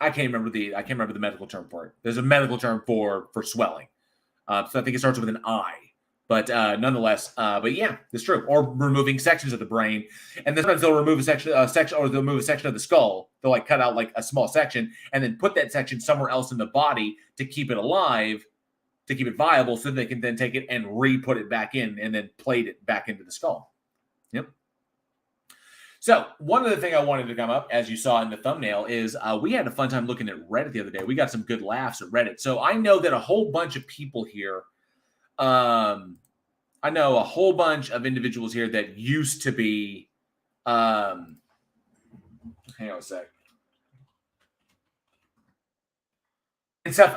I can't remember the medical term for it. There's a medical term for swelling. So I think it starts with an I. But nonetheless, but yeah, it's true. Or removing sections of the brain, and then sometimes they'll remove a section, or they'll move a section of the skull. They'll like cut out like a small section, and then put that section somewhere else in the body to keep it alive, to keep it viable, so they can then take it and re-put it back in, and then plate it back into the skull. Yep. So one other thing I wanted to come up, as you saw in the thumbnail, is we had a fun time looking at Reddit the other day. We got some good laughs at Reddit. So I know that a whole bunch of people here, I know a whole bunch of individuals here that used to be, hang on a sec. Inflammation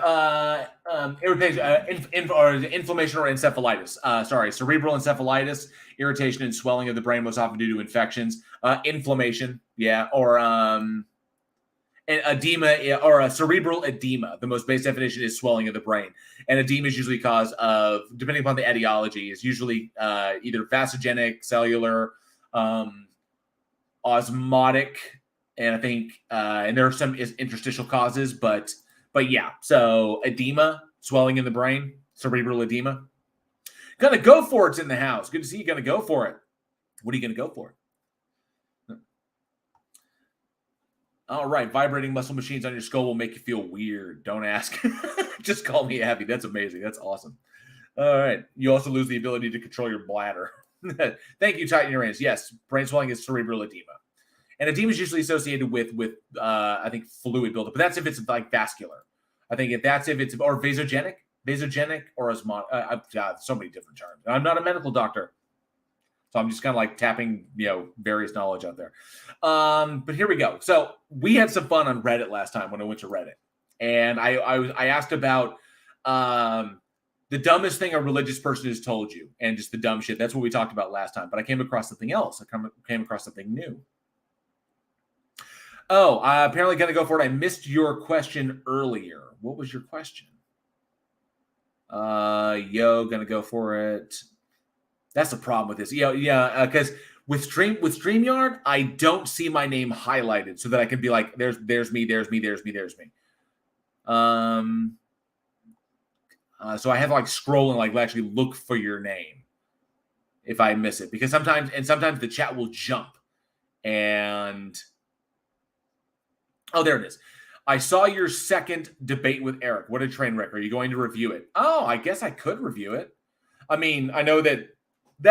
or encephalitis. Cerebral encephalitis, irritation and swelling of the brain, most often due to infections. Inflammation, or edema or a cerebral edema. The most basic definition is swelling of the brain, and edema is usually cause of, depending upon the etiology, is usually either vasogenic, cellular, osmotic, and I think and there are some interstitial causes, but yeah, so edema, swelling in the brain, cerebral edema. Gonna go for it's in the house. Good to see you. Gonna go for it. What are you gonna go for? All right, vibrating muscle machines on your skull will make you feel weird. Don't ask. Just call me Abby. That's amazing. That's awesome. All right. You also lose the ability to control your bladder. Thank you, Titan Uranus. Yes, brain swelling is cerebral edema. And edema is usually associated with I think fluid buildup, but that's if it's like vascular. I think if it's or vasogenic or osmotic. I've got so many different terms. I'm not a medical doctor, so I'm just kind of like tapping various knowledge out there. But here we go. So we had some fun on Reddit last time when I went to Reddit, and I asked about the dumbest thing a religious person has told you, and just the dumb shit. That's what we talked about last time. But I came across something else. I came across something new. Oh, apparently going to go for it. I missed your question earlier. What was your question? Going to go for it. That's the problem with this. Because with StreamYard, I don't see my name highlighted so that I can be like, there's me. So I have to like scroll and like actually look for your name if I miss it, because sometimes the chat will jump and. Oh, there it is. I saw your second debate with Eric. What a train wreck. Are you going to review it? Oh, I guess I could review it. I mean, I know that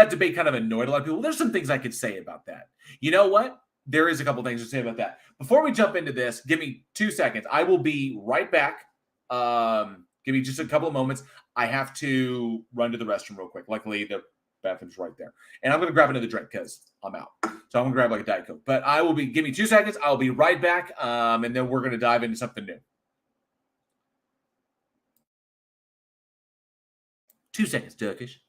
debate kind of annoyed a lot of people. There's some things I could say about that. You know what? There is a couple things to say about that. Before we jump into this, give me 2 seconds. I will be right back. Give me just a couple of moments. I have to run to the restroom real quick. Luckily, the bathroom's right there. And I'm going to grab another drink because I'm out. So I'm going to grab like a Diet Coke. But give me 2 seconds. I'll be right back. And then we're going to dive into something new. 2 seconds, Turkish.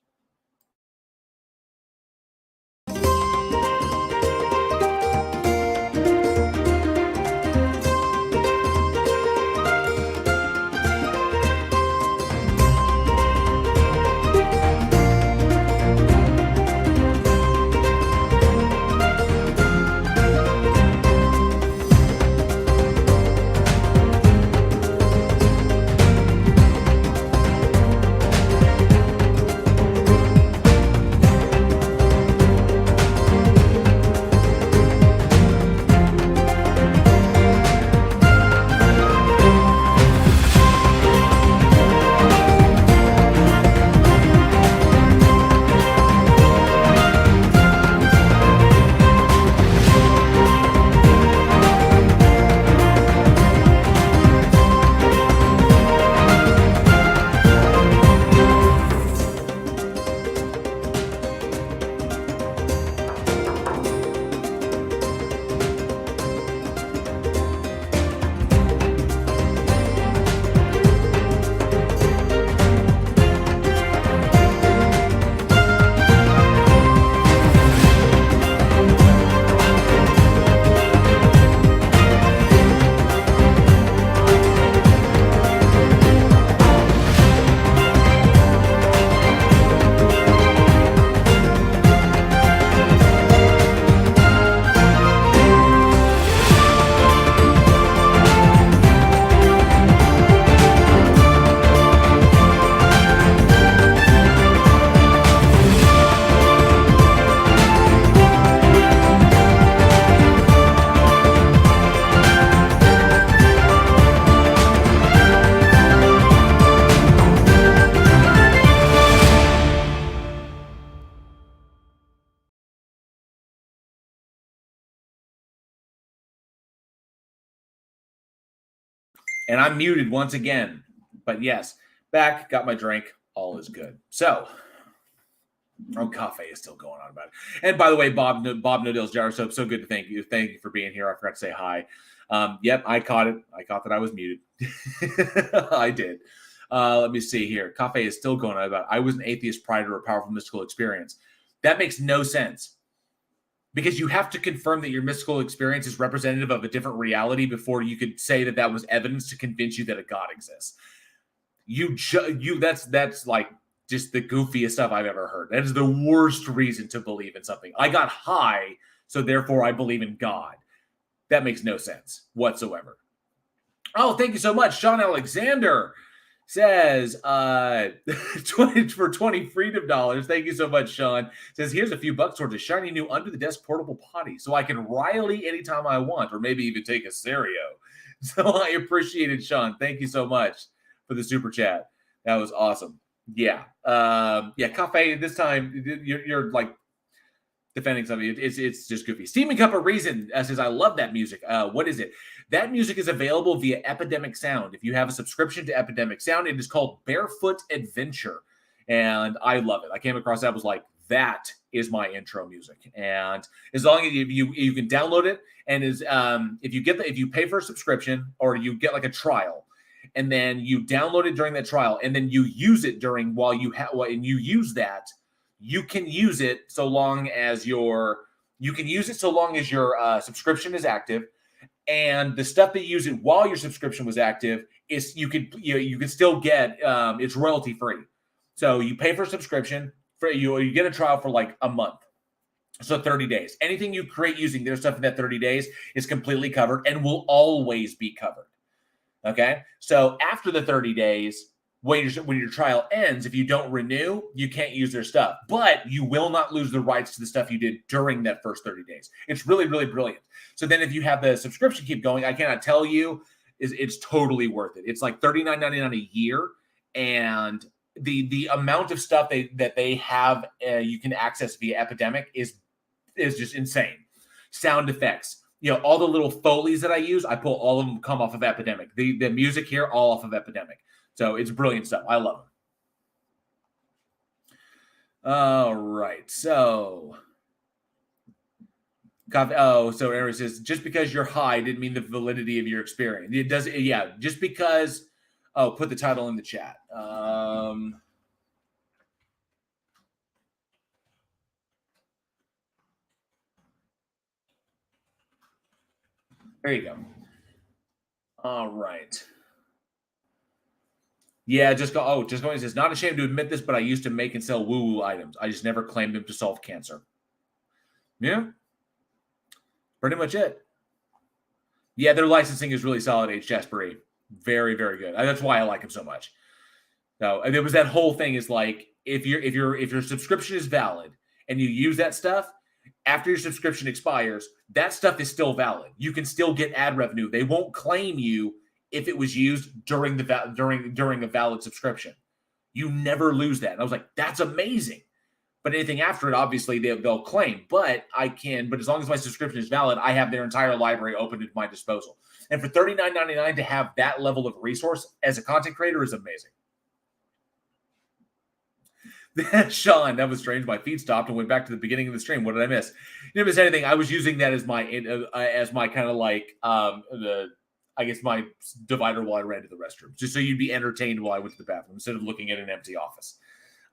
And I'm muted once again. But yes, back, got my drink. All is good. So, cafe is still going on about it. And by the way, Bob Nodell's Jar Soap, so good to thank you. Thank you for being here. I forgot to say hi. Yep, I caught it. I caught that I was muted. I did. Let me see here. Cafe is still going on about I was an atheist prior to a powerful mystical experience. That makes no sense. Because you have to confirm that your mystical experience is representative of a different reality before you could say that that was evidence to convince you that a God exists. That's like just the goofiest stuff I've ever heard. That is the worst reason to believe in something. I got high, so therefore I believe in God. That makes no sense whatsoever. Oh, thank you so much. Sean Alexander says 20 for 20 freedom dollars. Thank you so much, Sean. Says here's a few bucks towards a shiny new under the desk portable potty so I can Riley anytime I want, or maybe even take a Serio. So I appreciate it, Sean. Thank you so much for the super chat. That was awesome. Yeah. Cafe, this time you're like defending something. It's just goofy. Steaming Cup of Reason says, I love that music. What is it? That music is available via Epidemic Sound. If you have a subscription to Epidemic Sound, it is called Barefoot Adventure. And I love it. I came across that, was like, that is my intro music. And as long as you can download it, and if you pay for a subscription or you get like a trial, and then you download it during that trial, and then you use it and you use that, you can use it so long as your subscription is active, and the stuff that you use it while your subscription was active is you can still get it's royalty free. So you pay for a subscription for you get a trial for like a month. So 30 days. Anything you create using their stuff in that 30 days is completely covered and will always be covered. Okay? So after the 30 days, when your trial ends, if you don't renew, you can't use their stuff. But you will not lose the rights to the stuff you did during that first 30 days. It's really, really brilliant. So then if you have the subscription keep going, I cannot tell you, it's totally worth it. It's like $39.99 a year. And the amount of stuff that they have you can access via Epidemic is just insane. Sound effects. All the little Foleys that I use, I pull all of them come off of Epidemic. The music here, all off of Epidemic. So it's brilliant stuff. I love it. All right. So, so Aaron says, just because you're high didn't mean the validity of your experience. It does. Yeah. Just because. Oh, put the title in the chat. There you go. All right. Yeah, just going says, not ashamed to admit this, but I used to make and sell woo-woo items. I just never claimed them to solve cancer. Yeah. Pretty much it. Yeah, their licensing is really solid, H. Jaspery. Very, very good. That's why I like him so much. No, and there was that whole thing is like, if your subscription is valid and you use that stuff, after your subscription expires, that stuff is still valid. You can still get ad revenue. They won't claim you if it was used during a valid subscription. You never lose that. And I was like, that's amazing. But anything after it, obviously they'll claim. But as long as my subscription is valid, I have their entire library open at my disposal. And for $39.99 to have that level of resource as a content creator is amazing. Sean, that was strange. My feed stopped and went back to the beginning of the stream. What did I miss? You didn't miss anything. I was using that as my kind of like my divider while I ran to the restroom, just so you'd be entertained while I went to the bathroom instead of looking at an empty office,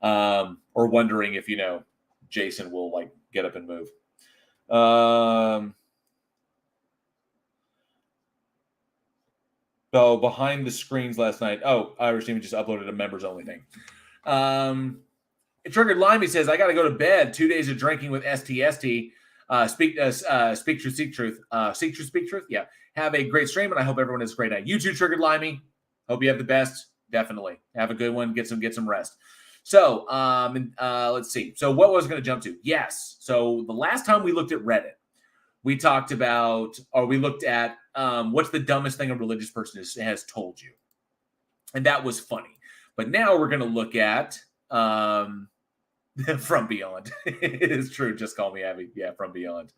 or wondering if Jason will like get up and move. So behind the screens last night. Oh, Irish team just uploaded a members only thing. It triggered Limey says, I got to go to bed. 2 days of drinking with STST. Speak truth, seek truth. Seek truth, speak truth. Yeah. Have a great stream, and I hope everyone has a great night. You too, Triggered Limey. Hope you have the best. Definitely. Have a good one. Get some rest. So, let's see. So what was I going to jump to? Yes. So the last time we looked at Reddit, we looked at what's the dumbest thing a religious person has told you. And that was funny. But now we're going to look at From Beyond. It is true. Just call me Abby. Yeah, From Beyond.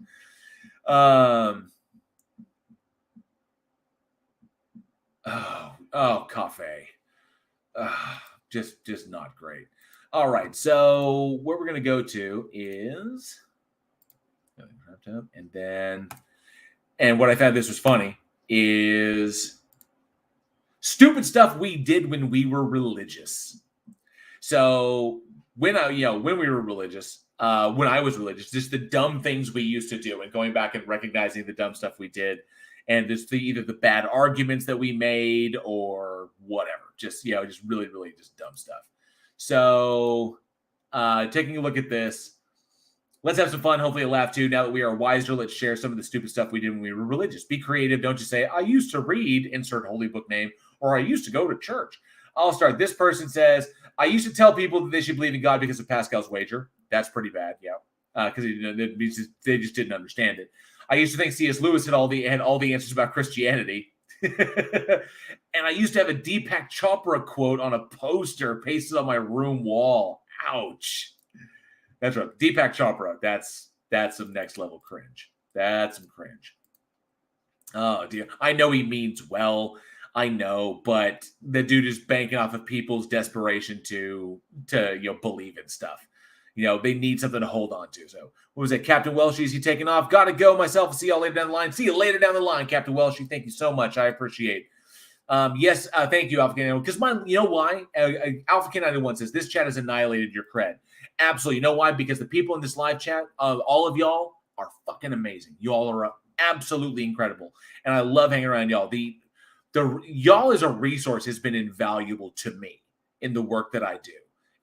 Cafe. Just not great. All right, so where we're gonna go to is, and what I found this was funny is stupid stuff we did when we were religious. So when we were religious, when I was religious, just the dumb things we used to do, and going back and recognizing the dumb stuff we did, and just either the bad arguments that we made or whatever, just really just dumb stuff. So taking a look at this, let's have some fun. Hopefully a laugh too. Now that we are wiser, let's share some of the stupid stuff we did when we were religious. Be creative. Don't just say, I used to read, insert holy book name, or I used to go to church. I'll start. This person says, I used to tell people that they should believe in God because of Pascal's wager. That's pretty bad, yeah. Because they just didn't understand it. I used to think C.S. Lewis had all the answers about Christianity. And I used to have a Deepak Chopra quote on a poster pasted on my room wall. Ouch. That's right. Deepak Chopra. That's some next level cringe. That's some cringe. Oh dear. I know he means well. I know, but the dude is banking off of people's desperation to believe in stuff. They need something to hold on to. So what was it? Captain Welsh, is he taking off? Gotta go myself. See y'all later down the line. See you later down the line, Captain Welsh. Thank you so much. I appreciate. Yes, thank you, Alpha K91. Because you know why? Alpha K91 says this chat has annihilated your cred. Absolutely. You know why? Because the people in this live chat, all of y'all are fucking amazing. You all are absolutely incredible, and I love hanging around y'all. The y'all as a resource has been invaluable to me in the work that I do.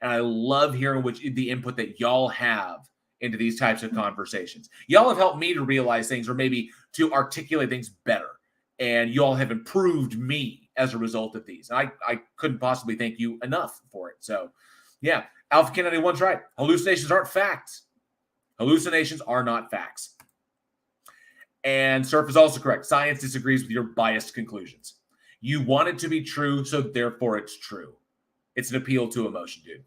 And I love hearing the input that y'all have into these types of conversations. Y'all have helped me to realize things, or maybe to articulate things better. And y'all have improved me as a result of these. And I couldn't possibly thank you enough for it. So yeah, Alpha Kennedy 1's right. Hallucinations aren't facts. Hallucinations are not facts. And Surf is also correct. Science disagrees with your biased conclusions. You want it to be true, so therefore it's true. It's an appeal to emotion, dude.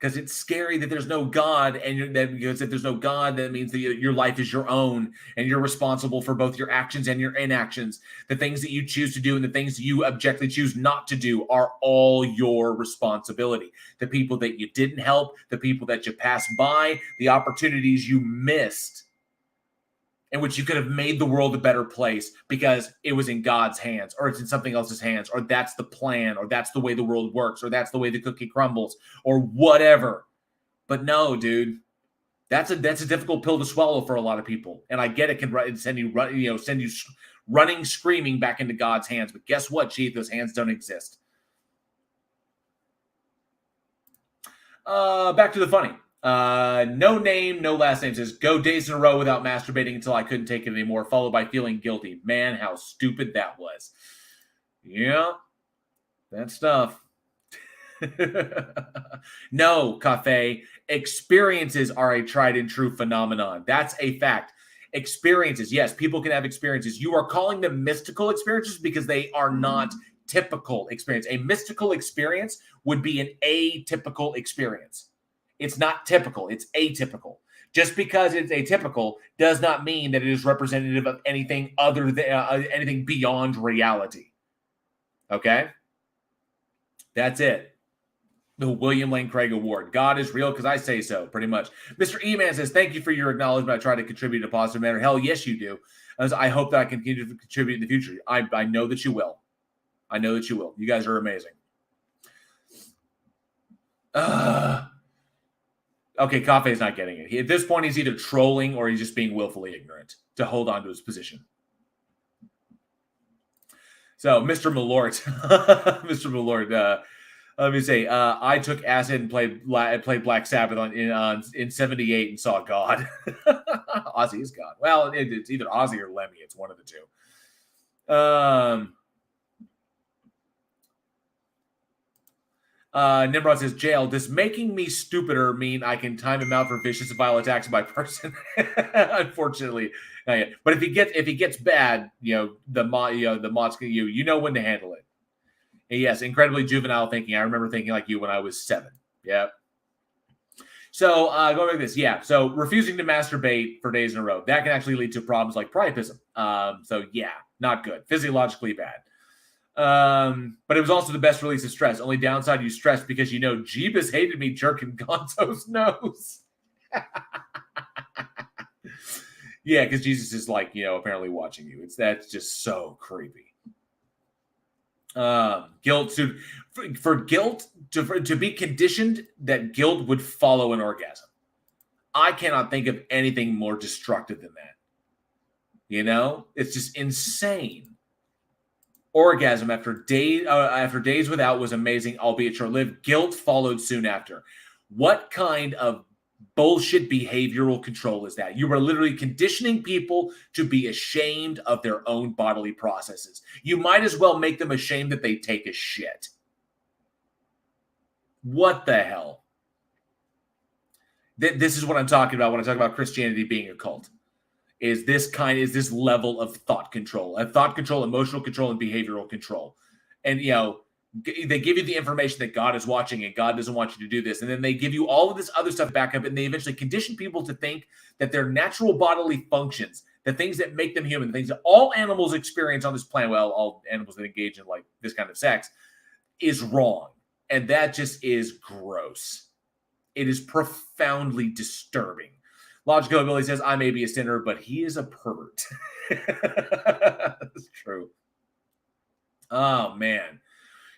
Because it's scary that there's no God, and because if there's no God, that means that your life is your own, and you're responsible for both your actions and your inactions. The things that you choose to do and the things you objectively choose not to do are all your responsibility. The people that you didn't help, the people that you passed by, the opportunities you missed, in which you could have made the world a better place because it was in God's hands, or it's in something else's hands, or that's the plan, or that's the way the world works, or that's the way the cookie crumbles, or whatever. But no, dude, that's a difficult pill to swallow for a lot of people. And I get it can send you running, screaming back into God's hands. But guess what, Chief? Those hands don't exist. Back to the funny. No name, no last name says, go days in a row without masturbating until I couldn't take it anymore, followed by feeling guilty. Man, how stupid that was. Yeah, that stuff. No, Cafe. Experiences are a tried and true phenomenon. That's a fact. Experiences, yes, people can have experiences. You are calling them mystical experiences because they are not typical experience. A mystical experience would be an atypical experience. It's not typical. It's atypical. Just because it's atypical does not mean that it is representative of anything other than anything beyond reality. Okay? That's it. The William Lane Craig Award. God is real because I say so, pretty much. Mr. E-Man says, thank you for your acknowledgement. I try to contribute in a positive manner. Hell, yes, you do. As I hope that I can continue to contribute in the future. I know that you will. I know that you will. You guys are amazing. Okay, Kafe's not getting it. At this point, he's either trolling or he's just being willfully ignorant to hold on to his position. So, Mr. Malort, Mr. Malort, let me say, I took acid and played Black Sabbath in '78 and saw God. Ozzy is God. Well, it's either Ozzy or Lemmy. It's one of the two. Nimrod says, jail, does making me stupider mean I can time him out for vicious and violent attacks by person? Unfortunately, not yet. But if he gets bad, the mods can you know when to handle it. And yes, incredibly juvenile thinking. I remember thinking like you when I was 7. Yeah. So going back to this, yeah. So refusing to masturbate for days in a row, that can actually lead to problems like priapism. So yeah, Not good. Physiologically bad. But it was also the best release of stress. Only downside, you stressed because you know Jeebus hated me jerking Gonzo's nose. Yeah, because Jesus is like, apparently watching you. That's just so creepy. Guilt for guilt to be conditioned that guilt would follow an orgasm. I cannot think of anything more destructive than that. It's just insane. Orgasm after days without was amazing, albeit short-lived. Guilt followed soon after. What kind of bullshit behavioral control is that? You are literally conditioning people to be ashamed of their own bodily processes. You might as well make them ashamed that they take a shit. What the hell? This is what I'm talking about when I talk about Christianity being a cult. Is this level of thought control, emotional control, and behavioral control. And, they give you the information that God is watching and God doesn't want you to do this. And then they give you all of this other stuff back up, and they eventually condition people to think that their natural bodily functions, the things that make them human, the things that all animals experience on this planet, well, all animals that engage in like this kind of sex, is wrong. And that just is gross. It is profoundly disturbing. Logical Ability says, I may be a sinner, but he is a pervert. That's true. Oh, man.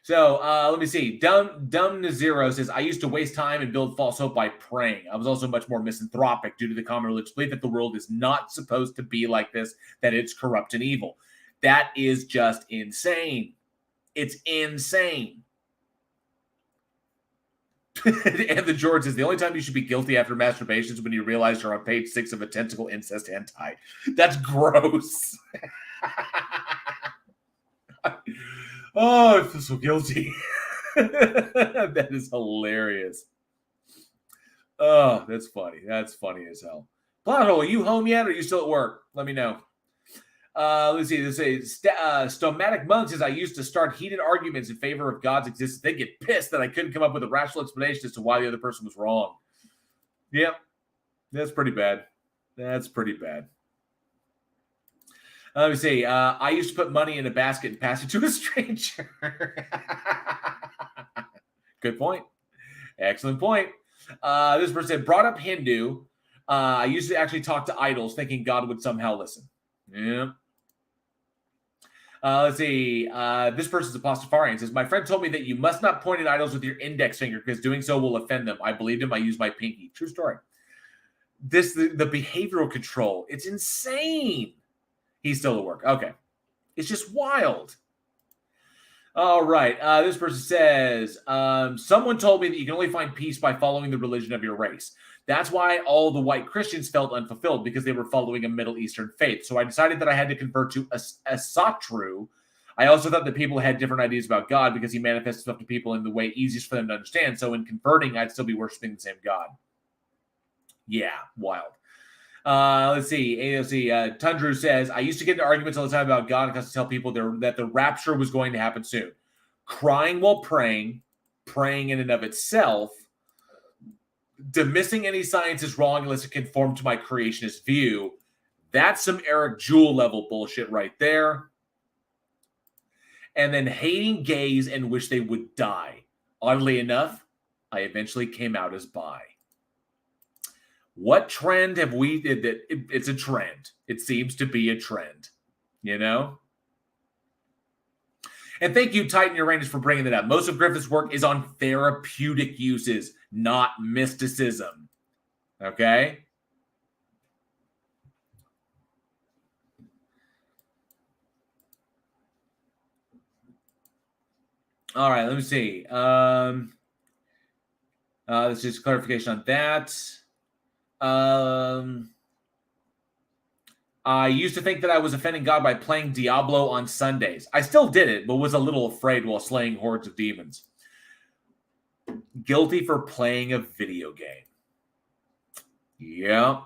So let me see. Dumb Nazero says, I used to waste time and build false hope by praying. I was also much more misanthropic due to the common religious belief that the world is not supposed to be like this, that it's corrupt and evil. That is just insane. It's insane. And the George says, the only time you should be guilty after masturbation is when you realize you're on page 6 of a tentacle incest hentai. That's gross. Oh, I feel so guilty. That is hilarious. Oh, that's funny. That's funny as hell. Plot-hole, are you home yet or are you still at work? Let me know. Let's see. Stomatic Monk says, I used to start heated arguments in favor of God's existence. They get pissed that I couldn't come up with a rational explanation as to why the other person was wrong. Yep. That's pretty bad. That's pretty bad. Let me see. I used to put money in a basket and pass it to a stranger. Good point. Excellent point. This person brought up Hindu. I used to actually talk to idols thinking God would somehow listen. Yeah. Let's see. This person's a Pastafarian. Says, my friend told me that you must not point at idols with your index finger because doing so will offend them. I believed him. I used my pinky. True story. The behavioral control. It's insane. He's still at work. Okay. It's just wild. All right. This person says, someone told me that you can only find peace by following the religion of your race. That's why all the white Christians felt unfulfilled because they were following a Middle Eastern faith. So I decided that I had to convert to Asatru. I also thought that people had different ideas about God because he manifests himself to people in the way easiest for them to understand. So in converting, I'd still be worshiping the same God. Yeah, wild. Let's see. AOC. Tundru says, I used to get into arguments all the time about God because to tell people that the rapture was going to happen soon. Crying while praying in and of itself, dismissing any science is wrong unless it conform to my creationist view. That's some Eric Jewell level bullshit right there. And then hating gays and wish they would die. Oddly enough, I eventually came out as bi. What trend have we did that? It's a trend. It seems to be a trend, you know? And thank you, Titan Uranus, for bringing that up. Most of Griffith's work is on therapeutic uses, not mysticism. Okay? All right, let me see. Let's just clarification on that. I used to think that I was offending God by playing Diablo on Sundays. I still did it, but was a little afraid while slaying hordes of demons. Guilty for playing a video game. Yeah.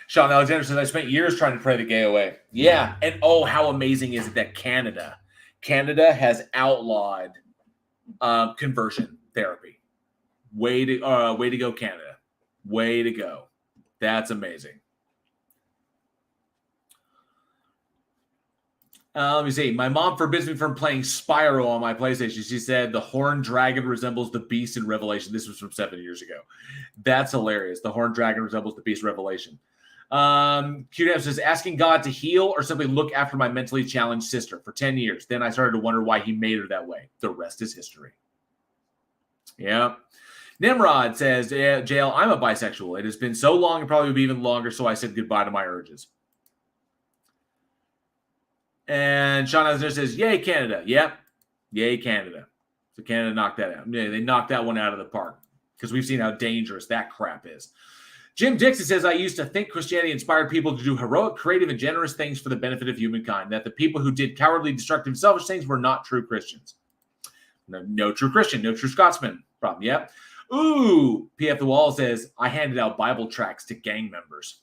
Sean Alexander says, I spent years trying to pray the gay away. Yeah, and oh, how amazing is it that Canada has outlawed conversion therapy. Way to go, Canada. Way to go. That's amazing. Let me see. My mom forbids me from playing Spyro on my PlayStation. She said the horned dragon resembles the beast in Revelation. This was from 7 years ago. That's hilarious. The horned dragon resembles the beast in Revelation. QDM says, asking God to heal or simply look after my mentally challenged sister for 10 years. Then I started to wonder why he made her that way. The rest is history. Yeah. Nimrod says, Jail, I'm a bisexual. It has been so long and probably will be even longer, so I said goodbye to my urges. And Sean Eisner says, yay, Canada. Yep. Yay, Canada. So Canada knocked that out. Yeah, they knocked that one out of the park because we've seen how dangerous that crap is. Jim Dixon says, I used to think Christianity inspired people to do heroic, creative, and generous things for the benefit of humankind, that the people who did cowardly, destructive, selfish things were not true Christians. No true Christian, no true Scotsman problem. Yep. Ooh, PF The Wall says, I handed out Bible tracts to gang members.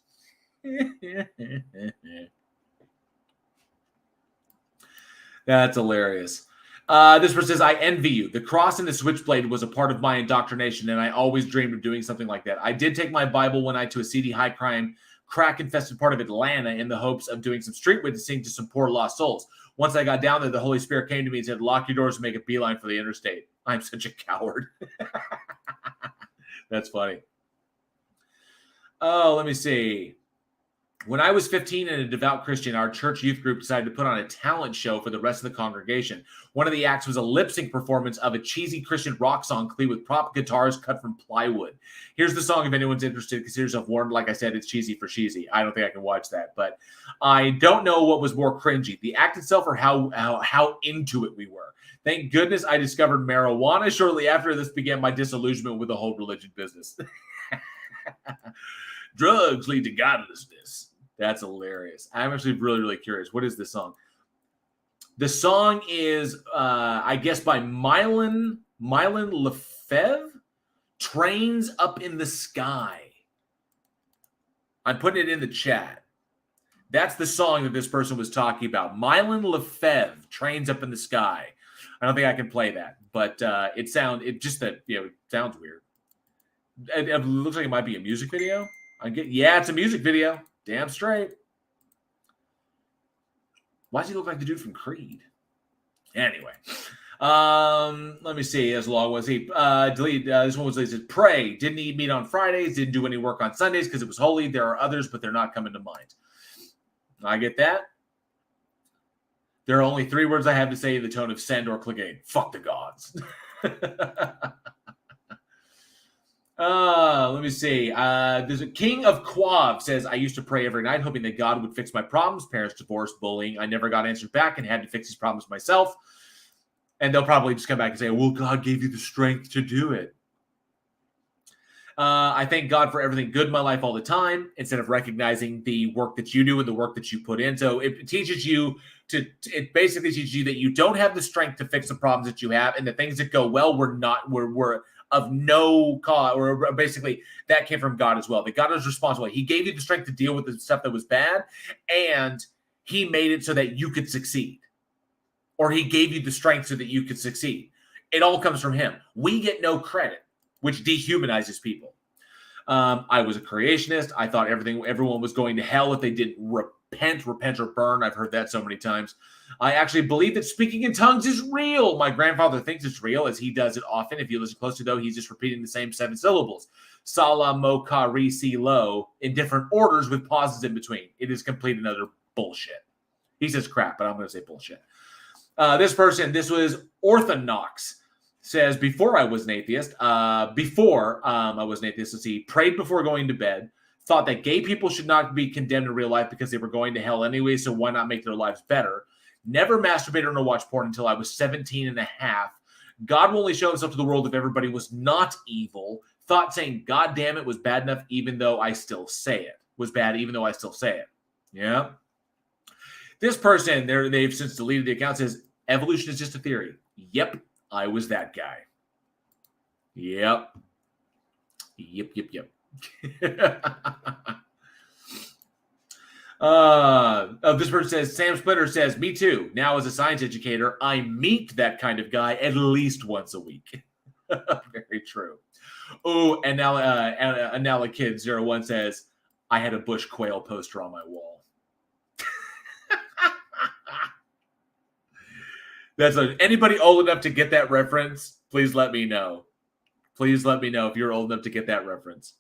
That's hilarious. This person says, I envy you. The cross and the switchblade was a part of my indoctrination, and I always dreamed of doing something like that. I did take my Bible one night to a seedy, high-crime, crack-infested part of Atlanta in the hopes of doing some street witnessing to some poor lost souls. Once I got down there, the Holy Spirit came to me and said, lock your doors and make a beeline for the interstate. I'm such a coward. That's funny. Oh, let me see. When I was 15 and a devout Christian, our church youth group decided to put on a talent show for the rest of the congregation. One of the acts was a lip sync performance of a cheesy Christian rock song complete with prop guitars cut from plywood. Here's the song if anyone's interested. Consider yourself warned. Like I said, it's cheesy for cheesy. I don't think I can watch that, but I don't know what was more cringy, the act itself or how into it we were. Thank goodness I discovered marijuana shortly after this began my disillusionment with the whole religion business. Drugs lead to godlessness. That's hilarious. I'm actually really, really curious. What is this song? The song is, I guess, by Mylon Lefebvre, Trains Up in the Sky. I'm putting it in the chat. That's the song that this person was talking about. Mylon Lefebvre, Trains Up in the Sky. I don't think I can play that, but it sounds weird. It looks like it might be a music video. Yeah, it's a music video. Damn straight. Why does he look like the dude from Creed? Anyway, let me see. As long as he delete this one was it says pray. Didn't eat meat on Fridays. Didn't do any work on Sundays because it was holy. There are others, but they're not coming to mind. I get that. There are only 3 words I have to say in the tone of send or Clegane. Fuck the gods. Let me see. There's a King of Quav says, I used to pray every night, hoping that God would fix my problems. Parents divorced, bullying. I never got answered back and had to fix these problems myself. And they'll probably just come back and say, well, God gave you the strength to do it. I thank God for everything good in my life all the time, instead of recognizing the work that you do and the work that you put in. So it teaches you it basically teaches you that you don't have the strength to fix the problems that you have, and the things that go well were of no cause, or basically that came from God as well. That God was responsible. He gave you the strength to deal with the stuff that was bad, and he made it so that you could succeed. Or he gave you the strength so that you could succeed. It all comes from him. We get no credit, which dehumanizes people. I was a creationist. I thought everyone was going to hell if they didn't repent or burn. I've heard that so many times. I actually believe that speaking in tongues is real. My grandfather thinks it's real, as he does it often. If you listen closely, though, he's just repeating the same 7 syllables. Sala, mo, ka, ri, si, lo, in different orders with pauses in between. It is complete and utter bullshit. He says crap, but I'm going to say bullshit. This was Orthonox, says, before I was an atheist, let's see, prayed before going to bed, thought that gay people should not be condemned in real life because they were going to hell anyway, so why not make their lives better? Never masturbated or watched porn until I was 17 and a half. God will only show himself to the world if everybody was not evil. Thought saying, God damn it, was bad enough even though I still say it. Was bad even though I still say it. Yeah. This person, they've since deleted the account, says, evolution is just a theory. Yep, I was that guy. Yep. This person says, Sam Splitter says, me too. Now as a science educator, I meet that kind of guy at least once a week. Very true. Oh, and now Anala Kid 01 says, I had a bush quail poster on my wall. Anybody old enough to get that reference, please let me know. Please let me know if you're old enough to get that reference.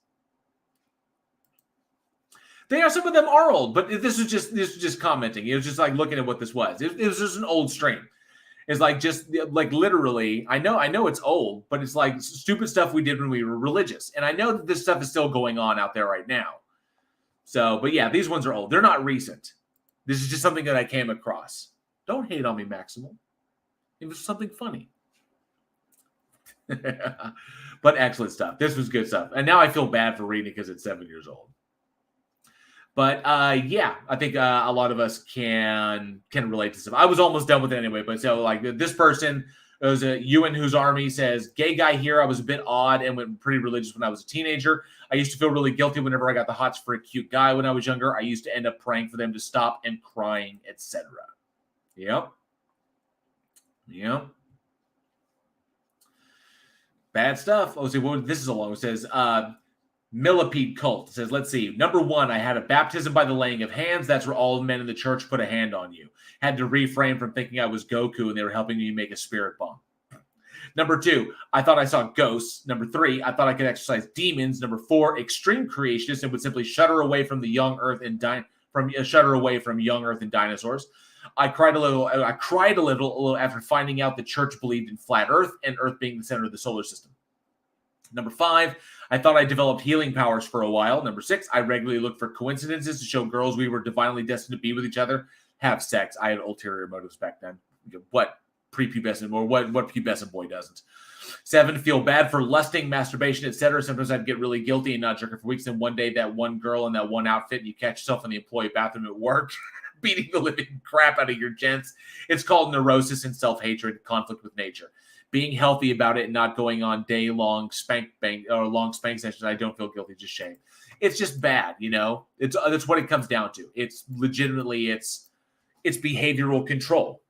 Some of them are old, but this was just commenting. It was just like looking at what this was. It was just an old stream. It's like just like literally, I know it's old, but it's like stupid stuff we did when we were religious. And I know that this stuff is still going on out there right now. So, but yeah, these ones are old. They're not recent. This is just something that I came across. Don't hate on me, Maximal. It was something funny. But excellent stuff. This was good stuff. And now I feel bad for reading it because it's 7 years old. But yeah, I think a lot of us can relate to stuff. I was almost done with it anyway. But so like this person, it was a Ewan whose army says, gay guy here. I was a bit odd and went pretty religious when I was a teenager. I used to feel really guilty whenever I got the hots for a cute guy when I was younger. I used to end up praying for them to stop and crying, etc. Yep. Bad stuff. Oh, see, this is a long one. It says, Millipede cult. It says, let's see. Number 1, I had a baptism by the laying of hands. That's where all the men in the church put a hand on you. Had to refrain from thinking I was Goku and they were helping me make a spirit bomb. Number 2, I thought I saw ghosts. Number 3, I thought I could exorcise demons. Number 4, extreme creationist and would simply shudder away from the young earth and shudder away from young earth and dinosaurs. I cried a little after finding out the church believed in flat earth and earth being the center of the solar system. Number 5, I thought I developed healing powers for a while. Number 6, I regularly looked for coincidences to show girls we were divinely destined to be with each other, have sex. I had ulterior motives back then. What prepubescent or what pubescent boy doesn't? 7, feel bad for lusting, masturbation, etc. Sometimes I'd get really guilty and not jerk it for weeks. And one day, that one girl in that one outfit, and you catch yourself in the employee bathroom at work, beating the living crap out of your gents. It's called neurosis and self-hatred, conflict with nature. Being healthy about it and not going on long spank sessions. I don't feel guilty, just shame. It's just bad, That's what it comes down to. It's legitimately it's behavioral control.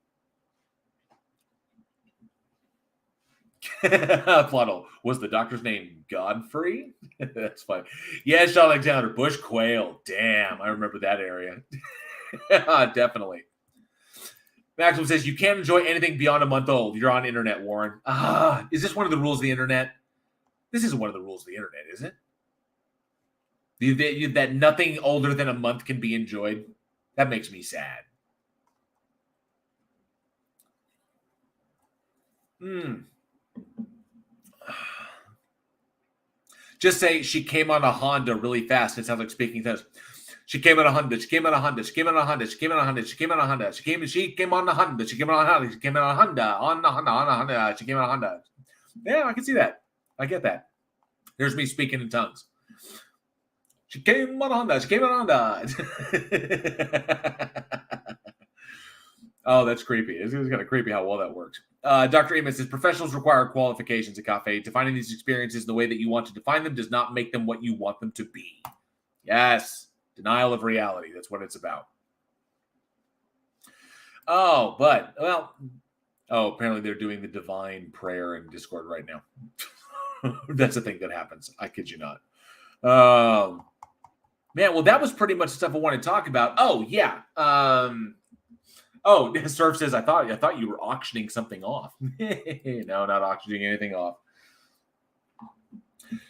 Plottle, was the doctor's name Godfrey? That's fine. Yeah, Sean Alexander, Bush Quail. Damn, I remember that area. Definitely. Maxwell says, you can't enjoy anything beyond a month old. You're on internet, Warren. Is this one of the rules of the internet? This isn't one of the rules of the internet, is it? That nothing older than a month can be enjoyed? That makes me sad. Just say she came on a Honda really fast. It sounds like speaking things. She came on a Honda. She came on a Honda. She came on a Honda. She came on a Honda. She came on a Honda. She came on a Honda. She came on a Honda. She came on a Honda. On a Honda. She came on a Honda. Yeah, I can see that. I get that. There's me speaking in tongues. She came on a Honda. She came on a Honda. Oh, that's creepy. It's kind of creepy how well that works. Dr. Amos says, professionals require qualifications at Cafe. Defining these experiences in the way that you want to define them does not make them what you want them to be. Yes. Denial of reality. That's what it's about. Apparently they're doing the divine prayer in Discord right now. That's a thing that happens. I kid you not. Man, well, that was pretty much the stuff I wanted to talk about. Oh, yeah. Surf says, I thought you were auctioning something off. No, not auctioning anything off.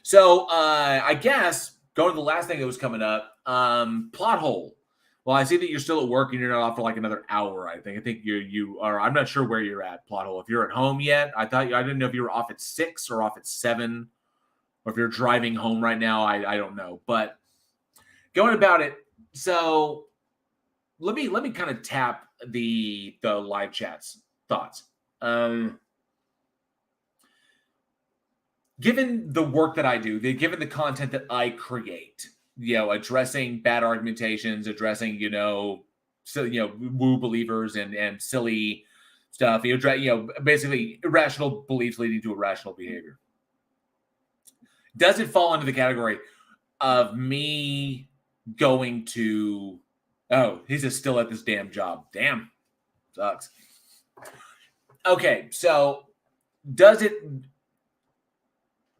So I guess go to the last thing that was coming up. Plot hole. Well, I see that you're still at work and you're not off for like another hour. I think you are. I'm not sure where you're at, Plot hole. If you're at home yet, I didn't know if you were off at 6 or off at 7, or if you're driving home right now. I don't know, but going about it. So let me kind of tap the live chat's thoughts. Given the work that I do, given the content that I create, addressing bad argumentations, addressing, woo believers and silly stuff, basically irrational beliefs leading to irrational behavior. Does it fall into the category of me going to, he's just still at this damn job. Damn. Sucks. Okay, so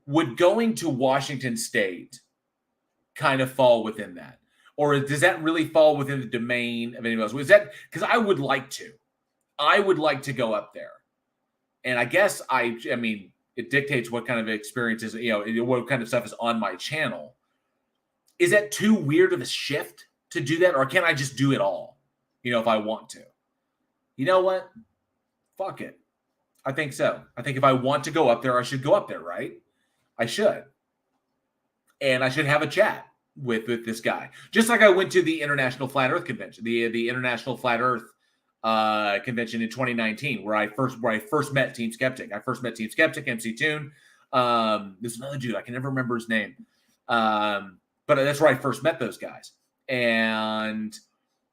would going to Washington State kind of fall within that? Or does that really fall within the domain of anyone else? Was that, because I would like to. I would like to go up there. And I guess I mean, it dictates what kind of experiences, what kind of stuff is on my channel. Is that too weird of a shift to do that? Or can I just do it all, if I want to? You know what? Fuck it. I think so. I think if I want to go up there, I should go up there, right? I should. And I should have a chat with this guy. Just like I went to the International Flat Earth Convention, the International Flat Earth convention in 2019, where I first met Team Skeptic. I first met Team Skeptic, MC Toon. There's another dude, I can never remember his name. But that's where I first met those guys. And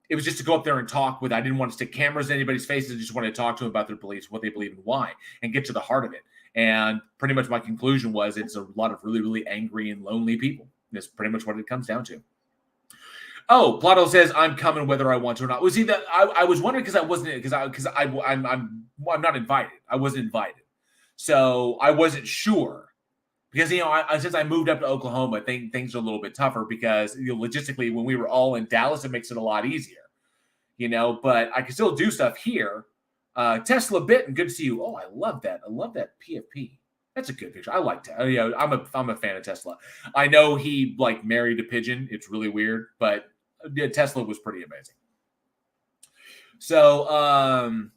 it was just to go up there and talk with. I didn't want to stick cameras in anybody's faces. I just wanted to talk to them about their beliefs, what they believe and why, and get to the heart of it. And pretty much my conclusion was it's a lot of really, really angry and lonely people. That's pretty much what it comes down to. Oh, Plato says I'm coming whether I want to or not. Was he that? I was wondering because I wasn't I'm not invited. I wasn't invited, so I wasn't sure. Because since I moved up to Oklahoma, things are a little bit tougher because logistically, when we were all in Dallas, it makes it a lot easier. But I can still do stuff here. Tesla Bit, and good to see you. Oh, I love that. I love that PFP. That's a good picture. I like that. I'm a fan of Tesla. I know he married a pigeon. It's really weird, but Tesla was pretty amazing. So,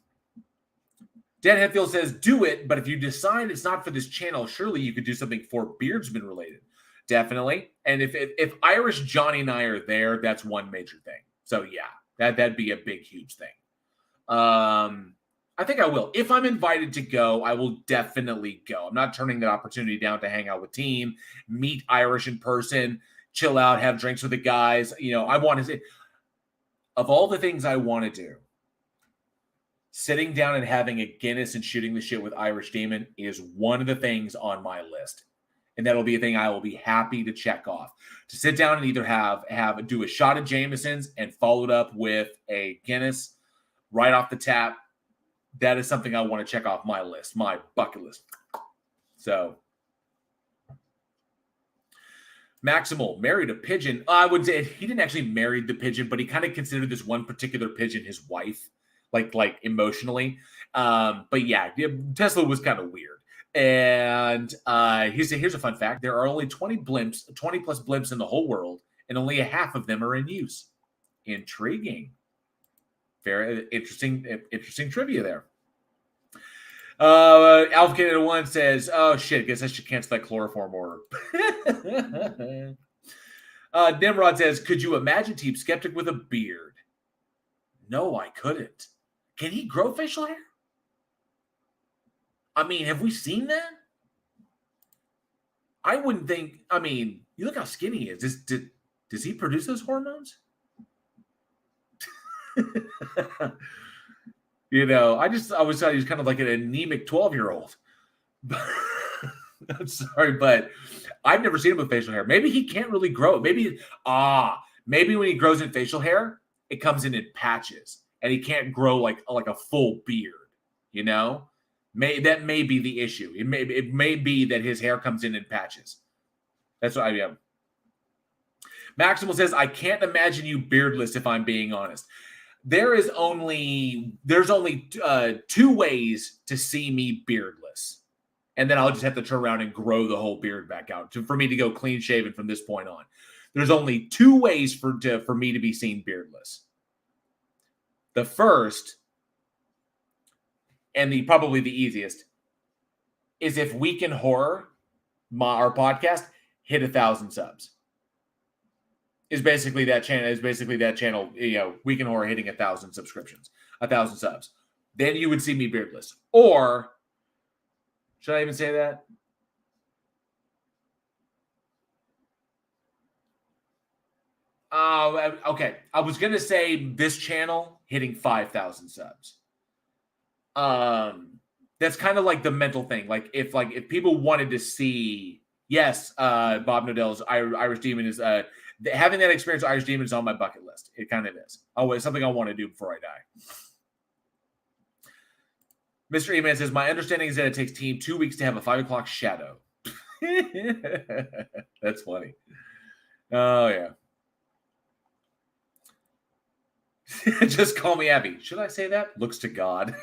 Dan Hetfield says, do it, but if you decide it's not for this channel, surely you could do something for Beardsman related. Definitely. And if Irish Johnny and I are there, that's one major thing. So yeah, that'd be a big, huge thing. I think I will. If I'm invited to go, I will definitely go. I'm not turning that opportunity down to hang out with team, meet Irish in person, chill out, have drinks with the guys. I want to say, of all the things I want to do, sitting down and having a Guinness and shooting the shit with Irish Demon is one of the things on my list. And that'll be a thing I will be happy to check off. To sit down and either do a shot of Jameson's and follow it up with a Guinness right off the tap. That is something I want to check off my list, my bucket list. So, Maximal married a pigeon. I would say he didn't actually marry the pigeon, but he kind of considered this one particular pigeon his wife, like emotionally. But yeah, Tesla was kind of weird. And here's a fun fact: there are only 20 plus blimps in the whole world, and only a half of them are in use. Intriguing. Very interesting trivia there. Alpha Canada 1 says, oh shit, guess I should cancel that chloroform order. Nimrod says, could you imagine Team Skeptic with a beard? No, I couldn't. Can he grow facial hair? I mean, have we seen that? I wouldn't think. I mean, you look how skinny he is. Does he produce those hormones? I always thought he was kind of like an anemic 12-year-old. I'm sorry, but I've never seen him with facial hair. Maybe he can't really grow. Maybe when he grows in facial hair, it comes in patches, and he can't grow like a full beard. That may be the issue. It may be that his hair comes in patches. That's what I am. Maximal says, I can't imagine you beardless if I'm being honest. There's only 2 ways to see me beardless. And then I'll just have to turn around and grow the whole beard back out for me to go clean shaven from this point on. There's only 2 ways for me to be seen beardless. The first, and probably the easiest, is if Week in Horror, our podcast, hit 1,000 subs. Is basically that channel, Week in Horror hitting 1,000 subscriptions, 1,000 subs. Then you would see me beardless. Or, should I even say that? Okay. I was going to say this channel hitting 5,000 subs. That's kind of like the mental thing. If people wanted to see, yes, Bob Nodell's Irish Demon is, having that experience with Irish Demon is on my bucket list. It kind of is. It's something I want to do before I die. Mr. E-Man says, my understanding is that it takes team 2 weeks to have a 5 o'clock shadow. That's funny. Oh, yeah. Just call me Abby. Should I say that? Looks to God.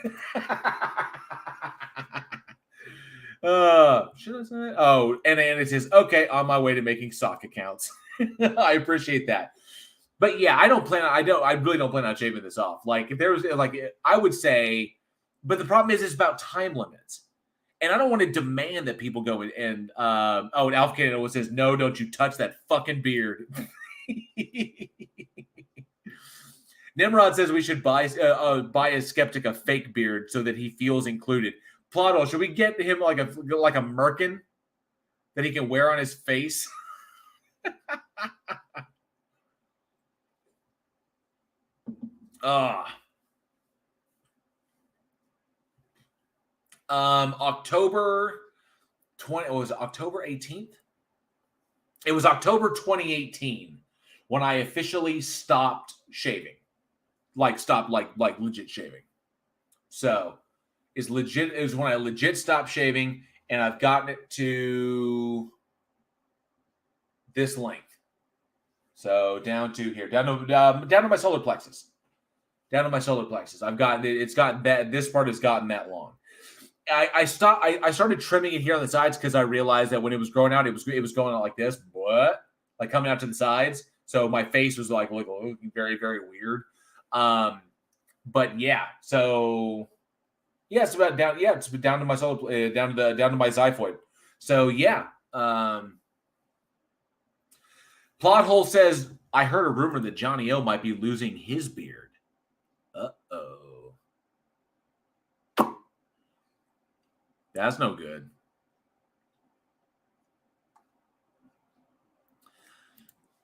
Should I say that? Oh, and it says, okay, on my way to making sock accounts. I appreciate that. But yeah, I really don't plan on shaving this off. Like, if there was, like, I would say, but the problem is it's about time limits. And I don't want to demand that people go and and Alf Canada says, no, don't you touch that fucking beard. Nimrod says we should buy a skeptic a fake beard so that he feels included. Plotto, should we get him like a merkin that he can wear on his face? October 20, was it October 18th? It was October 2018 when I officially stopped shaving. Stopped legit shaving. So is legit. It was when I legit stopped shaving, and I've gotten it to this length. So down to here, down to my solar plexus. Down to my solar plexus. I've gotten it. It's gotten that. This part has gotten that long. I started trimming it here on the sides because I realized that when it was growing out, it was going out like this. What? Like coming out to the sides. So my face was like looking very, very weird. But yeah, so yeah, it's about down. Yeah, it's down to my solar, down to my xiphoid. So yeah. Plot hole says I heard a rumor that Johnny O might be losing his beard. Uh-oh. That's no good.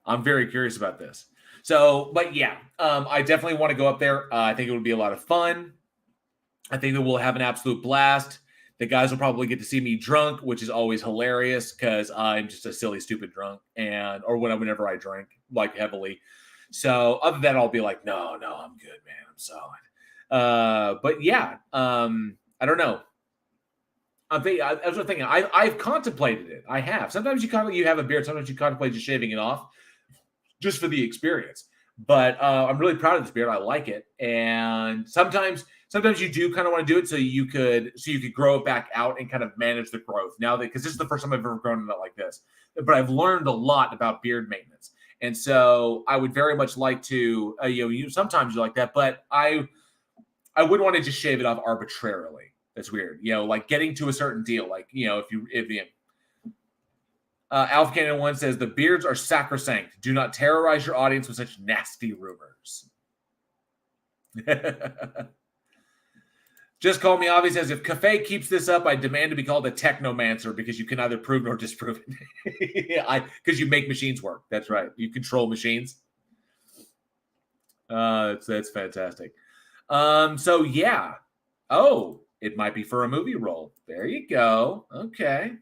I'm very curious about this. So, but yeah, I definitely want to go up there. I think it would be a lot of fun. I think that we'll have an absolute blast. The guys will probably get to see me drunk, which is always hilarious because I'm just a silly, stupid drunk, or whenever I drink like heavily. So other than that, I'll be like, no, I'm good, man. I'm solid. But yeah, I don't know. I was thinking, I've contemplated it. I have. Sometimes you have a beard. Sometimes you contemplate just shaving it off, just for the experience. But I'm really proud of this beard. I like it, and sometimes you do kind of want to do it so you could grow it back out and kind of manage the growth. Now that because this is the first time I've ever grown it like this, but I've learned a lot about beard maintenance, and so I would very much like to. Sometimes you like that, but I wouldn't want to just shave it off arbitrarily. That's weird. Like getting to a certain deal. Like if the Alf Cannon 1 says the beards are sacrosanct. Do not terrorize your audience with such nasty rumors. Just call me Avi says if Cafe keeps this up, I demand to be called a technomancer because you can neither prove nor disprove it. Because you make machines work. That's right. You control machines. That's fantastic. So yeah. Oh, it might be for a movie role. There you go. Okay.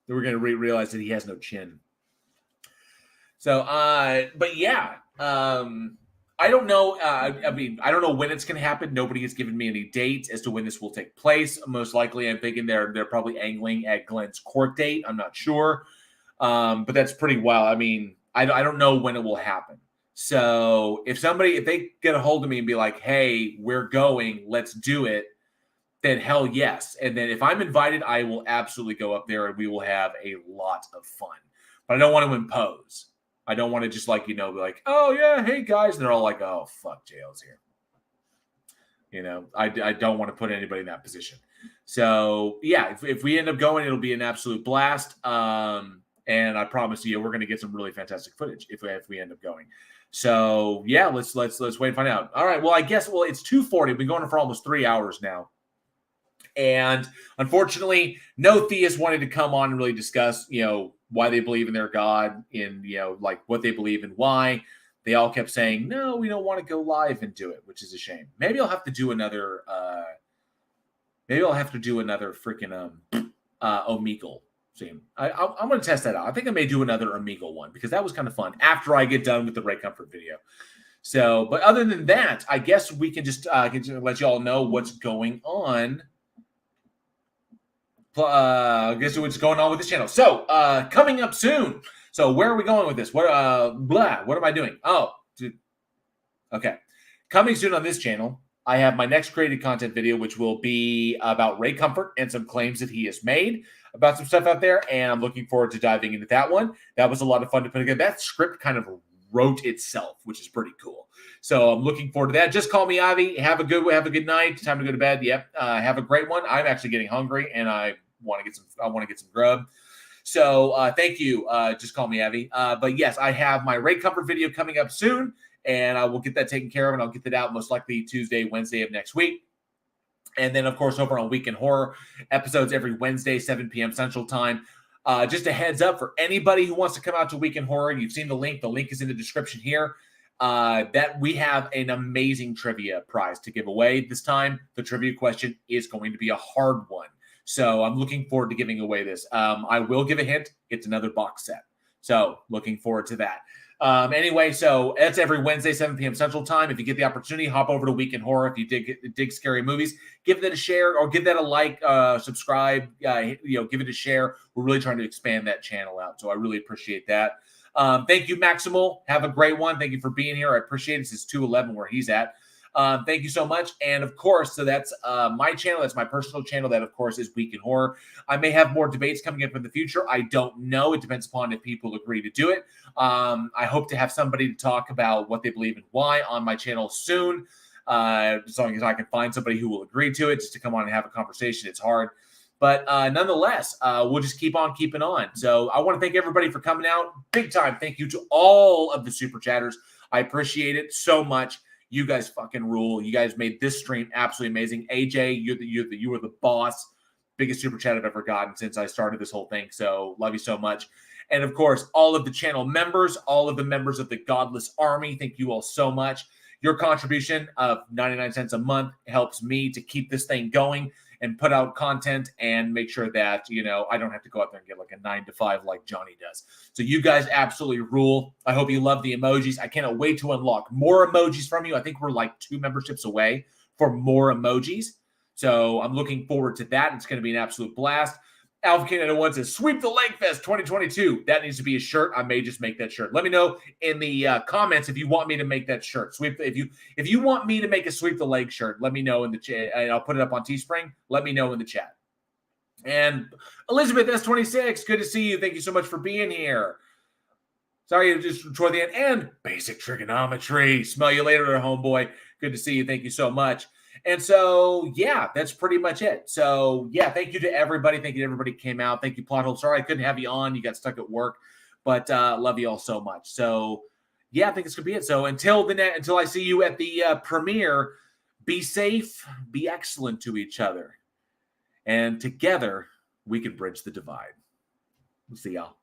We're going to realize that he has no chin. So, but yeah, I don't know. I don't know when it's going to happen. Nobody has given me any dates as to when this will take place. Most likely, I'm thinking they're probably angling at Glenn's court date. I'm not sure, but that's pretty wild. I mean, I don't know when it will happen. So, if they get a hold of me and be like, "Hey, we're going. Let's do it," then hell yes. And then if I'm invited, I will absolutely go up there and we will have a lot of fun. But I don't want to impose. I don't want to just be like, oh yeah, hey guys. And they're all like, oh fuck, JL's here. I don't want to put anybody in that position. So yeah, if we end up going, it'll be an absolute blast. And I promise you, we're going to get some really fantastic footage if we end up going. So yeah, let's wait and find out. All right. Well, I guess it's 2:40. We've been going for almost 3 hours now. And unfortunately, no theists wanted to come on and really discuss, why they believe in their God and, like what they believe and why. They all kept saying, no, we don't want to go live and do it, which is a shame. Maybe I'll have to do another, freaking Omegle stream. I'm going to test that out. I think I may do another Omegle one because that was kind of fun after I get done with the Ray Comfort video. So, but other than that, I guess we can just let you all know what's going on. Guess what's going on with this channel. So, coming up soon. So, where are we going with this? What am I doing? Oh, dude. Okay. coming soon on this channel, I have my next created content video, which will be about Ray Comfort and some claims that he has made about some stuff out there. And I'm looking forward to diving into that one. That was a lot of fun to put together. That script kind of wrote itself, which is pretty cool. So I'm looking forward to that. Just call me Ivy. Have a good night. Time to go to bed. Yep. Have a great one. I'm actually getting hungry and I want to get some grub. So thank you. Just call me Abby. But yes, I have my Ray Comfort video coming up soon, and I will get that taken care of, and I'll get that out most likely Tuesday, Wednesday of next week. And then, of course, over on Week in Horror, episodes every Wednesday, 7 p.m. Central Time. Just a heads up for anybody who wants to come out to Week in Horror. You've seen the link. The link is in the description here. That we have an amazing trivia prize to give away this time. The trivia question is going to be a hard one. So I'm looking forward to giving away this. I will give a hint. It's another box set. So looking forward to that. Anyway, so that's every Wednesday, 7 p.m. Central Time. If you get the opportunity, hop over to Week in Horror. If you dig scary movies, give that a share or give that a like, subscribe, give it a share. We're really trying to expand that channel out. So I really appreciate that. Thank you, Maximal. Have a great one. Thank you for being here. I appreciate it. This is 211 where he's at. Thank you so much. And of course, so that's my channel. That's my personal channel. That, of course, is Week in Horror. I may have more debates coming up in the future. I don't know. It depends upon if people agree to do it. I hope to have somebody to talk about what they believe and why on my channel soon. As long as I can find somebody who will agree to it, just to come on and have a conversation. It's hard. But nonetheless, we'll just keep on keeping on. So I want to thank everybody for coming out. Big time. Thank you to all of the super chatters. I appreciate it so much. You guys fucking rule. You guys made this stream absolutely amazing. AJ, you were the boss. Biggest super chat I've ever gotten since I started this whole thing. So love you so much. And of course, all of the channel members, all of the members of the Godless Army, thank you all so much. Your contribution of 99 cents a month helps me to keep this thing going and put out content and make sure that, I don't have to go out there and get like a 9 to 5 like Johnny does. So you guys absolutely rule. I hope you love the emojis. I cannot wait to unlock more emojis from you. I think we're like 2 memberships away for more emojis. So I'm looking forward to that. It's going to be an absolute blast. Alpha Canada 1 says, Sweep the Leg Fest 2022. That needs to be a shirt. I may just make that shirt. Let me know in the comments if you want me to make that shirt. If you want me to make a Sweep the Leg shirt, let me know in the chat. And I'll put it up on Teespring. Let me know in the chat. And Elizabeth S26, good to see you. Thank you so much for being here. Sorry to just toward the end. And Basic Trigonometry. Smell you later, homeboy. Good to see you. Thank you so much. And so, yeah, that's pretty much it. So, yeah, thank you to everybody. Thank you to everybody who came out. Thank you, Plothole. Sorry I couldn't have you on. You got stuck at work. But love you all so much. So, yeah, I think it's going to be it. So until I see you at the premiere, be safe, be excellent to each other. And together, we can bridge the divide. We'll see y'all.